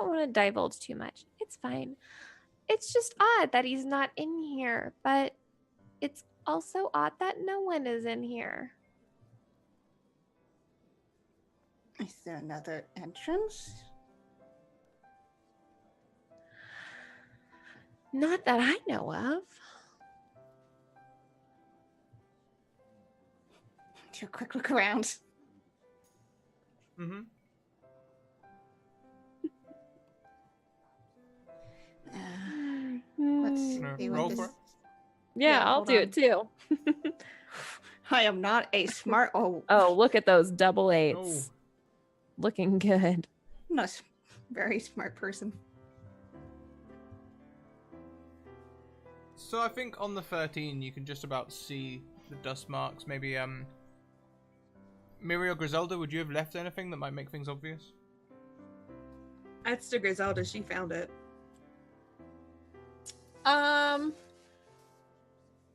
don't want to divulge too much. It's fine. It's just odd that he's not in here, but it's also odd that no one is in here. Is there another entrance? Not that I know of. Do a quick look around. Mm-hmm. Let's Gonna see roll what for this... it? Yeah, I'll hold do on. it too. I am not a smart... Oh, look at those double eights. Oh. Looking good. I'm not a very smart person. So I think on the 13 you can just about see the dust marks. Maybe Miri or Griselda, would you have left anything that might make things obvious? That's to Griselda. She found it.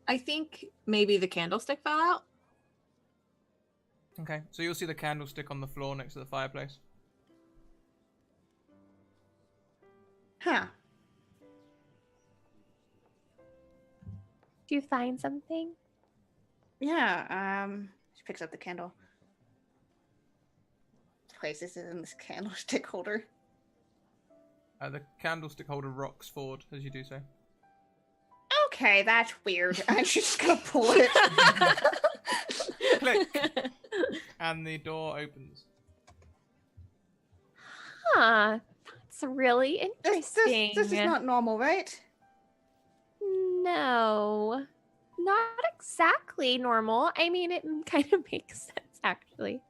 I think maybe the candlestick fell out. Okay, so you'll see the candlestick on the floor next to the fireplace. Huh. Do you find something? Yeah, she picks up the candle. Places it in this candlestick holder. The candlestick holder rocks forward as you do so. Okay, that's weird. I'm just gonna pull it. Click! And the door opens. Huh. That's really interesting. This is not normal, right? No. Not exactly normal. I mean, it kind of makes sense, actually.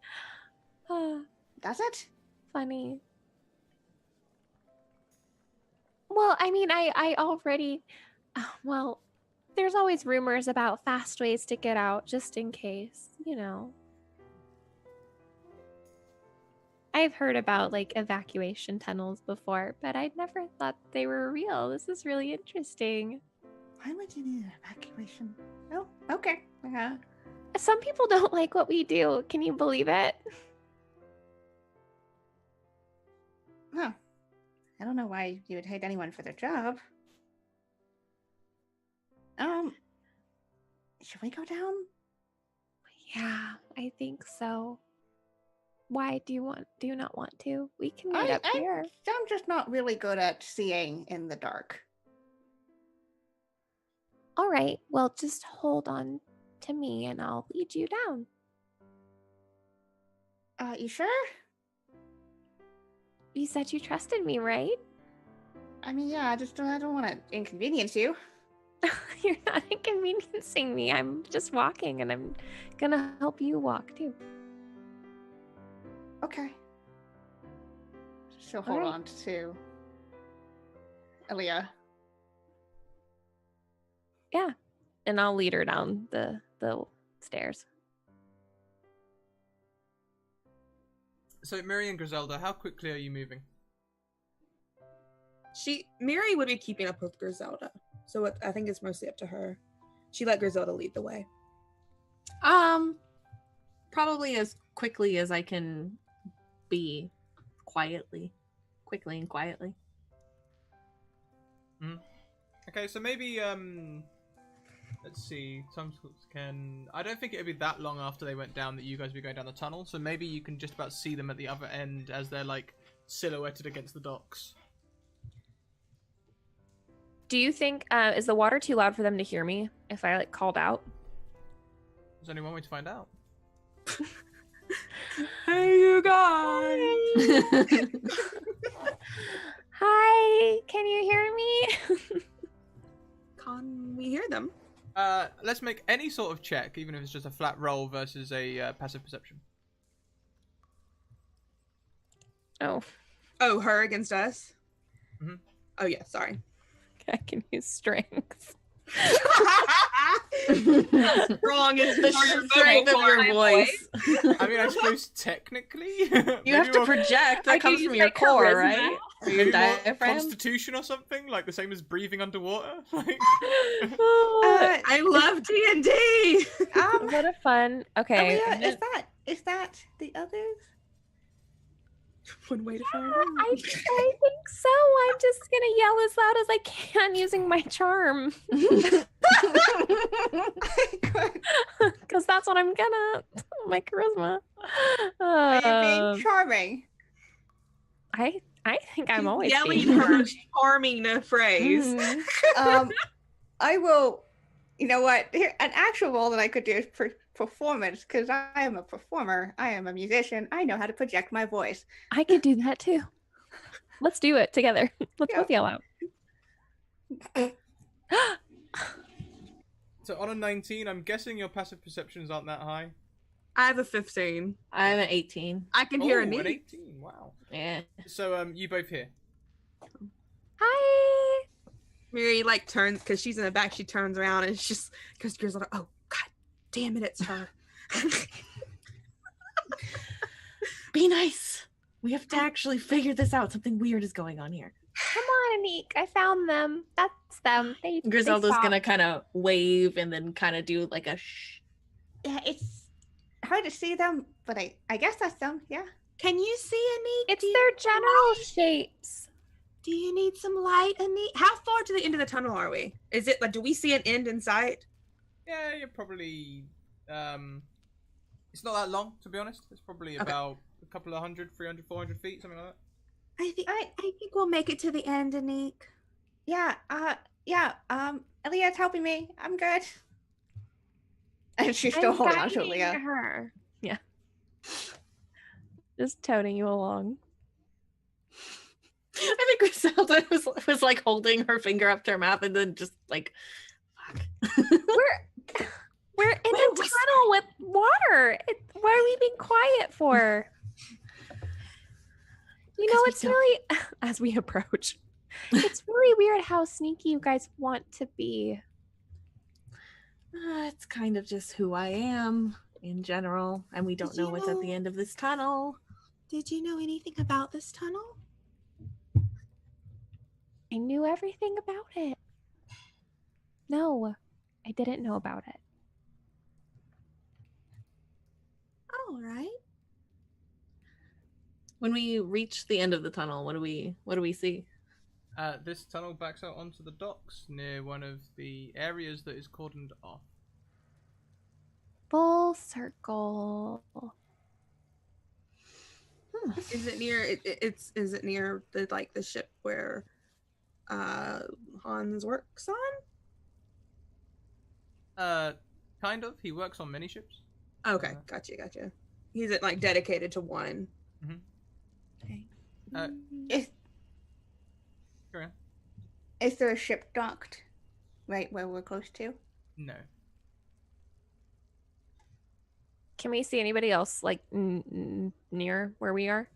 Does it? Funny. Well, I mean, I already... well, there's always rumors about fast ways to get out, just in case, I've heard about, evacuation tunnels before, but I'd never thought they were real. This is really interesting. Why would you need an evacuation? Oh, okay. Some people don't like what we do. Can you believe it? Huh. I don't know why you would hate anyone for their job. Should we go down? Yeah, I think so. Why do you not want to? We can meet up here. I'm just not really good at seeing in the dark. All right. Well, just hold on to me and I'll lead you down. You sure? You said you trusted me, right? I mean, yeah, I don't want to inconvenience you. You're not inconveniencing me. I'm just walking and I'm gonna help you walk too. Okay. She'll hold on to Elia. Yeah. And I'll lead her down the stairs. So Miri and Griselda, how quickly are you moving? Miri would be keeping up with Griselda, so I think it's mostly up to her. She let Griselda lead the way. Probably as quickly as I can be, quickly and quietly. Okay, so maybe let's see. Some sorts can. I don't think it'd be that long after they went down that you guys would be going down the tunnel. So maybe you can just about see them at the other end as they're silhouetted against the docks. Do you think is the water too loud for them to hear me if I called out? There's only one way to find out. Hey, you guys! Hi, can you hear me? Can we hear them? Let's make any sort of check, even if it's just a flat roll versus a passive perception. Oh, Her against us? Mm-hmm. Oh, yeah, sorry. I can use strength. Strong is The strength of your voice. I mean, I suppose technically. You have to project. That comes from your core, right? Or your Maybe more diaphragm. constitution or something, like the same as breathing underwater. Like, I love D&D. What a fun. Oh, Okay. yeah, is that the others? One way to find out. I think so. I'm just gonna yell as loud as I can using my charm. Because that's what I'm gonna. My charisma. Are you being charming? I think I'm always yelling being her charming phrase. Mhm. I will. You know what? Here, an actual role that I could do is performance, because I am a performer. I am a musician. I know how to project my voice. I could do that too. Let's do it together. Let's Yeah. both yell out. so on a 19, I'm guessing your passive perceptions aren't that high. I have a 15. I'm at 18. I can hear a an need. 18. Wow. Yeah. So you both hear. Hi. Miri like turns because she's in the back. She turns around and it's just because Grizzle. Oh God, damn it! It's her. Be nice. We have to actually figure this out. Something weird is going on here. Come on, Anik. I found them. That's them. They Griselda's stopped. gonna kind of wave and then kind of do like a shh. Yeah, it's hard to see them, but I guess that's them. Yeah. Can you see Anik? It's their general shapes. Do you need some light, Anik? How far to the end of the tunnel are we? Is it like? Do we see an end in sight? Yeah, you're probably. It's not that long, to be honest. It's probably Okay. about a couple of 100, 300, 400 feet, something like that. I think we'll make it to the end, Anik. Yeah. Aaliyah's helping me. I'm good. And she's still I'm holding on to guiding Aaliyah. her. Yeah. Just toting you along. I think Griselda was like holding her finger up to her mouth and then just like, fuck. We're in a tunnel with water. What are we being quiet for? You know, we it's really, as we approach, it's really weird how sneaky you guys want to be. It's kind of just who I am in general, and we don't Did know you what's at the know- end of this tunnel. Did you know anything about this tunnel? I knew everything about it. No, I didn't know about it. All right. When we reach the end of the tunnel, what do we see? This tunnel backs out onto the docks near one of the areas that is cordoned off. Full circle. Is it near? Is it near the like the ship where Hans works on? Kind of. He works on many ships. Okay, gotcha. He's like dedicated to one. Okay. Uh, Is Go on. is there a ship docked right where we're close to? No. Can we see anybody else like near where we are?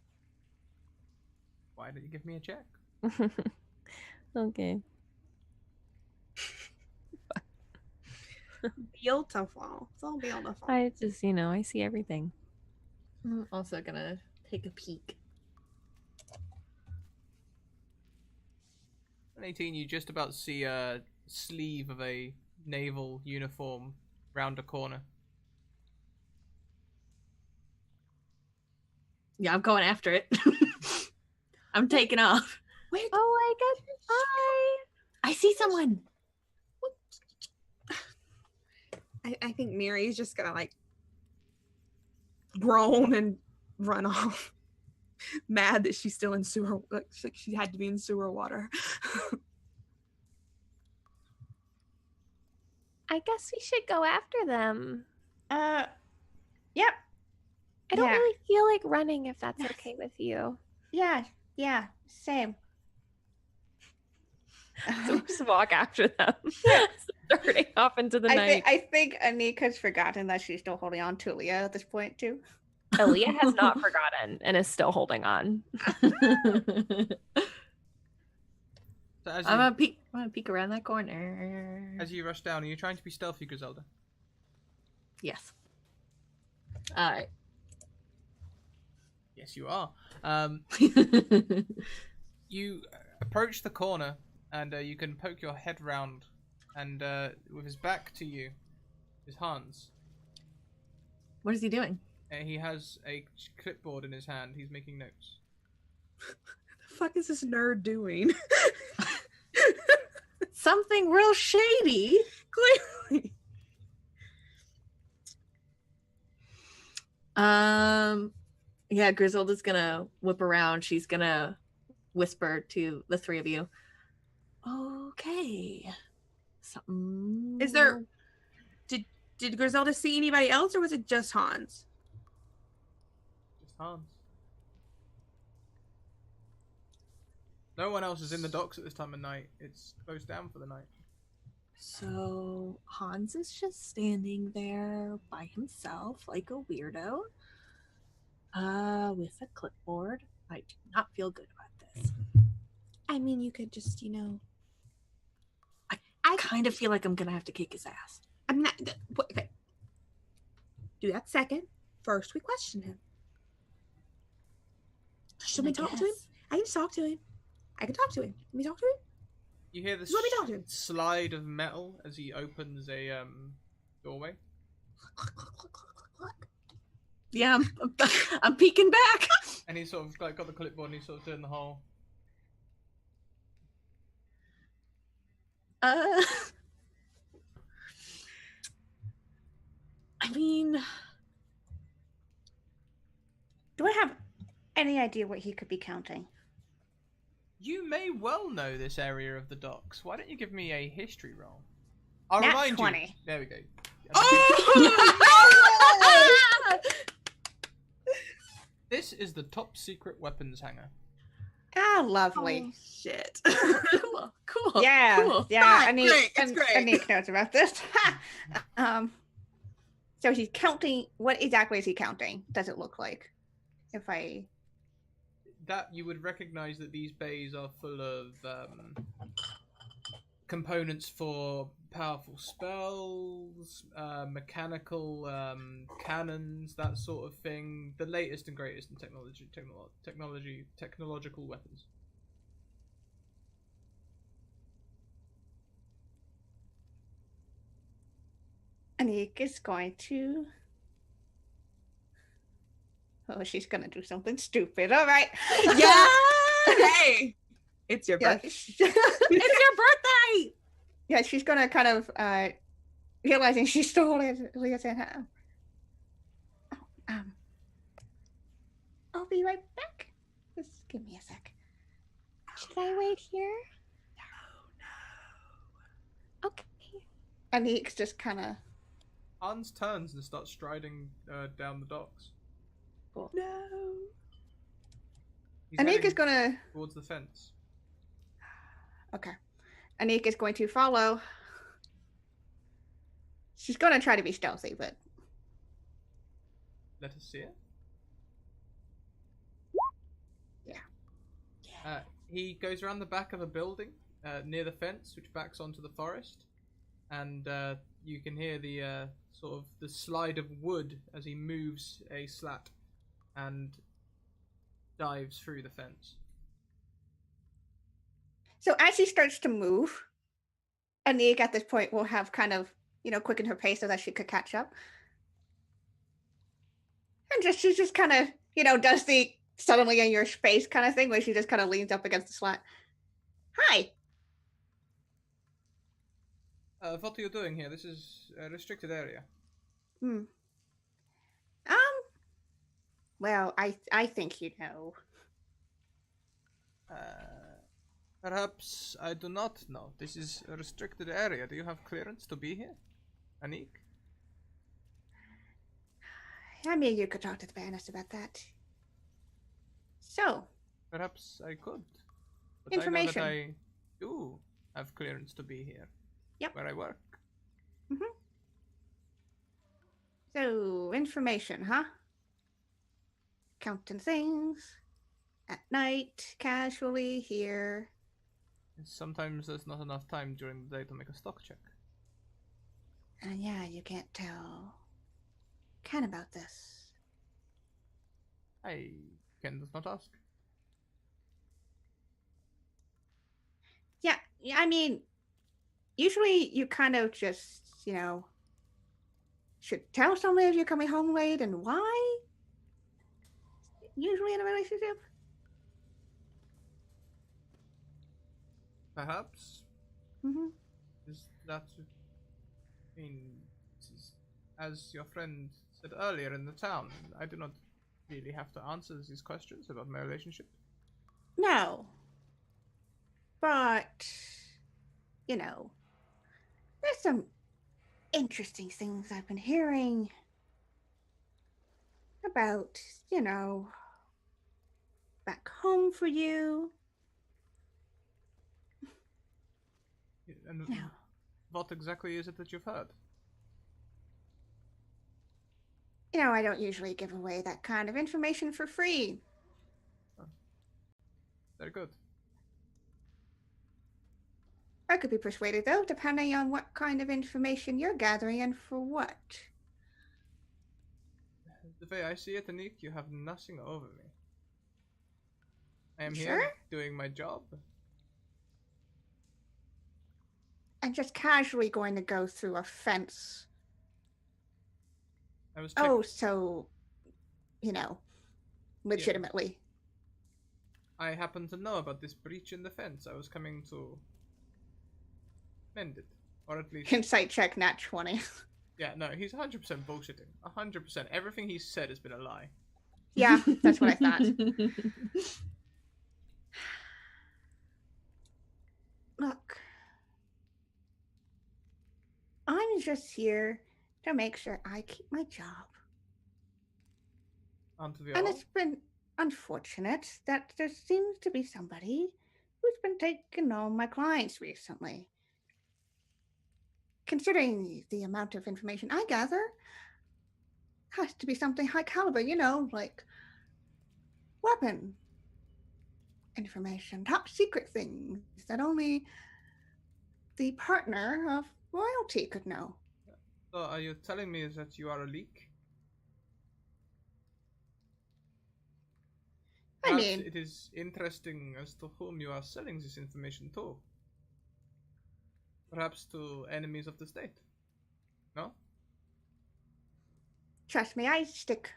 Why did you give me a check? Okay. Beautiful. It's all beautiful. I just, I see everything. I'm also gonna take a peek. At 18, you just about see a sleeve of a naval uniform round a corner. Yeah, I'm going after it. I'm taking off. Where? Oh, I guess I see someone. I think Miri's just gonna like groan and run off, mad that she's still in sewer. Like she had to be in sewer water. I guess we should go after them. Yep. I don't Yeah. really feel like running if that's okay with you. Yeah, same. So we just walk after them, starting off into the night. I think Anik has forgotten that she's still holding on to Leah at this point too. Aaliyah has not forgotten and is still holding on. So as I'm you, gonna peek. I'm gonna peek around that corner. As you rush down, are you trying to be stealthy, Griselda? Yes. All right. Yes, you are. You approach the corner, and you can poke your head round, and with his back to you is Hans. What is he doing? He has a clipboard in his hand. He's making notes. The fuck is this nerd doing? Something real shady. Clearly. Yeah, Griselda's gonna whip around. She's gonna whisper to the three of you. Okay. Something. Is there? Did Griselda see anybody else, or was it just Hans? Just Hans. No one else is in the docks at this time of night. It's closed down for the night. So Hans is just standing there by himself like a weirdo. With a clipboard. I do not feel good about this. I mean, you could just, you know. I kind of feel like I'm gonna have to kick his ass. I'm not. Okay. Do that second. First, we question him. Should we talk to him? I can just talk to him. I can talk to him. Let me talk to him. You hear this Let me talk to him. slide of metal as he opens a doorway. Yeah, I'm peeking back. And he's sort of like got the clipboard and he's sort of doing the whole. I mean, Do I have any idea what he could be counting? You may well know this area of the docks. Why don't you give me a history roll? I'll Nat remind 20. you. There we go. oh! This is the top secret weapons hangar. Ah, lovely. Shit. cool, cool. Yeah, cool. yeah. Ah, Anik, great, it's great. Anik knows about this. So he's counting. What exactly is he counting? Does it look like? If I That you would recognize that these bays are full of components for powerful spells, mechanical cannons, that sort of thing. The latest and greatest in technological weapons. Anik is going to. Oh, she's gonna do something stupid. All right. Yeah. Hey, it's your Yeah, birthday. It's your birthday. yeah, she's gonna kind of realizing she's still Leah's in her. I'll be right back. Just give me a sec. Should I wait here? No. Okay. Anik's just kind of. Hans turns and starts striding down the docks. No. He's Anik heading is gonna. towards the fence. Okay. Anik is going to follow. She's gonna try to be stealthy, but Let us see it. yeah. He goes around the back of a building near the fence, which backs onto the forest, and you can hear the sort of the slide of wood as he moves a slat and dives through the fence. So as she starts to move, Anik at this point will have kind of, quickened her pace so that she could catch up. And she just kind of, does the suddenly in your space kind of thing where she just kind of leans up against the slat. Hi. What are you doing here? This is a restricted area. Well, I think you know. Perhaps I do not know. This is a restricted area. Do you have clearance to be here, Anik? I mean, you could talk to the Baroness about that. So, Perhaps I could. But Information. I know that I do have clearance to be here. Yep. Where I work. So, information, huh? Counting things at night, casually here. Sometimes there's not enough time during the day to make a stock check. And yeah, you can't tell Ken about this. Ken does not ask. Yeah, I mean, usually you kind of just, should tell somebody if you're coming home late and why. Usually in a relationship. Perhaps. Mm-hmm. Is that... as your friend said earlier in the town, I do not really have to answer these questions about my relationship. No. But, there's some interesting things I've been hearing about, back home for you. And No. what exactly is it that you've heard? I don't usually give away that kind of information for free. Very good. I could be persuaded, though, depending on what kind of information you're gathering and for what. The way I see it, Anik, you have nothing over me. I am Sure? here doing my job. I'm just casually going to go through a fence. I was Oh, so, legitimately. I happen to know about this breach in the fence. I was coming to mend it. Or at least... Insight check, nat 20. Yeah, no, he's 100% bullshitting. 100%. Everything he said has been a lie. Yeah, that's what I thought. Look, I'm just here to make sure I keep my job. Onto the And all. it's been unfortunate that there seems to be somebody who's been taking all my clients recently. Considering the amount of information I gather, has to be something high caliber, like weapon information, top secret things that only the partner of royalty could know. So are you telling me that you are a leak? I Perhaps mean, it is interesting as to whom you are selling this information to. Perhaps to enemies of the state. No? trust me, I stick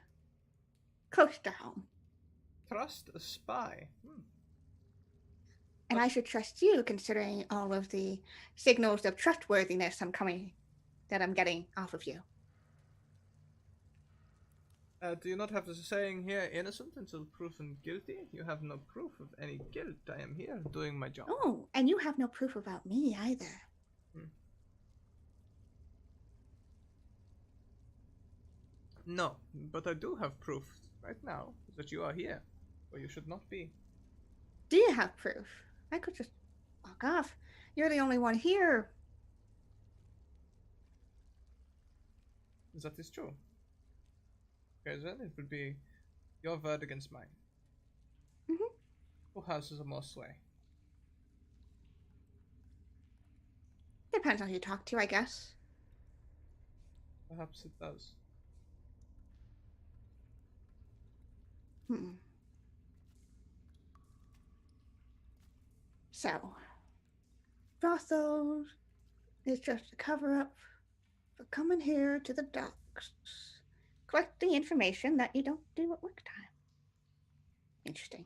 close to home. Trust a spy. And I should trust you, considering all of the signals of trustworthiness that I'm getting off of you. Do you not have the saying here, innocent until proven guilty? You have no proof of any guilt. I am here doing my job. Oh, and you have no proof about me either. No, but I do have proof right now that you are here, where you should not be. Do you have proof? I could just walk off. You're the only one here. That is true. Okay, then it would be your word against mine. Mm-hmm. Who has the most sway? Depends on who you talk to, I guess. Perhaps it does. So, brothel is just a cover-up for coming here to the docks, collecting information that you don't do at work time. Interesting.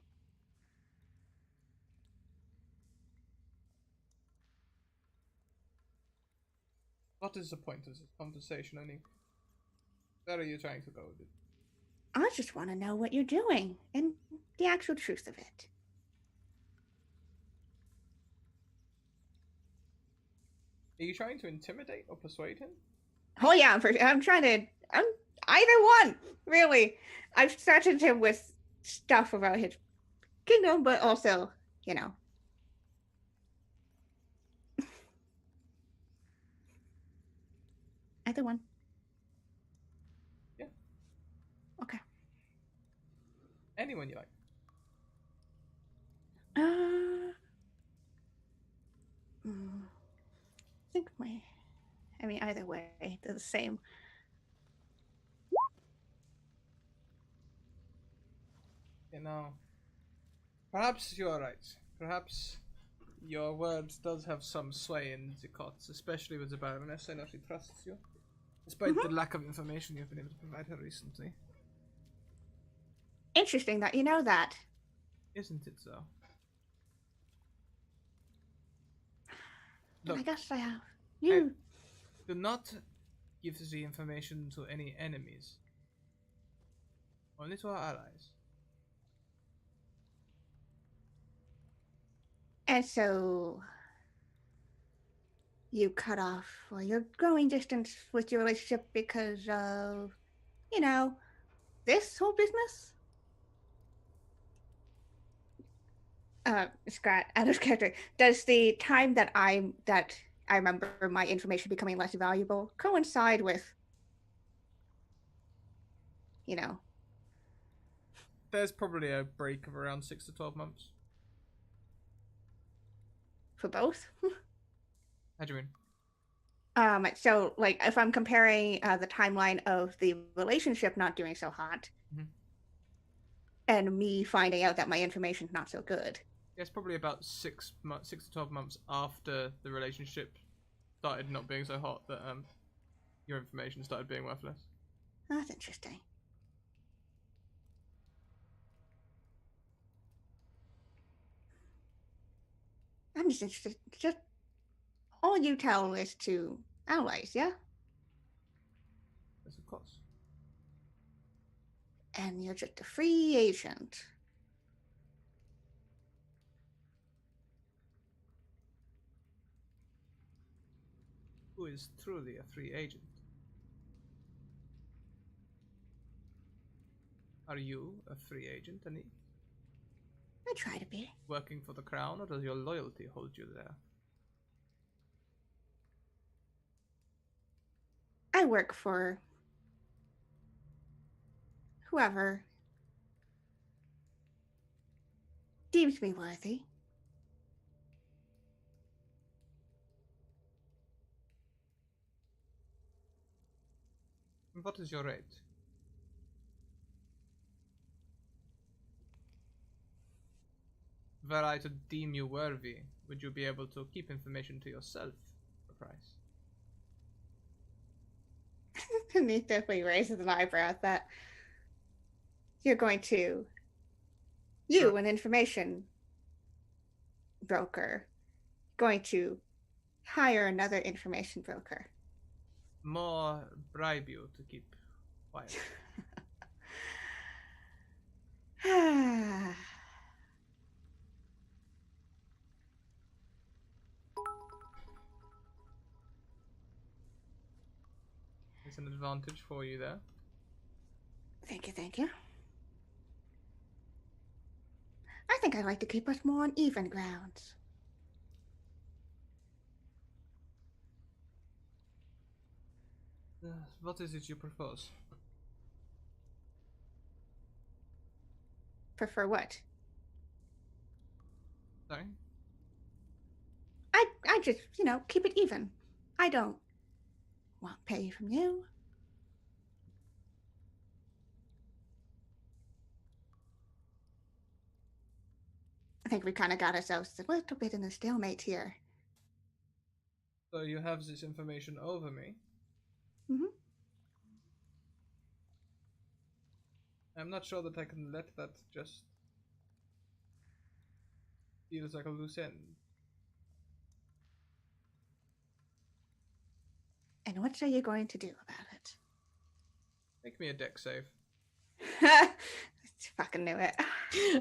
What is the point of this conversation, Anik? Where are you trying to go with it? I just want to know what you're doing and the actual truth of it. Are you trying to intimidate or persuade him? Oh yeah, I'm either one, really. I've started him with stuff about his kingdom, but also, either one. Yeah. Okay. Anyone you like. think I mean, either way, they're the same. You know, perhaps you are right. Perhaps your words does have some sway in the courts, especially with the Baroness. I know she trusts you, despite the lack of information you've been able to provide her recently. Interesting that you know that. Isn't it so? I Look, guess I have. You. do not give the information to any enemies. Only to our allies. And so you cut off or you're growing distance with your relationship because of, you know, this whole business? Scrat, out of character. Does the time that I remember my information becoming less valuable coincide with, you know? There's probably a break of around 6 to 12 months. For both? How do you mean? So like if I'm comparing the timeline of the relationship not doing so hot and me finding out that my information's not so good. Yeah, it's probably about 6 to 12 months after the relationship started not being so hot that your information started being worthless. That's interesting. I'm just interested. Just all you tell is to allies, yeah? Yes, of course. And you're just a free agent. Who is truly a free agent? Are you a free agent, Annie? I try to be. Working for the crown, or does your loyalty hold you there? I work for whoever deems me worthy. What is your rate? Were I to deem you worthy, would you be able to keep information to yourself for price? He definitely raises an eyebrow at that. You're going to, you, an information broker, going to hire another information broker. More bribe you to keep quiet. It's an advantage for you there. Thank you, thank you. I think I'd like to keep us more on even grounds. What is it you propose? Prefer what? Sorry? I just, you know, keep it even. I don't want pay from you. I think we kind of got ourselves a little bit in a stalemate here. So you have this information over me? Mm-hmm. I'm not sure that I can let that just feels like a loose end. And what are you going to do about it? Make me a deck save. Fucking knew it.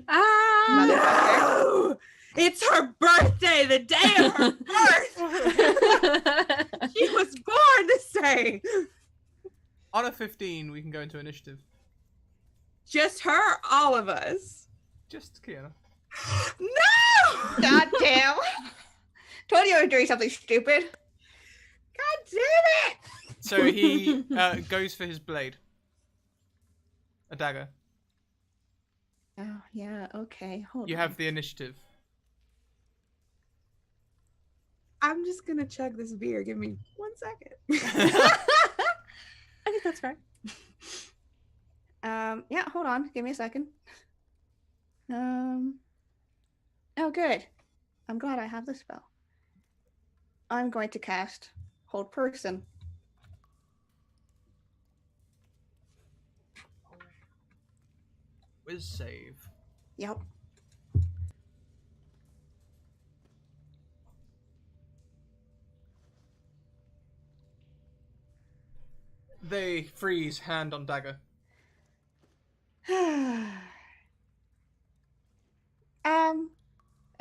No! It's her birthday, the day of her birth. She was born this day. On a 15, we can go into initiative. Just her, all of us. Just Kiana. No! God damn. Told you I was doing something stupid. God damn it! So he goes for his blade. A dagger. Oh, yeah, okay. Hold You on. have the initiative. I'm just gonna chug this beer. Give me 1 second. I think that's fair. Yeah, hold on. Give me a second. Oh, good. I'm glad I have the spell. I'm going to cast Hold Person. Whiz save. Yep. They freeze, hand on dagger.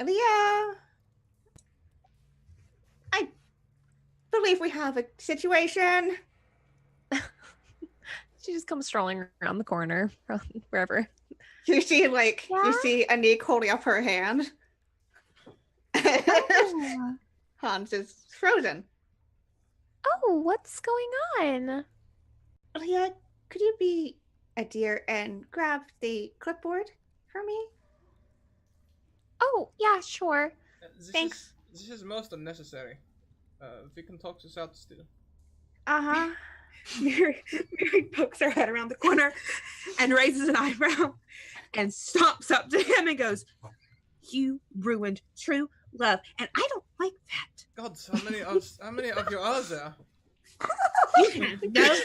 Leah, I believe we have a situation. She just comes strolling around the corner from wherever. You see, you Yeah? see Anik holding up her hand. Oh, Hans is frozen. oh, what's going on? Leah, could you be a dear and grab the clipboard for me? Oh, yeah, sure. Thanks. This is most unnecessary. We can talk this out still. Uh-huh. Mary pokes her head around the corner and raises an eyebrow and stomps up to him and goes, "You ruined true love, and I don't like that." God, how many of you are there? No,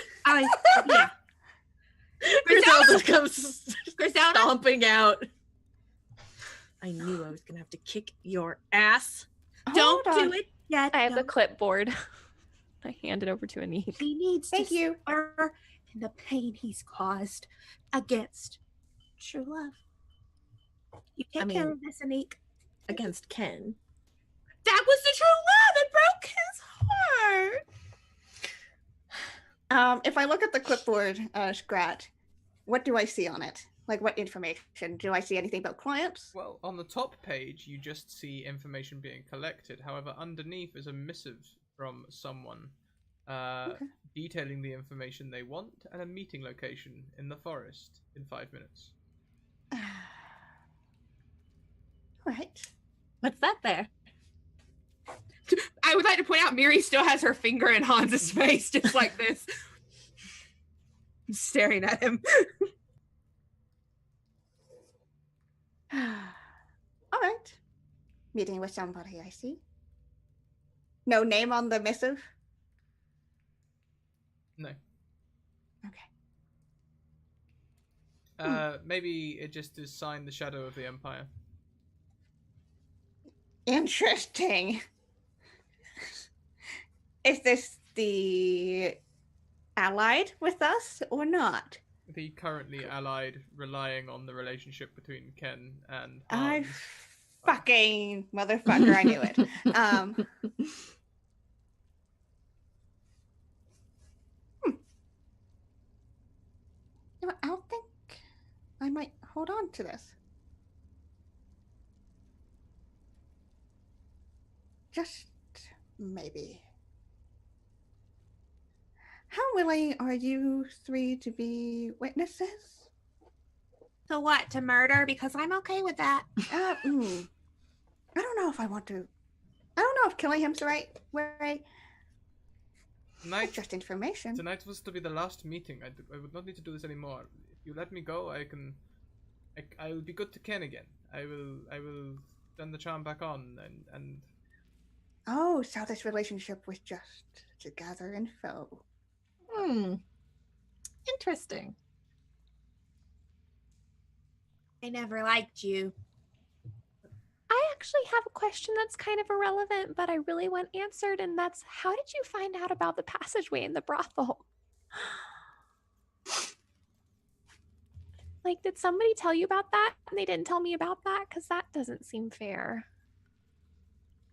yeah. Griselda comes Griselda? stomping out. I knew I was gonna have to kick your ass. Don't Hold on. do it yet. I have the no. clipboard. I hand it over to Anik. He needs Thank to you. suffer in the pain he's caused against true love. You take care mean- of this, Anik. Against Ken. That was the true love that broke his heart. If I look at the clipboard, Scrat, what do I see on it? Like, what information? Do I see anything about clients? Well, on the top page, you just see information being collected. However, underneath is a missive from someone detailing the information they want and a meeting location in the forest in 5 minutes. Right. What's that there? I would like to point out Miri still has her finger in Hans's face, just like this, staring at him. All right. Meeting with somebody, I see. No name on the missive? No. Okay. Maybe it just is signed the Shadow of the Empire. Interesting. Is this the allied with us or not? The currently allied, relying on the relationship between Ken and I Hans. fucking motherfucker, I knew it. You know, I don't think I might hold on to this. Just maybe. How willing are you three to be witnesses? So what? To murder? Because I'm okay with that. I don't know if I want to. I don't know if killing him's the right way. Tonight, Just information. tonight was to be the last meeting. I would not need to do this anymore. If you let me go, I will be good to Ken again. I will turn the charm back on and Oh, so this relationship was just to gather info. Interesting. I never liked you. I actually have a question that's kind of irrelevant, but I really want answered, and that's how did you find out about the passageway in the brothel? Like, did somebody tell you about that and they didn't tell me about that? Because that doesn't seem fair.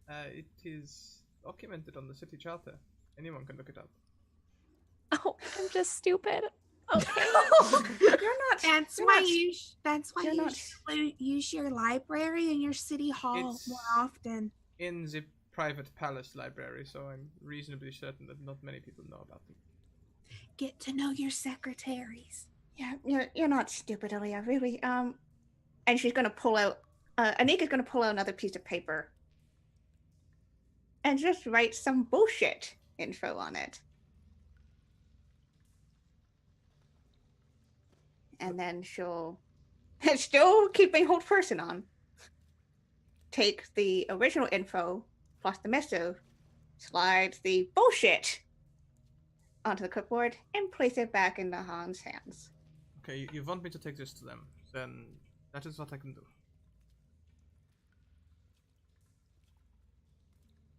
it is documented on the city charter. Anyone can look it up. Oh, I'm just stupid. Okay. You're not. That's You're why not- you. That's why you're you not- should use your library and your city hall It's- more often. In the private palace library, so I'm reasonably certain that not many people know about them. Get to know your secretaries. Yeah, you're not stupid, Elia. Really. And she's gonna pull out. Anika's gonna pull out another piece of paper. and just write some bullshit info on it. And then she'll, still keeping hold person on, take the original info plus the missive, slide the bullshit onto the clipboard, and place it back in the Han's hands. Okay, you want me to take this to them? Then that is what I can do.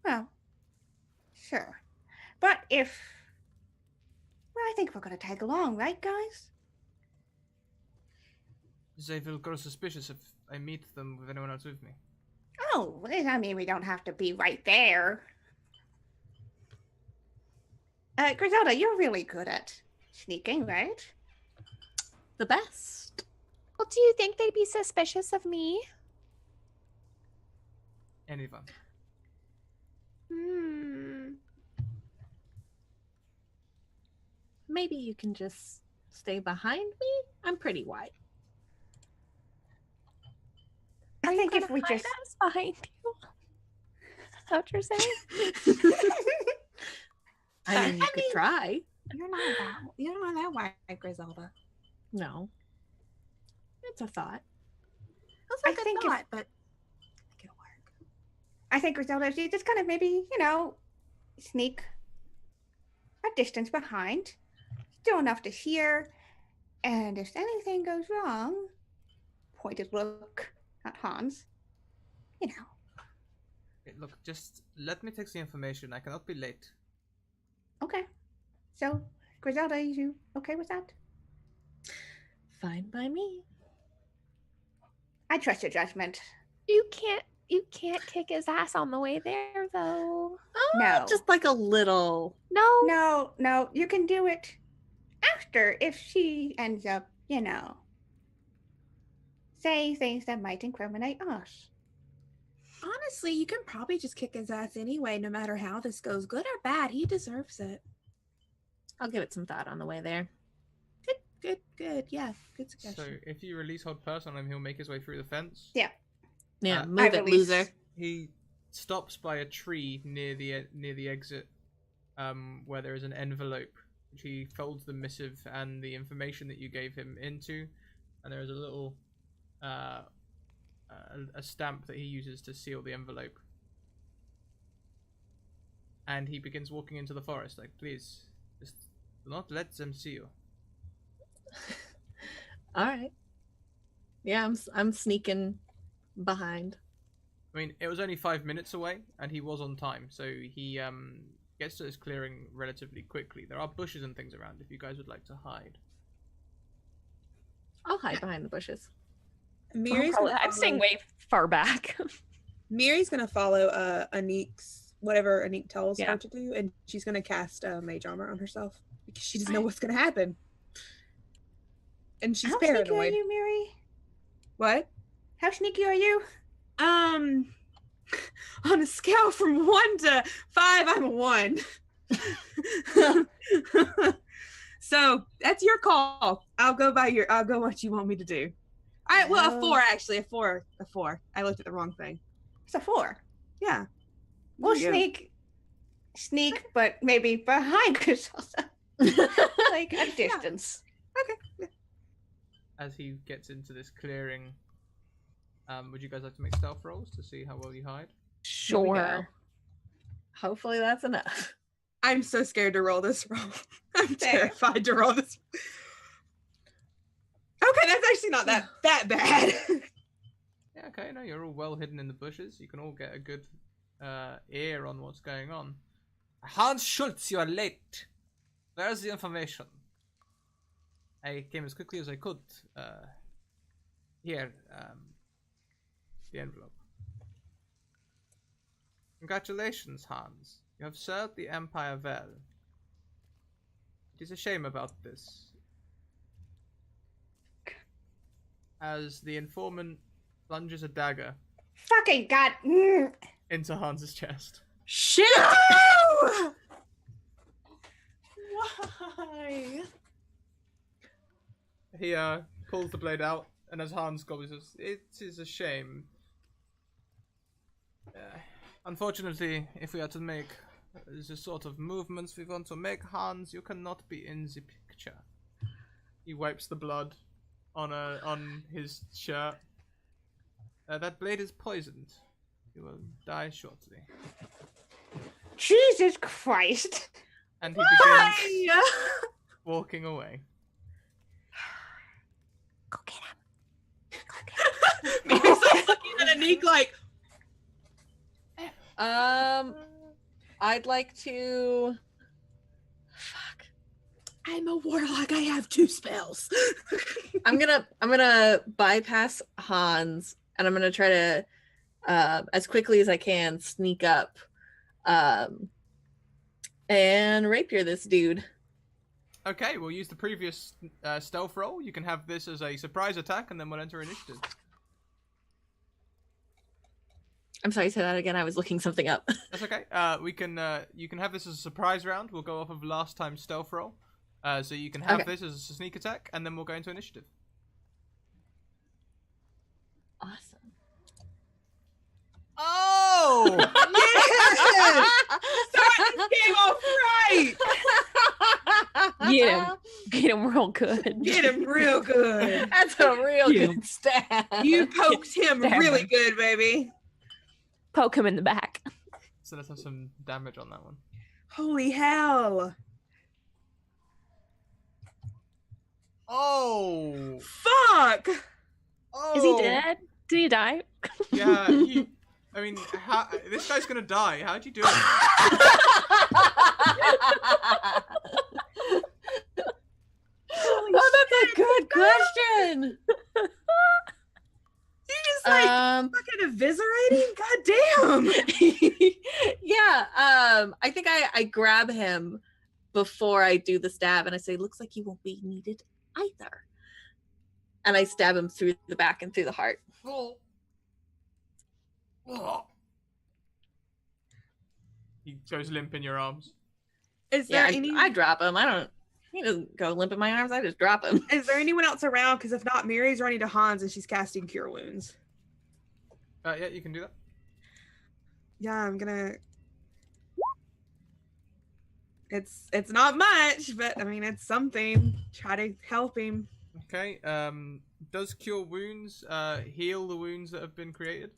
Well, sure. But if... Well, I think we're going to tag along, right, guys? They will grow suspicious if I meet them with anyone else with me. Oh, I mean, we don't have to be right there. Griselda, you're really good at sneaking, right? The best. Well, do you think they'd be suspicious of me? Anyone. Maybe you can just stay behind me? I'm pretty wide. I think if we hide just... us behind you. Is that what you're saying? I mean, you could try. You're not that wide, Griselda. No. It's a thought. That's I a good think if- thought, but I think it'll work. I think Griselda, if you just kind of maybe, sneak a distance behind, still enough to hear, and if anything goes wrong, pointed look at Hans, Hey, look, just let me take the information. I cannot be late. Okay. So, Griselda, you okay with that? Fine by me. I trust your judgment. You can't kick his ass on the way there, though. Oh, No. just like a little. No. No, you can do it after if she ends up, saying things that might incriminate us. Honestly, you can probably just kick his ass anyway, no matter how this goes. Good or bad, he deserves it. I'll give it some thought on the way there. Good. Yeah, good So suggestion. if you release hold person on him, he'll make his way through the fence. Yeah. Yeah, I move it, release- loser. He stops by a tree near the exit, where there is an envelope. Which he folds the missive and the information that you gave him into, and there is a little a stamp that he uses to seal the envelope. And he begins walking into the forest. Like, please, just do not let them see you. All right. Yeah, I'm sneaking behind. I mean, it was only 5 minutes away, and he was on time, so he gets to this clearing relatively quickly. There are bushes and things around if you guys would like to hide. I'll hide behind the bushes. Miri's Probably- gonna I'm staying follow- way far back. Miri's gonna follow Anik's whatever Anik tells Yeah. her to do, and she's gonna cast mage armor on herself because she doesn't know what's gonna happen, and she's How sneaky are paranoid. you, Miri? What? How sneaky are you? On a scale from 1 to 5, I'm a 1. So that's your call. I'll go what you want me to do. A 4 actually, a 4. I looked at the wrong thing. It's a 4. Yeah. We'll There you go. sneak, but maybe behind Griselda. Like a distance. As he gets into this clearing, would you guys like to make stealth rolls to see how well you hide? Sure. Hopefully that's enough. I'm so scared to roll this roll. I'm Fair. terrified to roll this. Okay, that's actually not that bad. Yeah, okay, no, you're all well hidden in the bushes. You can all get a good ear on what's going on. Hans Schultz, you are late. Where's the information? I came as quickly as I could. Here, the envelope. Congratulations, Hans. You have served the Empire well. It is a shame about this. As the informant plunges a dagger Fucking God. into Hans's chest. Shit! Why? He pulls the blade out, and as Hans goes, he says, "It is a shame. Unfortunately, if we are to make the sort of movements we want to make, Hans, you cannot be in the picture. He wipes the blood on his shirt. That blade is poisoned. You will die shortly. Jesus Christ. And he begins walking away. Go get him. Mary's like looking at Anik like, I'd like to. Fuck. I'm a warlock. I have 2 spells. I'm gonna bypass Hans, and I'm gonna try to, as quickly as I can, sneak up, and rapier this dude. Okay, we'll use the previous stealth roll. You can have this as a surprise attack, and then we'll enter initiative. I'm sorry, say that again. I was looking something up. That's okay. You can have this as a surprise round. We'll go off of last time's stealth roll. So you can have this as a sneak attack, and then we'll go into initiative. Awesome. Oh! Yes! Starting came off right. Get him. Get him real good. Get him real good. That's a real Yeah. good stab. You poked him Damn really it. good, baby. Poke him in the back. So let's have some damage on that one. Holy hell. Oh! Fuck. Oh! Is he dead? Did he die? Yeah. I mean, this guy's gonna die. How'd you do it? Oh, that's a good question. You just like fucking eviscerating? God damn. Yeah. I think I grab him before I do the stab, and I say, "Looks like he won't be needed either." And I stab him through the back and through the heart. Oh. Oh. He goes limp in your arms. Is Yeah, there any I drop him. He doesn't go limp in my arms. I just drop him. Is there anyone else around? Because if not, Mary's running to Hans and she's casting Cure Wounds. Yeah, you can do that. Yeah, I'm gonna. It's not much, but I mean it's something. Try to help him. Okay. Does Cure Wounds heal the wounds that have been created?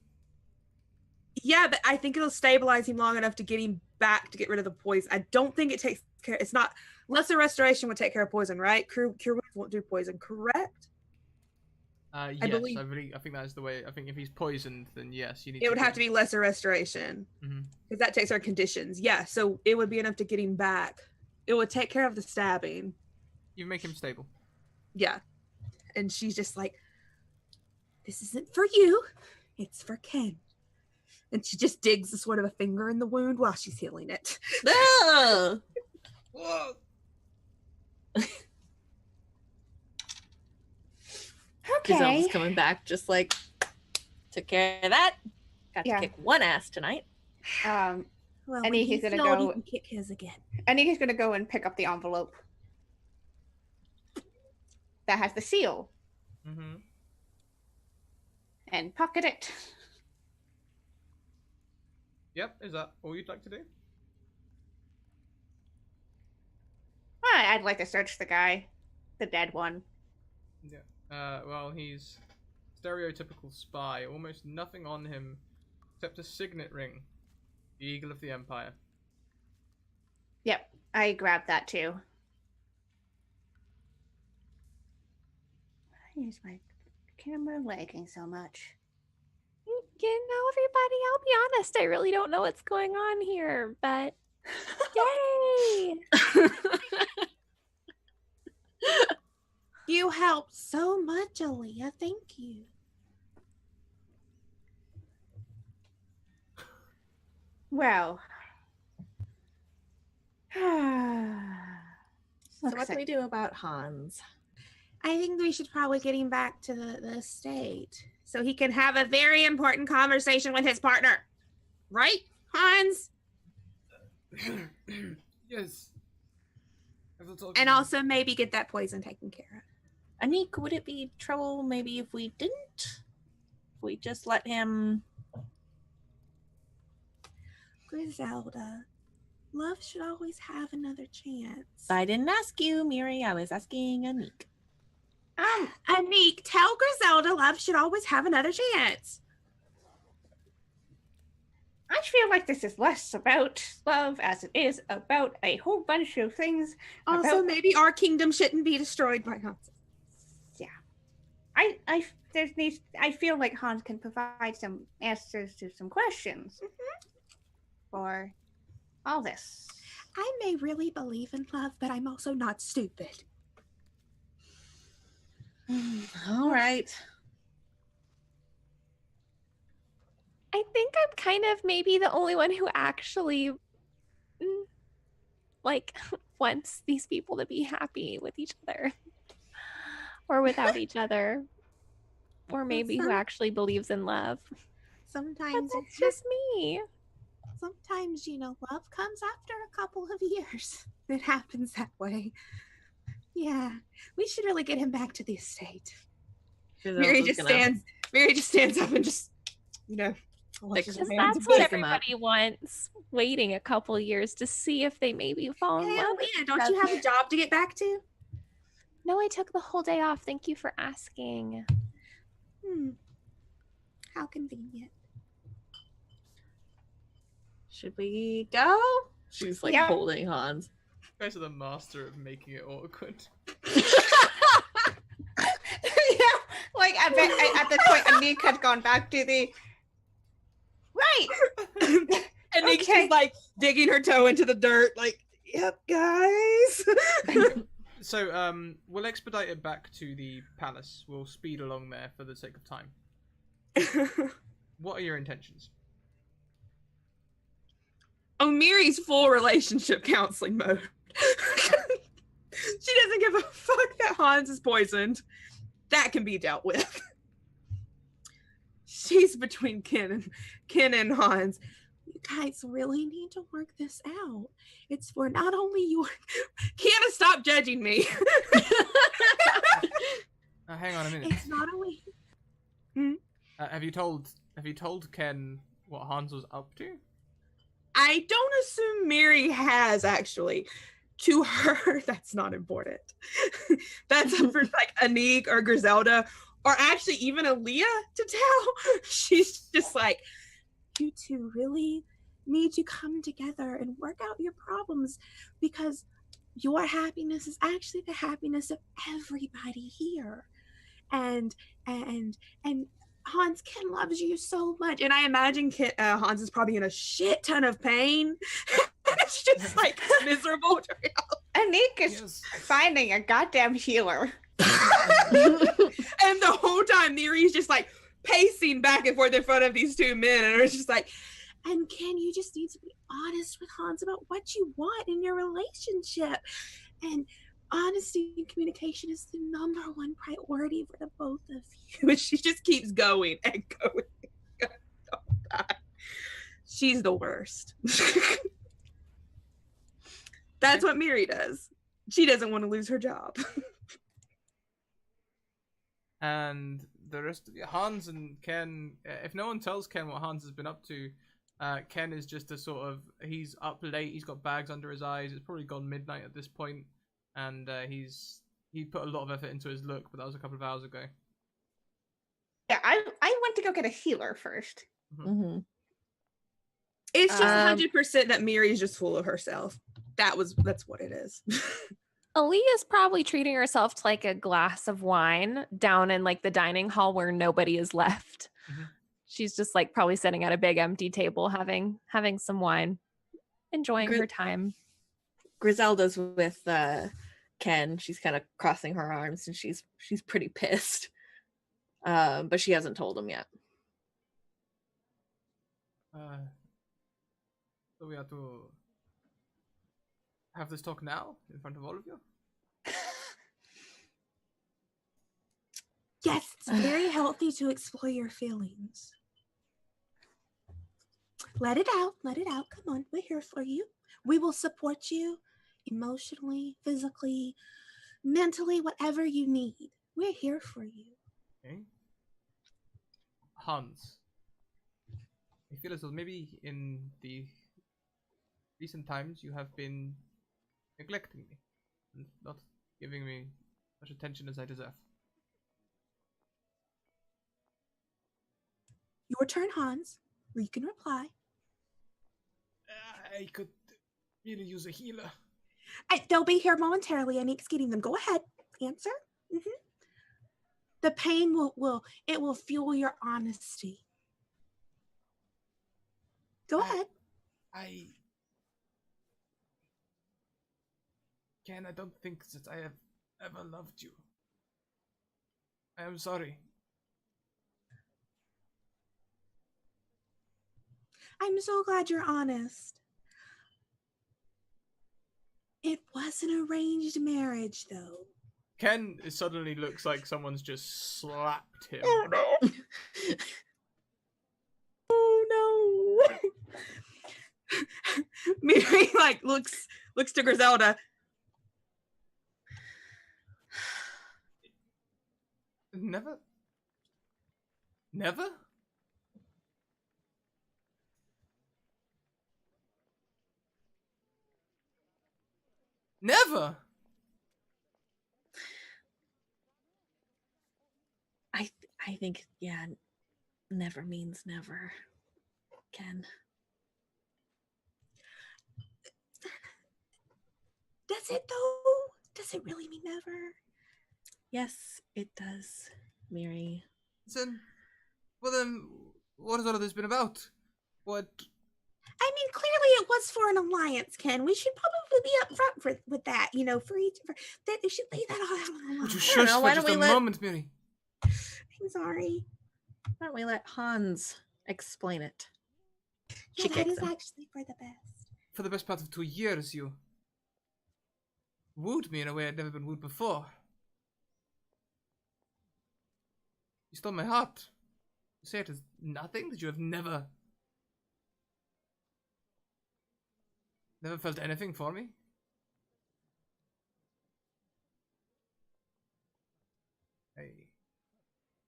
Yeah, but I think it'll stabilize him long enough to get him back to get rid of the poison. I don't think it takes care. It's not. Lesser restoration would take care of poison, right? Cure Wounds won't do poison, correct? Yes, believe- I think that is the way. I think if he's poisoned, then yes, you need. It would have to be lesser restoration Mhm. because that takes our conditions. Yeah, so it would be enough to get him back. It would take care of the stabbing. You make him stable. Yeah, and she's just like, "This isn't for you. It's for Ken." And she just digs a sort of a finger in the wound while she's healing it. Ah! Whoa! Giselle's coming back, just like took care of that. Got Yeah. to kick one ass tonight. Well, Well, And when he's gonna healed, go- he can kick his again. I think he's gonna go and pick up the envelope that has the seal Mm-hmm. and pocket it. Yep. Is that all you'd like to do? I'd like to search the guy, the dead one. Yeah. Well, he's stereotypical spy. Almost nothing on him except a signet ring. The Eagle of the Empire. Yep, I grabbed that too. Why is my camera lagging so much? You know, everybody, I'll be honest, I really don't know what's going on here, but yay! You helped so much, Aaliyah. Thank you. Well. So Looks what do like- we do about Hans? I think we should probably get him back to the estate so he can have a very important conversation with his partner. Right, Hans? Yes. And also maybe get that poison taken care of. Anik, would it be trouble maybe if we didn't? If we just let him Griselda, love should always have another chance. I didn't ask you, Miri. I was asking Anik. Anik, tell Griselda love should always have another chance. I feel like this is less about love as it is about a whole bunch of things. Also, about- maybe our kingdom shouldn't be destroyed by Hans. I feel like Hans can provide some answers to some questions for all this. I may really believe in love, but I'm also not stupid. All right. I think I'm kind of maybe the only one who actually like wants these people to be happy with each other or without each other, or maybe who actually believes in love. But Sometimes that's just me. sometimes, love comes after a couple of years. It happens that way. Yeah, we should really get him back to the estate. Mary just stands up and just, Because Because hands that's what pick 'em up. everybody wants, waiting a couple years to see if they maybe fall in Hey, love. with Aaliyah, each don't you have other. a job to get back to? No, I took the whole day off. Thank you for asking. How convenient. Should we go? She's like Yeah. holding Hans. You guys are the master of making it awkward. Yeah, like at this point, Anik had gone back to the right. And Nick's Okay. just like digging her toe into the dirt, like, yep, guys. So, we'll expedite it back to the palace. We'll speed along there for the sake of time. What are your intentions? Oh, Miri's full relationship counseling mode. She doesn't give a fuck that Hans is poisoned. That can be dealt with. She's between Ken and Hans. You guys really need to work this out. It's for not only your Kiana, stop judging me. Hang on a minute. it's not only Have you told Ken what Hans was up to? I don't assume Miri has, actually. To her, that's not important. That's for like Anik or Griselda, or actually even Aaliyah to tell. She's just like, you two really need to come together and work out your problems, because your happiness is actually the happiness of everybody here. And Hans, Ken loves you so much. and I imagine Hans is probably in a shit ton of pain. It's just like miserable. Anik is Yes. finding a goddamn healer. And the whole time, Miri's just like pacing back and forth in front of these two men, and it's just like, And Ken, you just need to be honest with Hans about what you want in your relationship. And honesty and communication is the number one priority for the both of you. but she just keeps going and going. Oh, God. She's the worst. That's what Miri does. She doesn't want to lose her job. And the rest of Hans and Ken, if no one tells Ken what Hans has been up to, Ken is just a sort of, he's up late, he's got bags under his eyes, it's probably gone midnight at this point, and he put a lot of effort into his look, but that was a couple of hours ago. Yeah, I went to go get a healer first. Mm-hmm. It's just Um, 100% that Miri's just full of herself. That's what it is. Aaliyah's probably treating herself to like a glass of wine down in like the dining hall where nobody is left. Mhm. She's just like probably sitting at a big empty table having some wine, enjoying Gri- her time. Griselda's with Ken. She's kind of crossing her arms and she's pretty pissed. But she hasn't told him yet. So we have to have this talk now in front of all of you. Yes, it's very healthy to explore your feelings. Let it out. Let it out. Come on, we're here for you. We will support you emotionally, physically, mentally, whatever you need. We're here for you. Okay. Hans, I feel as though maybe in the recent times you have been neglecting me and not giving me much attention as I deserve. Your turn, Hans. You can reply. I could really use a healer. They'll be here momentarily. Anik's getting them. Go ahead. Answer. The pain will fuel your honesty. Go ahead. Ken, I don't think that I have ever loved you. I am sorry. I'm so glad you're honest. It was an arranged marriage, though. Ken suddenly looks like someone's just slapped him. Oh no! Oh no! Miri like looks to Griselda. Never? Never? Never! I think, yeah, never means never, Ken. Does it though? Does it really mean never? Yes, it does, Miri. Then, well then, what has all of this been about? What? I mean, clearly it was for an alliance, Ken. We should probably be upfront with that. You know, that they should lay that all out on the Would you line. shush know, for why just don't a we let- moment, Miri? I'm sorry. Why don't we let Hans explain it? Yeah, She that kicks is him. actually for the best. For the best part of 2 years, you wooed me in a way I'd never been wooed before. You stole my heart. You say it is nothing? That you have never felt anything for me?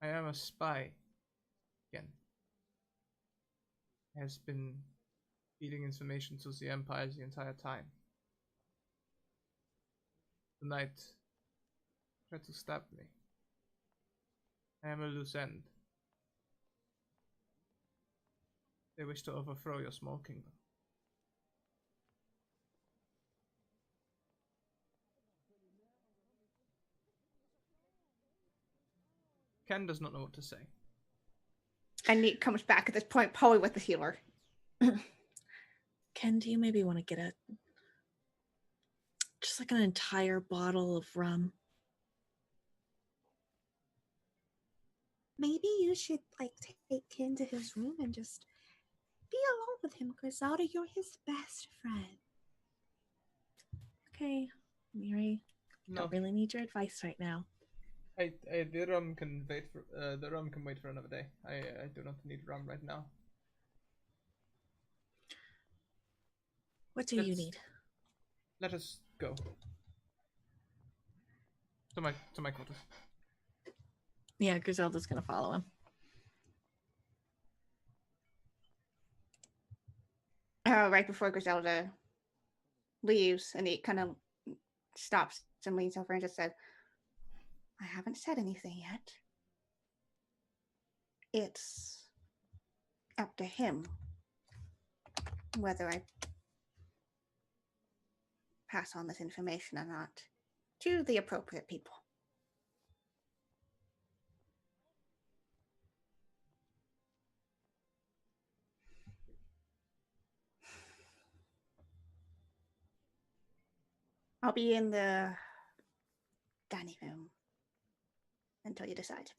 I am a spy. Again. Has been feeding information to the Empire the entire time. Tonight, tried to stab me. I am a loose end. They wish to overthrow your small kingdom. Ken does not know what to say. And Neat comes back at this point, probably with the healer. Ken, do you maybe want to get just like an entire bottle of rum? Maybe you should like take Ken to his room and just be alone with him, Griselda. You're his best friend. Okay, Miri, No, don't really need your advice right now. the rum can wait for another day. I do not need rum right now. What do you Let's- need? Let us go. To my quarters. Yeah, Griselda's gonna follow him. Right before Griselda leaves, and he kind of stops and leans over and just said, I haven't said anything yet. It's up to him whether I pass on this information or not to the appropriate people. I'll be in the dining room until you decide.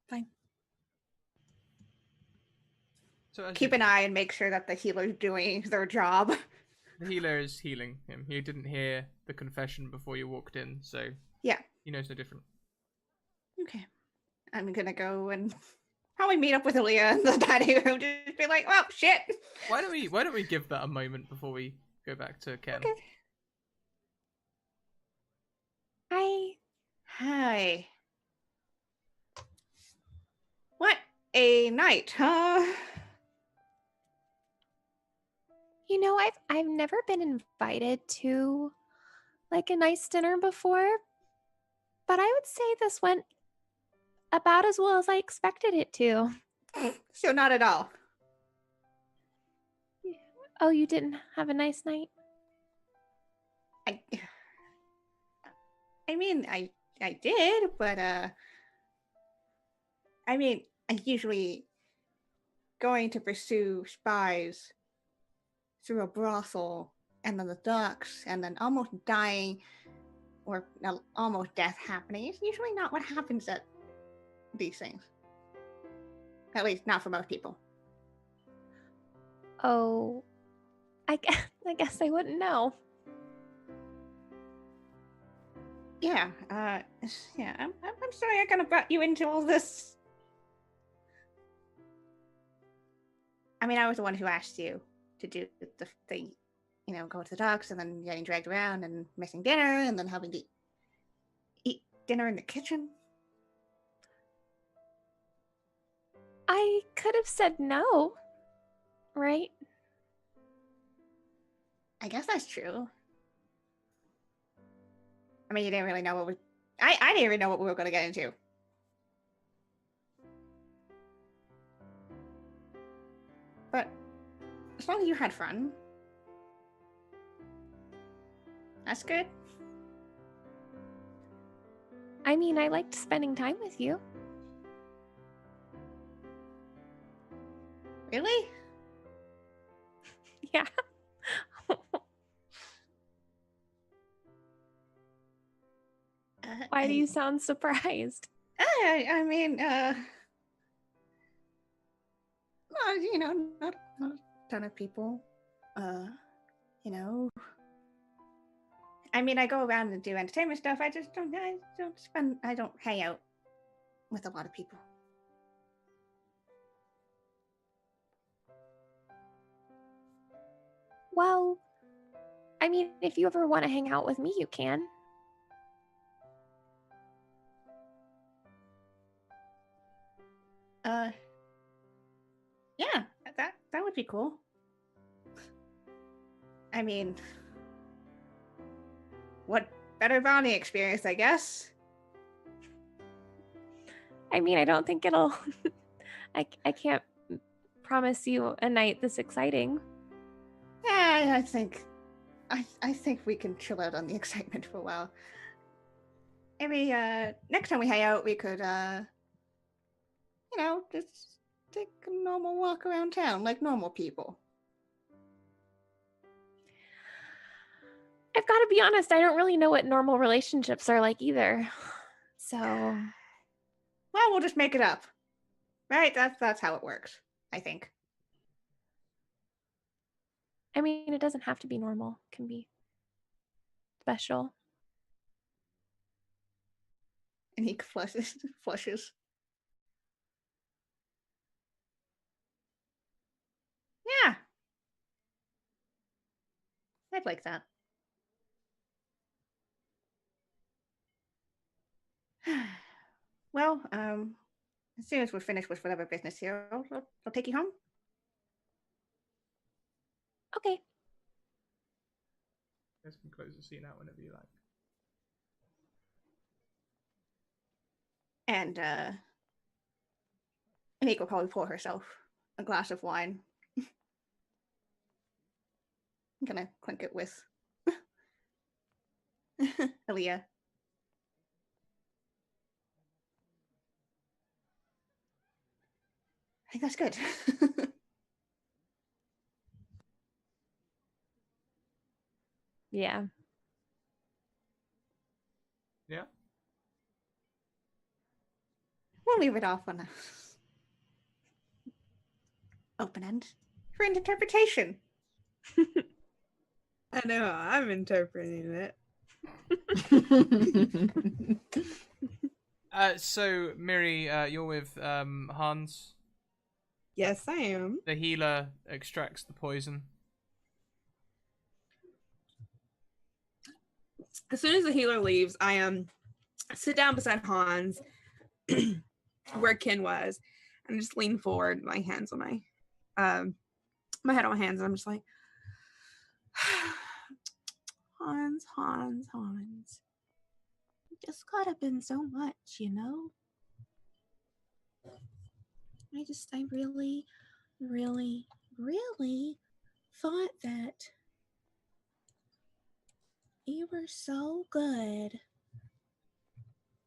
Fine. So as Keep an eye and make sure that the healer's doing their job. the healer is healing him. He didn't hear the confession before you walked in, so Yeah. he knows no different. Okay. I'm gonna go and probably meet up with Aaliyah in the dining room. Just be like, oh shit. Why don't we give that a moment before we go back to Ken? Okay. Hi. Hi. What a night, huh? You know, I've never been invited to like a nice dinner before, but I would say this went about as well as I expected it to. So not at all. Oh, you didn't have a nice night? I mean, I did, but I mean, I usually going to pursue spies through a brothel and then the docks and then almost dying or almost death happening. It's usually not what happens at these things. At least not for most people. Oh, I guess I wouldn't know. Yeah, yeah. I'm sorry I kind of brought you into all this. I mean, I was the one who asked you to do the thing, you know, go to the docks and then getting dragged around and missing dinner and then having to eat dinner in the kitchen. I could have said no, right? I guess that's true. I mean, you didn't really know what we... I didn't even know what we were going to get into. But as long as you had fun, that's good. I mean, I liked spending time with you. Really? Yeah. Why do you sound surprised? I mean, well, you know, not a ton of people. You know, I mean, I go around and do entertainment stuff. I don't hang out with a lot of people. Well, I mean, if you ever want to hang out with me, you can. Yeah, that would be cool. I mean, what better bonding experience, I guess. I mean, I don't think it'll... I can't promise you a night this exciting. Yeah, I think we can chill out on the excitement for a while. Maybe next time we hang out, we could you know, just take a normal walk around town like normal people. I've got to be honest, I don't really know what normal relationships are like either. So, well, we'll just make it up. Right? That's how it works, I think. I mean, it doesn't have to be normal. It can be special. And he flushes. Yeah. I'd like that. Well, as soon as we're finished with whatever business here, I'll take you home. Okay. You guys can close the scene out whenever you like. And Nick will probably pour herself a glass of wine. I'm gonna clink it with Aaliyah. I think that's good. Yeah. Yeah? We'll leave it off on a open end for interpretation. I know how I'm interpreting it. So Miri, you're with Hans. Yes, I am. The healer extracts the poison. As soon as the healer leaves, I sit down beside Hans, where Ken was, and just lean forward, my hands on my head on my hands, and I'm just like, Hans. You just caught up in so much, you know? I really, really, really thought that you were so good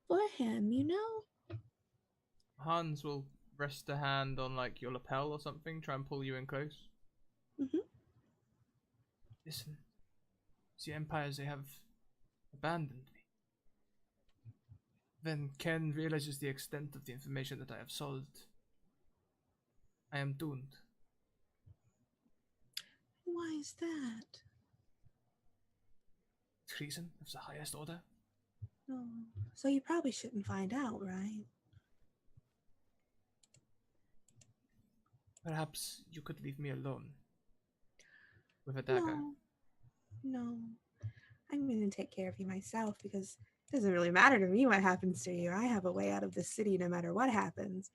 for him, you know? Hans will rest a hand on like your lapel or something, try and pull you in close. Mhm. Listen, the Empires, they have abandoned me. When Ken realizes the extent of the information that I have solved, I am doomed. Why is that? Treason of the highest order? Oh, so you probably shouldn't find out, right? Perhaps you could leave me alone. With a dagger. No. I'm going to take care of you myself because it doesn't really matter to me what happens to you. I have a way out of this city no matter what happens.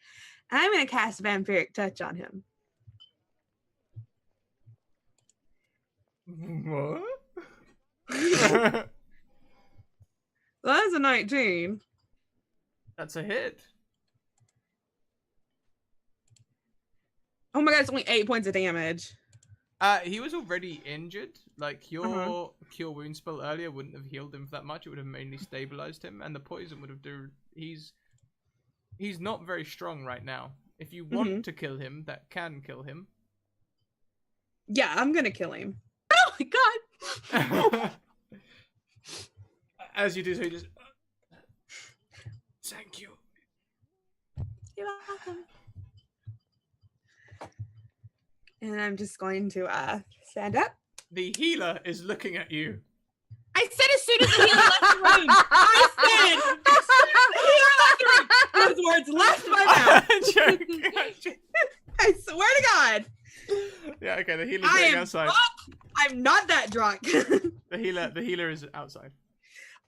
And I'm going to cast Vampiric Touch on him. What? Well, that's a 19. That's a hit. Oh my god, it's only 8 points of damage. He was already injured. Like your cure wound spell earlier wouldn't have healed him for that much. It would have mainly stabilized him, and the poison would have He's not very strong right now. If you want to kill him, that can kill him. Yeah, I'm gonna kill him. Oh my god! As you do so, you just thank you. You're welcome. And I'm just going to stand up. The healer is looking at you. I said as soon as the healer left the room. I said as soon as the healer left the room. Those words left my mouth. I swear to God. Yeah, okay. The healer's waiting outside. I'm not that drunk. The healer is outside.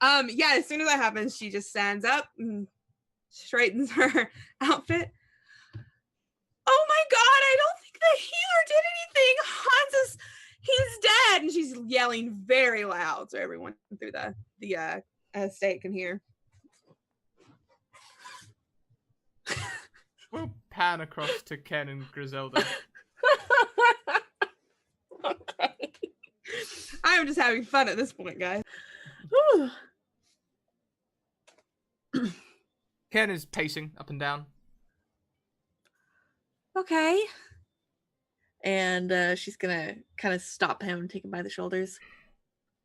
Yeah. As soon as that happens, she just stands up and straightens her outfit. Oh my God! I don't think the healer did anything. He's dead, and she's yelling very loud so everyone through the estate can hear. We'll pan across to Ken and Griselda. Okay. I'm just having fun at this point, guys. Ken is pacing up and down. Okay. And she's gonna kind of stop him and take him by the shoulders.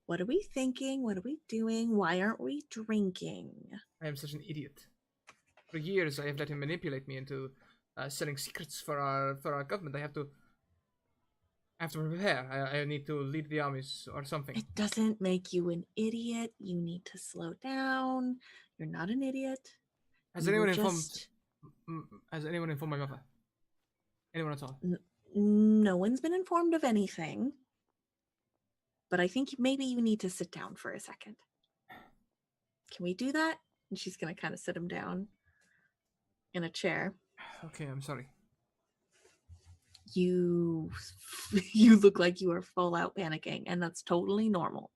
What are we thinking? What are we doing? Why aren't we drinking? I am such an idiot. For years, I have let him manipulate me into selling secrets for our government. I have to prepare. I need to lead the armies or something. It doesn't make you an idiot. You need to slow down. You're not an idiot. Has anyone informed my mother? Anyone at all? No one's been informed of anything. But I think maybe you need to sit down for a second. Can we do that? And she's going to kind of sit him down in a chair. Okay, I'm sorry. You look like you are full out panicking, and that's totally normal.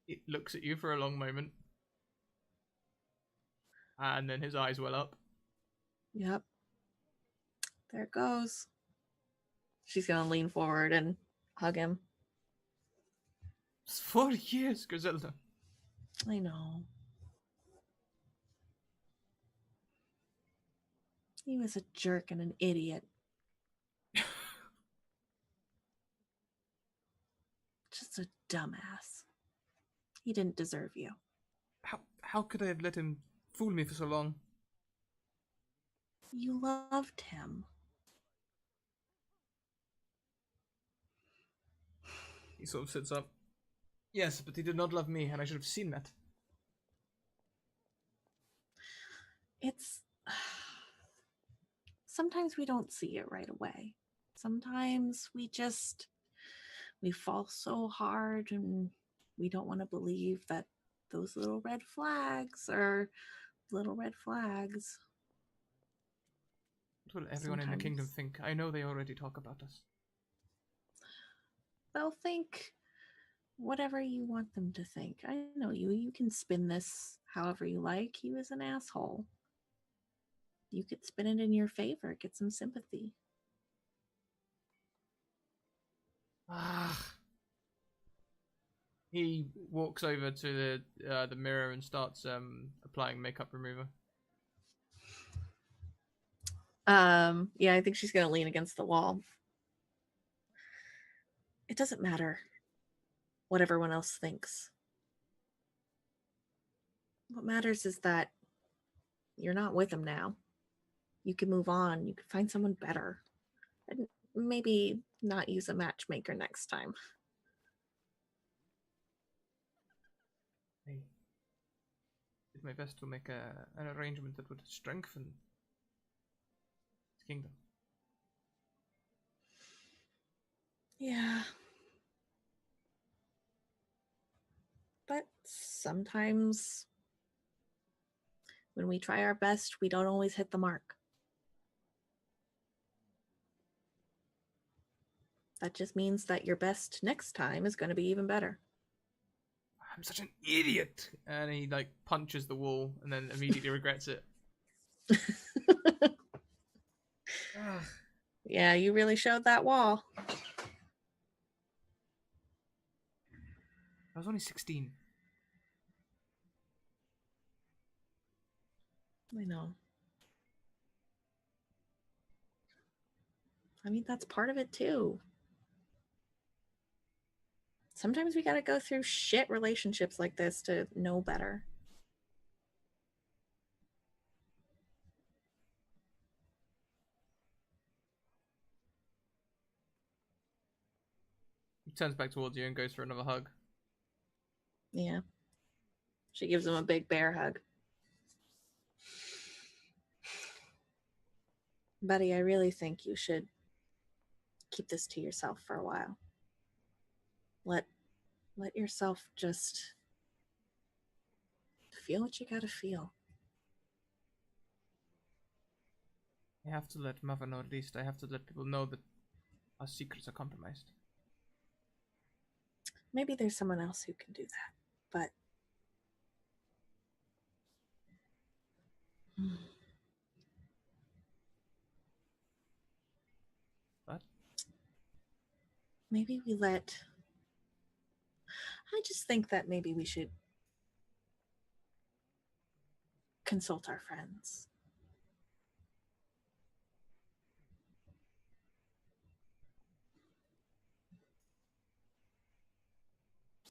He looks at you for a long moment. And then his eyes well up. Yep. There it goes. She's going to lean forward and hug him. It's 4 years, Griselda. I know. He was a jerk and an idiot. Just a dumbass. He didn't deserve you. How could I have let him fool me for so long? You loved him. He sort of sits up. Yes, but he did not love me, and I should have seen that. It's... Sometimes we don't see it right away. Sometimes we fall so hard and we don't want to believe that those little red flags are little red flags. What will everyone in the kingdom Sometimes. think? I know they already talk about us. They'll think whatever you want them to think. I know you. You can spin this however you like. He was an asshole. You could spin it in your favor, get some sympathy. Ah. He walks over to the mirror and starts applying makeup remover. Yeah, I think she's gonna lean against the wall. It doesn't matter what everyone else thinks. What matters is that you're not with him now. You can move on. You can find someone better. And maybe not use a matchmaker next time. I did my best to make an arrangement that would strengthen the kingdom. Yeah. But sometimes when we try our best, we don't always hit the mark. That just means that your best next time is going to be even better. I'm such an idiot! And he like punches the wall and then immediately regrets it. Ugh. Yeah, you really showed that wall. I was only 16. I know. I mean, that's part of it too. Sometimes we gotta go through shit relationships like this to know better. He turns back towards you and goes for another hug. Yeah. She gives him a big bear hug. Buddy, I really think you should keep this to yourself for a while. Let yourself just feel what you gotta feel. I have to let Mother know at least. I have to let people know that our secrets are compromised. Maybe there's someone else who can do that, but But maybe we let. I just think that maybe we should consult our friends.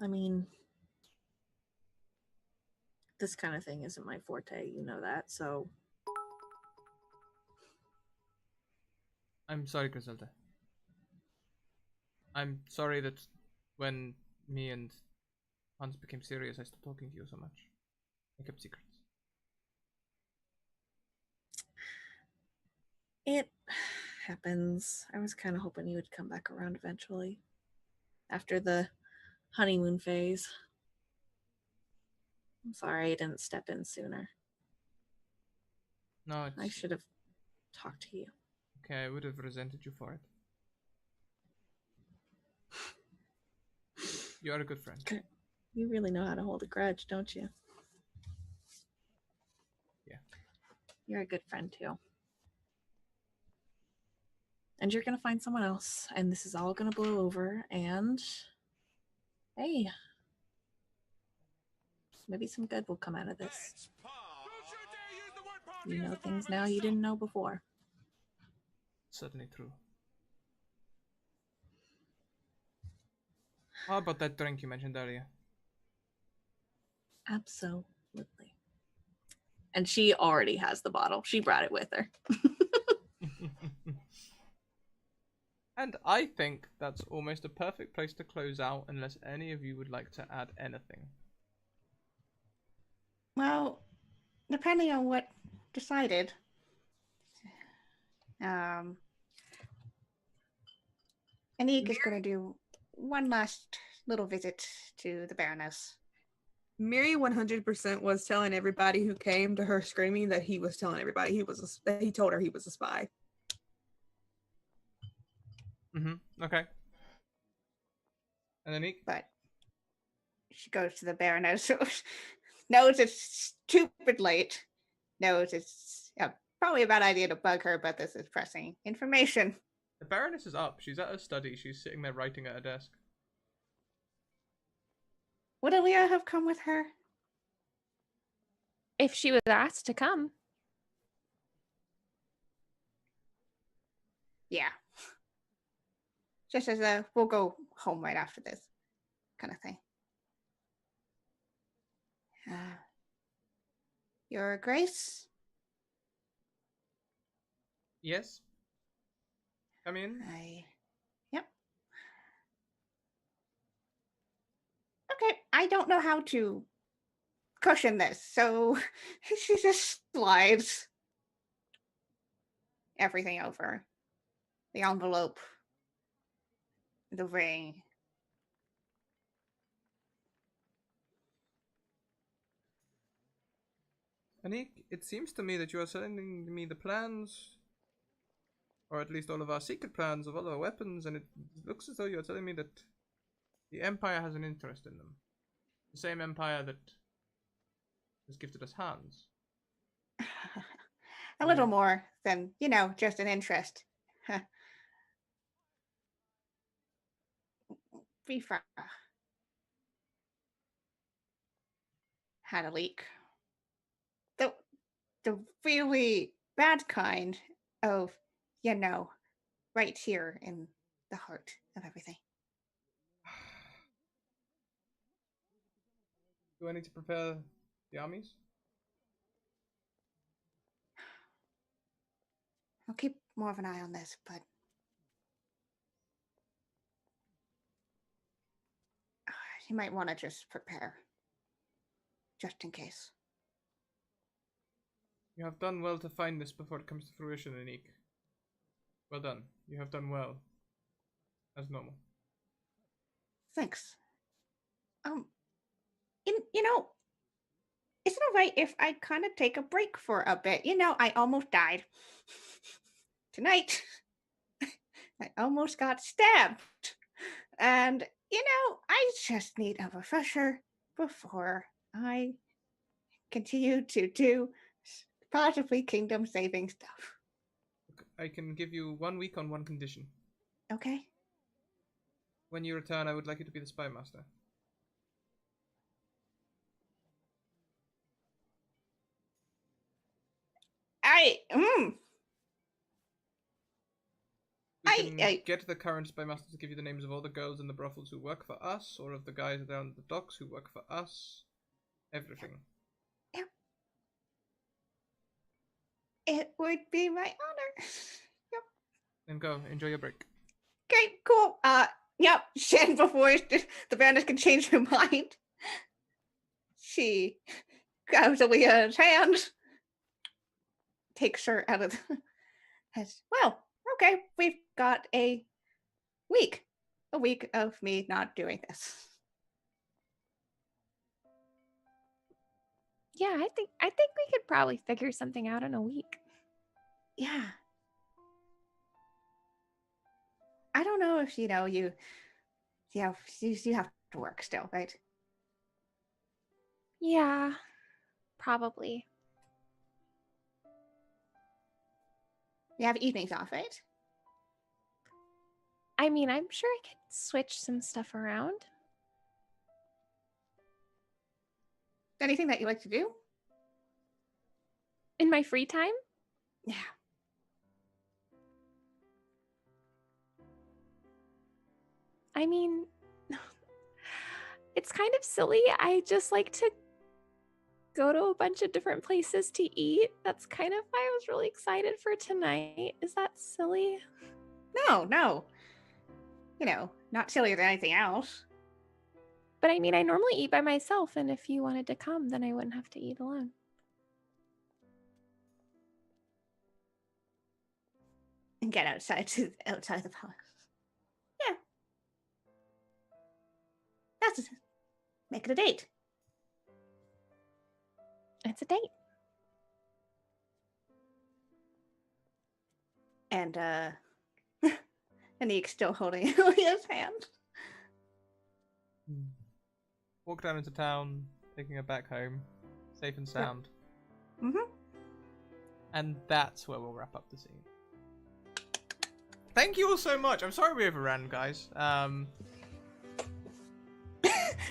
I mean, this kind of thing isn't my forte, you know that, so I'm sorry, Griselda. I'm sorry that when me and Hans became serious, I stopped talking to you so much. I kept secrets. it happens. I was kind of hoping you would come back around eventually. After the honeymoon phase. I'm sorry I didn't step in sooner. No, it's I should have talked to you. okay. I would have resented you for it. You are a good friend. You really know how to hold a grudge, don't you? Yeah. You're a good friend too. And you're going to find someone else, and this is all going to blow over, and hey, maybe some good will come out of this. You know things now you didn't know before. Certainly true. How about that drink you mentioned earlier? Absolutely. And she already has the bottle. She brought it with her. And I think that's almost a perfect place to close out, unless any of you would like to add anything. Well, depending on what decided, Anik is going to do one last little visit to the Baroness. Miri 100% was telling everybody who came to her screaming that he was telling everybody that he told her he was a spy. Okay. And Anik? But she goes to the Baroness, who knows it's stupid late, knows it's probably a bad idea to bug her, but this is pressing information. The Baroness is up. She's at her study. She's sitting there writing at her desk. Would Aaliyah have come with her? If she was asked to come. Yeah. Just as a, we'll go home right after this kind of thing. Your Grace? Yes? Come in. Yep. Okay, I don't know how to cushion this, so she just slides everything over. The envelope, the ring. Anik, it seems to me that you are sending me the plans, or at least all of our secret plans of all our weapons, and it looks as though you're telling me that the Empire has an interest in them. The same Empire that has gifted us hands. A little more than, just an interest. Fifa had a leak. The really bad kind of, right here in the heart of everything. Do I need to prepare the armies? I'll keep more of an eye on this, but you might want to just prepare, just in case. You have done well to find this before it comes to fruition, Anik. Well done. You have done well. As normal. Thanks. Is it alright if I kind of take a break for a bit? I almost died. Tonight, I almost got stabbed. And, I just need a refresher before I continue to do possibly kingdom-saving stuff. I can give you 1 week on one condition. Okay. When you return, I would like you to be the spy master. We can get the current spy master to give you the names of all the girls in the brothels who work for us, or of the guys down at the docks who work for us. Everything. Yeah. It would be my honor. Yep. Then go. Enjoy your break. Okay, cool. Yep. Shen, before the bandit can change her mind, she grabs Aaliyah's hand, takes her out of the... Well, okay, we've got a week of me not doing this. Yeah, I think we could probably figure something out in a week. Yeah. I don't know if you have to work still, right? Yeah, probably. You have evenings off, right? I mean, I'm sure I could switch some stuff around. Anything that you like to do? In my free time? Yeah. I mean, it's kind of silly. I just like to go to a bunch of different places to eat. That's kind of why I was really excited for tonight. Is that silly? No. Not sillier than anything else. But I mean, I normally eat by myself, and if you wanted to come, then I wouldn't have to eat alone. And get outside the palace. Yeah. Make it a date. It's a date. And Anik's still holding Aaliyah's hand. Walk down into town, taking her back home, safe and sound. Mm-hmm. And that's where we'll wrap up the scene. Thank you all so much. I'm sorry we overran, guys.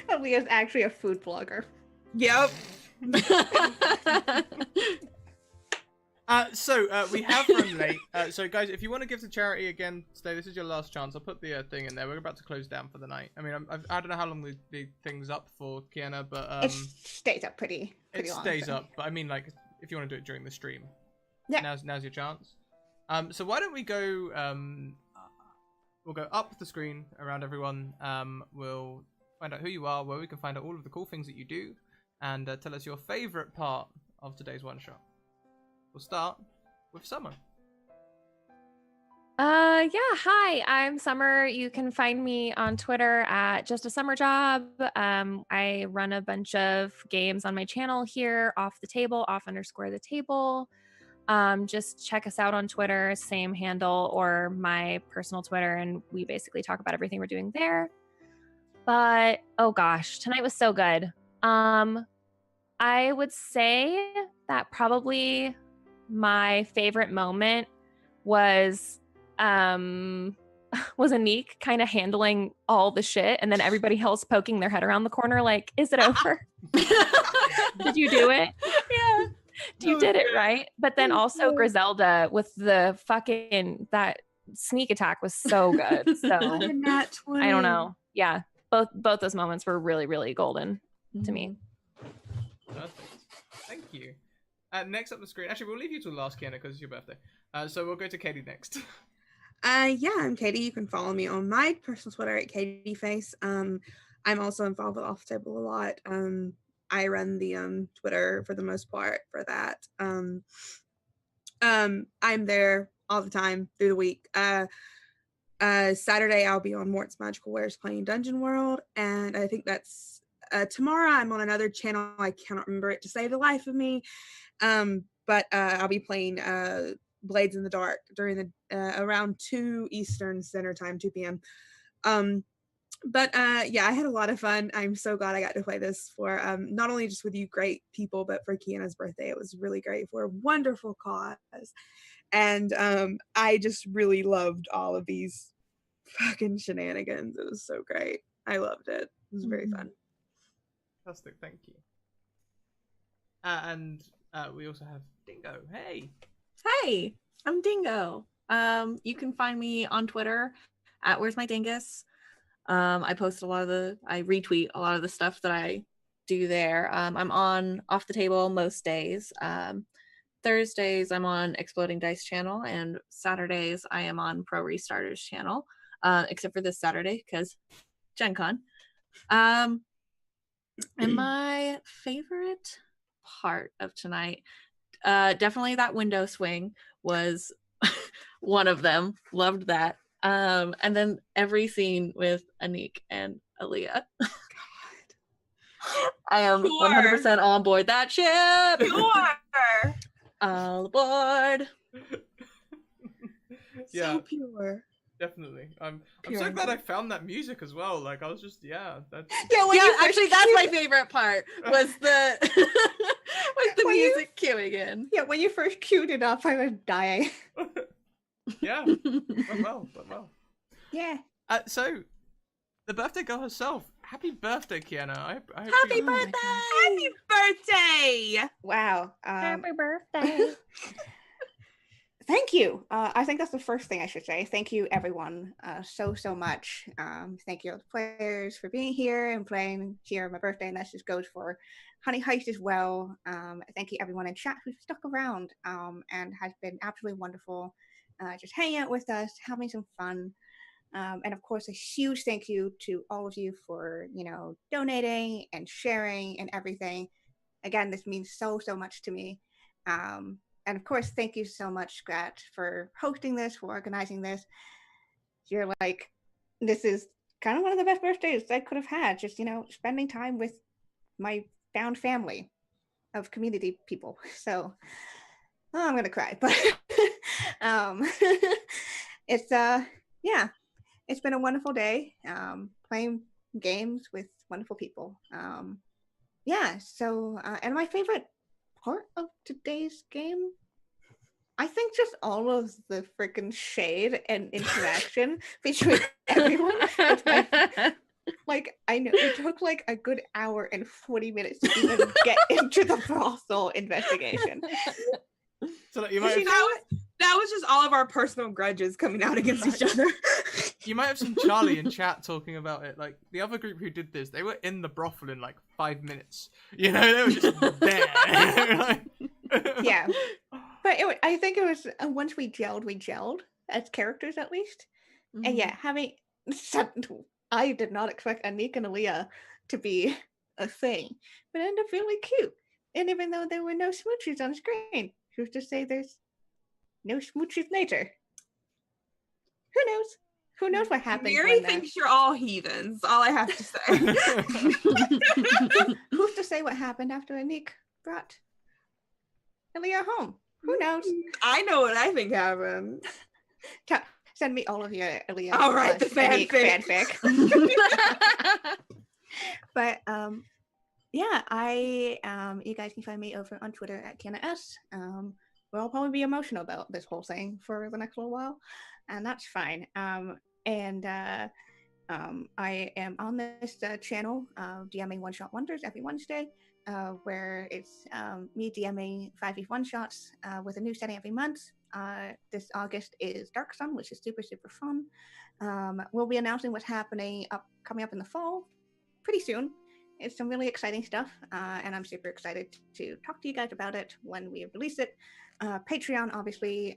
Aaliyah's actually a food blogger. Yep. We have run late. So, guys, if you want to give to charity again today, this is your last chance. I'll put the thing in there. We're about to close down for the night. I mean, I don't know how long the thing's up for, Kiana, but It stays up pretty it long. stays so. up. But I mean, like, if you want to do it during the stream, Yeah. now's your chance. So why don't we go? We'll go up the screen around everyone. We'll find out who you are, where we can find out all of the cool things that you do, and tell us your favorite part of today's one shot. We'll start with Summer. Yeah, hi, I'm Summer. You can find me on Twitter at Just a Summer Job. I run a bunch of games on my channel here, off the table, off_the table. Just check us out on Twitter, same handle, or my personal Twitter, and we basically talk about everything we're doing there. But oh gosh, tonight was so good. I would say that probably my favorite moment was Anik kind of handling all the shit, and then everybody else poking their head around the corner like, is it over? Did you do it? Yeah. You did it, right? But then also Griselda with the fucking, that sneak attack was so good. So I don't know. Yeah, both those moments were really, really golden to me. Perfect. Thank you. Next up the screen. Actually, we'll leave you till last, Kiana, because it's your birthday. So we'll go to Katie next. Yeah, I'm Katie. You can follow me on my personal Twitter at KatieFace. I'm also involved with Off the Table a lot. I run the Twitter for the most part for that. I'm there all the time through the week. Saturday I'll be on Mort's Magical Wares playing Dungeon World, and I think that's tomorrow I'm on another channel. I cannot remember it to save the life of me. But I'll be playing Blades in the Dark during the around 2 Eastern Standard Time, 2 p.m. But yeah, I had a lot of fun. I'm so glad I got to play this for not only just with you great people, but for Kiana's birthday. It was really great for a wonderful cause. And I just really loved all of these fucking shenanigans. It was so great. I loved it. It was very fun. Fantastic, thank you. And we also have Dingo. Hey. Hey, I'm Dingo. You can find me on Twitter at Where's My Dingus. I post I retweet a lot of the stuff that I do there. I'm on Off the Table most days. Thursdays I'm on Exploding Dice channel, and Saturdays I am on Pro Restarters channel, except for this Saturday because Gen Con. And my favorite part of tonight, definitely that window swing was one of them. Loved that. And then every scene with Anik and Aaliyah. God. I am 100% on board that ship. Pure. All aboard. Yeah, So pure. definitely. I'm so glad I found that music as well. Like I was just that's Actually that's my favorite part was the was the music queuing in. Yeah, when you first queued it up, I was dying. yeah. Went well. Yeah. So the birthday girl herself. Happy birthday, Kiana. I hope Happy you- birthday! Happy birthday! Wow. Happy birthday. Thank you. I think that's the first thing I should say. Thank you, everyone, so much. Thank you, all the players, for being here and playing here on my birthday. And that just goes for Honey Heist as well. Thank you, everyone in chat who stuck around and has been absolutely wonderful. Just hanging out with us, having some fun. And of course, a huge thank you to all of you for, donating and sharing and everything. Again, this means so much to me. And of course, thank you so much, Scratch, for hosting this, for organizing this. You're like, this is kind of one of the best birthdays I could have had. Just, spending time with my found family. of community people. So I'm gonna cry, but um, it's yeah, it's been a wonderful day playing games with wonderful people. Yeah, so and my favorite part of today's game, I think, just all of the freaking shade and interaction between everyone. Like, I know it took like a good hour and 40 minutes to even get into the brothel investigation. So like, you might have, That was just all of our personal grudges coming out against each other. you might have some Charlie in chat talking about it. Like the other group who did this, they were in the brothel in like 5 minutes. You know, they were just there. Like- Yeah, but I think it was once we gelled as characters at least. And yeah, having I did not expect Anik and Aaliyah to be a thing, but it ended up really cute. And even though there were no smooches on screen, who's to say there's no smooches later? Who knows? Who knows what happens? Mary when, thinks you're all heathens. All I have to say. who's to say what happened after Anik brought Aaliyah home? Who knows? I know what I think happened. Send me all of your Aaliyah. All right, the Anik fanfic. But yeah, you guys can find me over on Twitter at KianaS. We'll probably be emotional about this whole thing for the next little while, and that's fine. I am on this channel, DMing One Shot Wonders every Wednesday, where it's me DMing 5e one shots with a new setting every month. This August is Dark Sun, which is super, super fun. We'll be announcing what's coming up in the fall pretty soon. It's some really exciting stuff, and I'm super excited to talk to you guys about it when we release it. Patreon, obviously,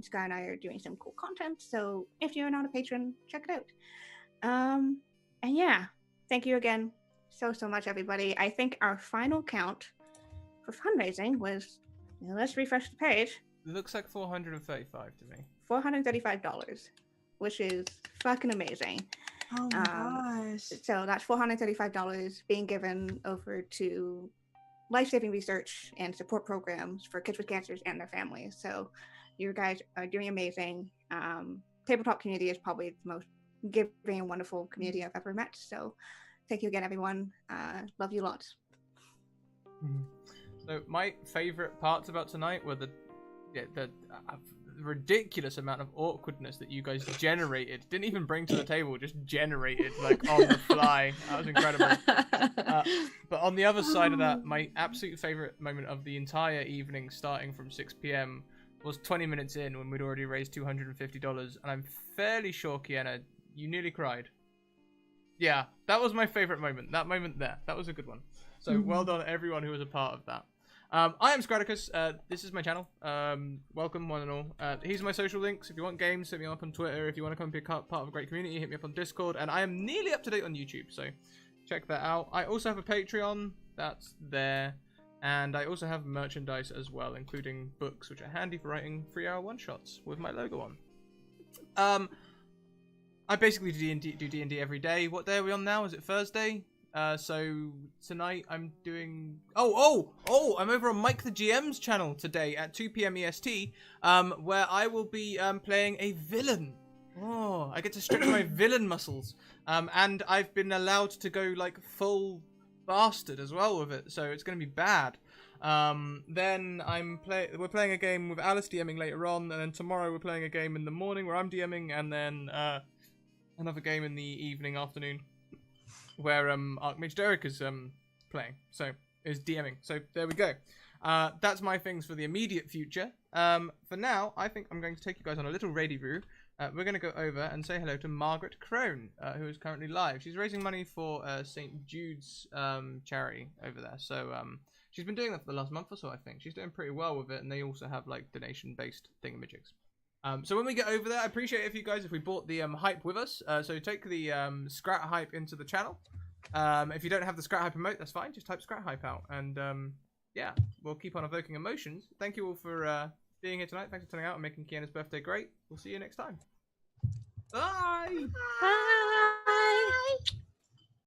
Sky and I are doing some cool content, so if you're not a patron, check it out. And yeah, thank you again so much, everybody. I think our final count for fundraising was, let's refresh the page, It looks like $435 to me. $435, which is fucking amazing. Oh my gosh. So that's $435 being given over to life-saving research and support programs for kids with cancers and their families. So you guys are doing amazing. Tabletop community is probably the most giving and wonderful community I've ever met. So thank you again, everyone. Love you lots. So my favorite parts about tonight were the ridiculous amount of awkwardness that you guys generated. Didn't even bring to the table, just generated like on the fly. That was incredible. But on the other side of that, my absolute favorite moment of the entire evening, starting from 6 p.m, was 20 minutes in when we'd already raised $250, and I'm fairly sure, Kiana, you nearly cried. Yeah, that was my favorite moment. That moment there, that was a good one. So well done everyone who was a part of that. I am Scradicus. This is my channel. Welcome, one and all. Here's my social links. If you want games, hit me up on Twitter. If you want to come be part of a great community, hit me up on Discord. And I am nearly up to date on YouTube, so check that out. I also have a Patreon. That's there. And I also have merchandise as well, including books, which are handy for writing 3-hour one-shots with my logo on. I basically do D&D every day. What day are we on now? Is it Thursday? So tonight I'm doing I'm over on Mike the GM's channel today at 2 p.m. EST, where I will be playing a villain. I get to stretch my villain muscles, and I've been allowed to go like full bastard as well with it, so it's gonna be bad. Then we're playing a game with Alice DMing later on, and then tomorrow we're playing a game in the morning where I'm DMing, and then another game in the evening afternoon where Archmage Derek is playing, so is DMing. So there we go. That's my things for the immediate future. For now, I think I'm going to take you guys on a little rendezvous. We're going to go over and say hello to Margaret Crone, who is currently live. She's raising money for St. Jude's charity over there. So she's been doing that for the last month or so, I think. She's doing pretty well with it, and they also have like donation-based thingamajigs. So when we get over there, I appreciate if you guys, if we bought the hype with us. So take the Scrat hype into the channel. If you don't have the Scrat hype emote, that's fine. Just type Scrat hype out, and yeah, we'll keep on evoking emotions. Thank you all for being here tonight. Thanks for turning out and making Kiana's birthday great. We'll see you next time. Bye. Bye.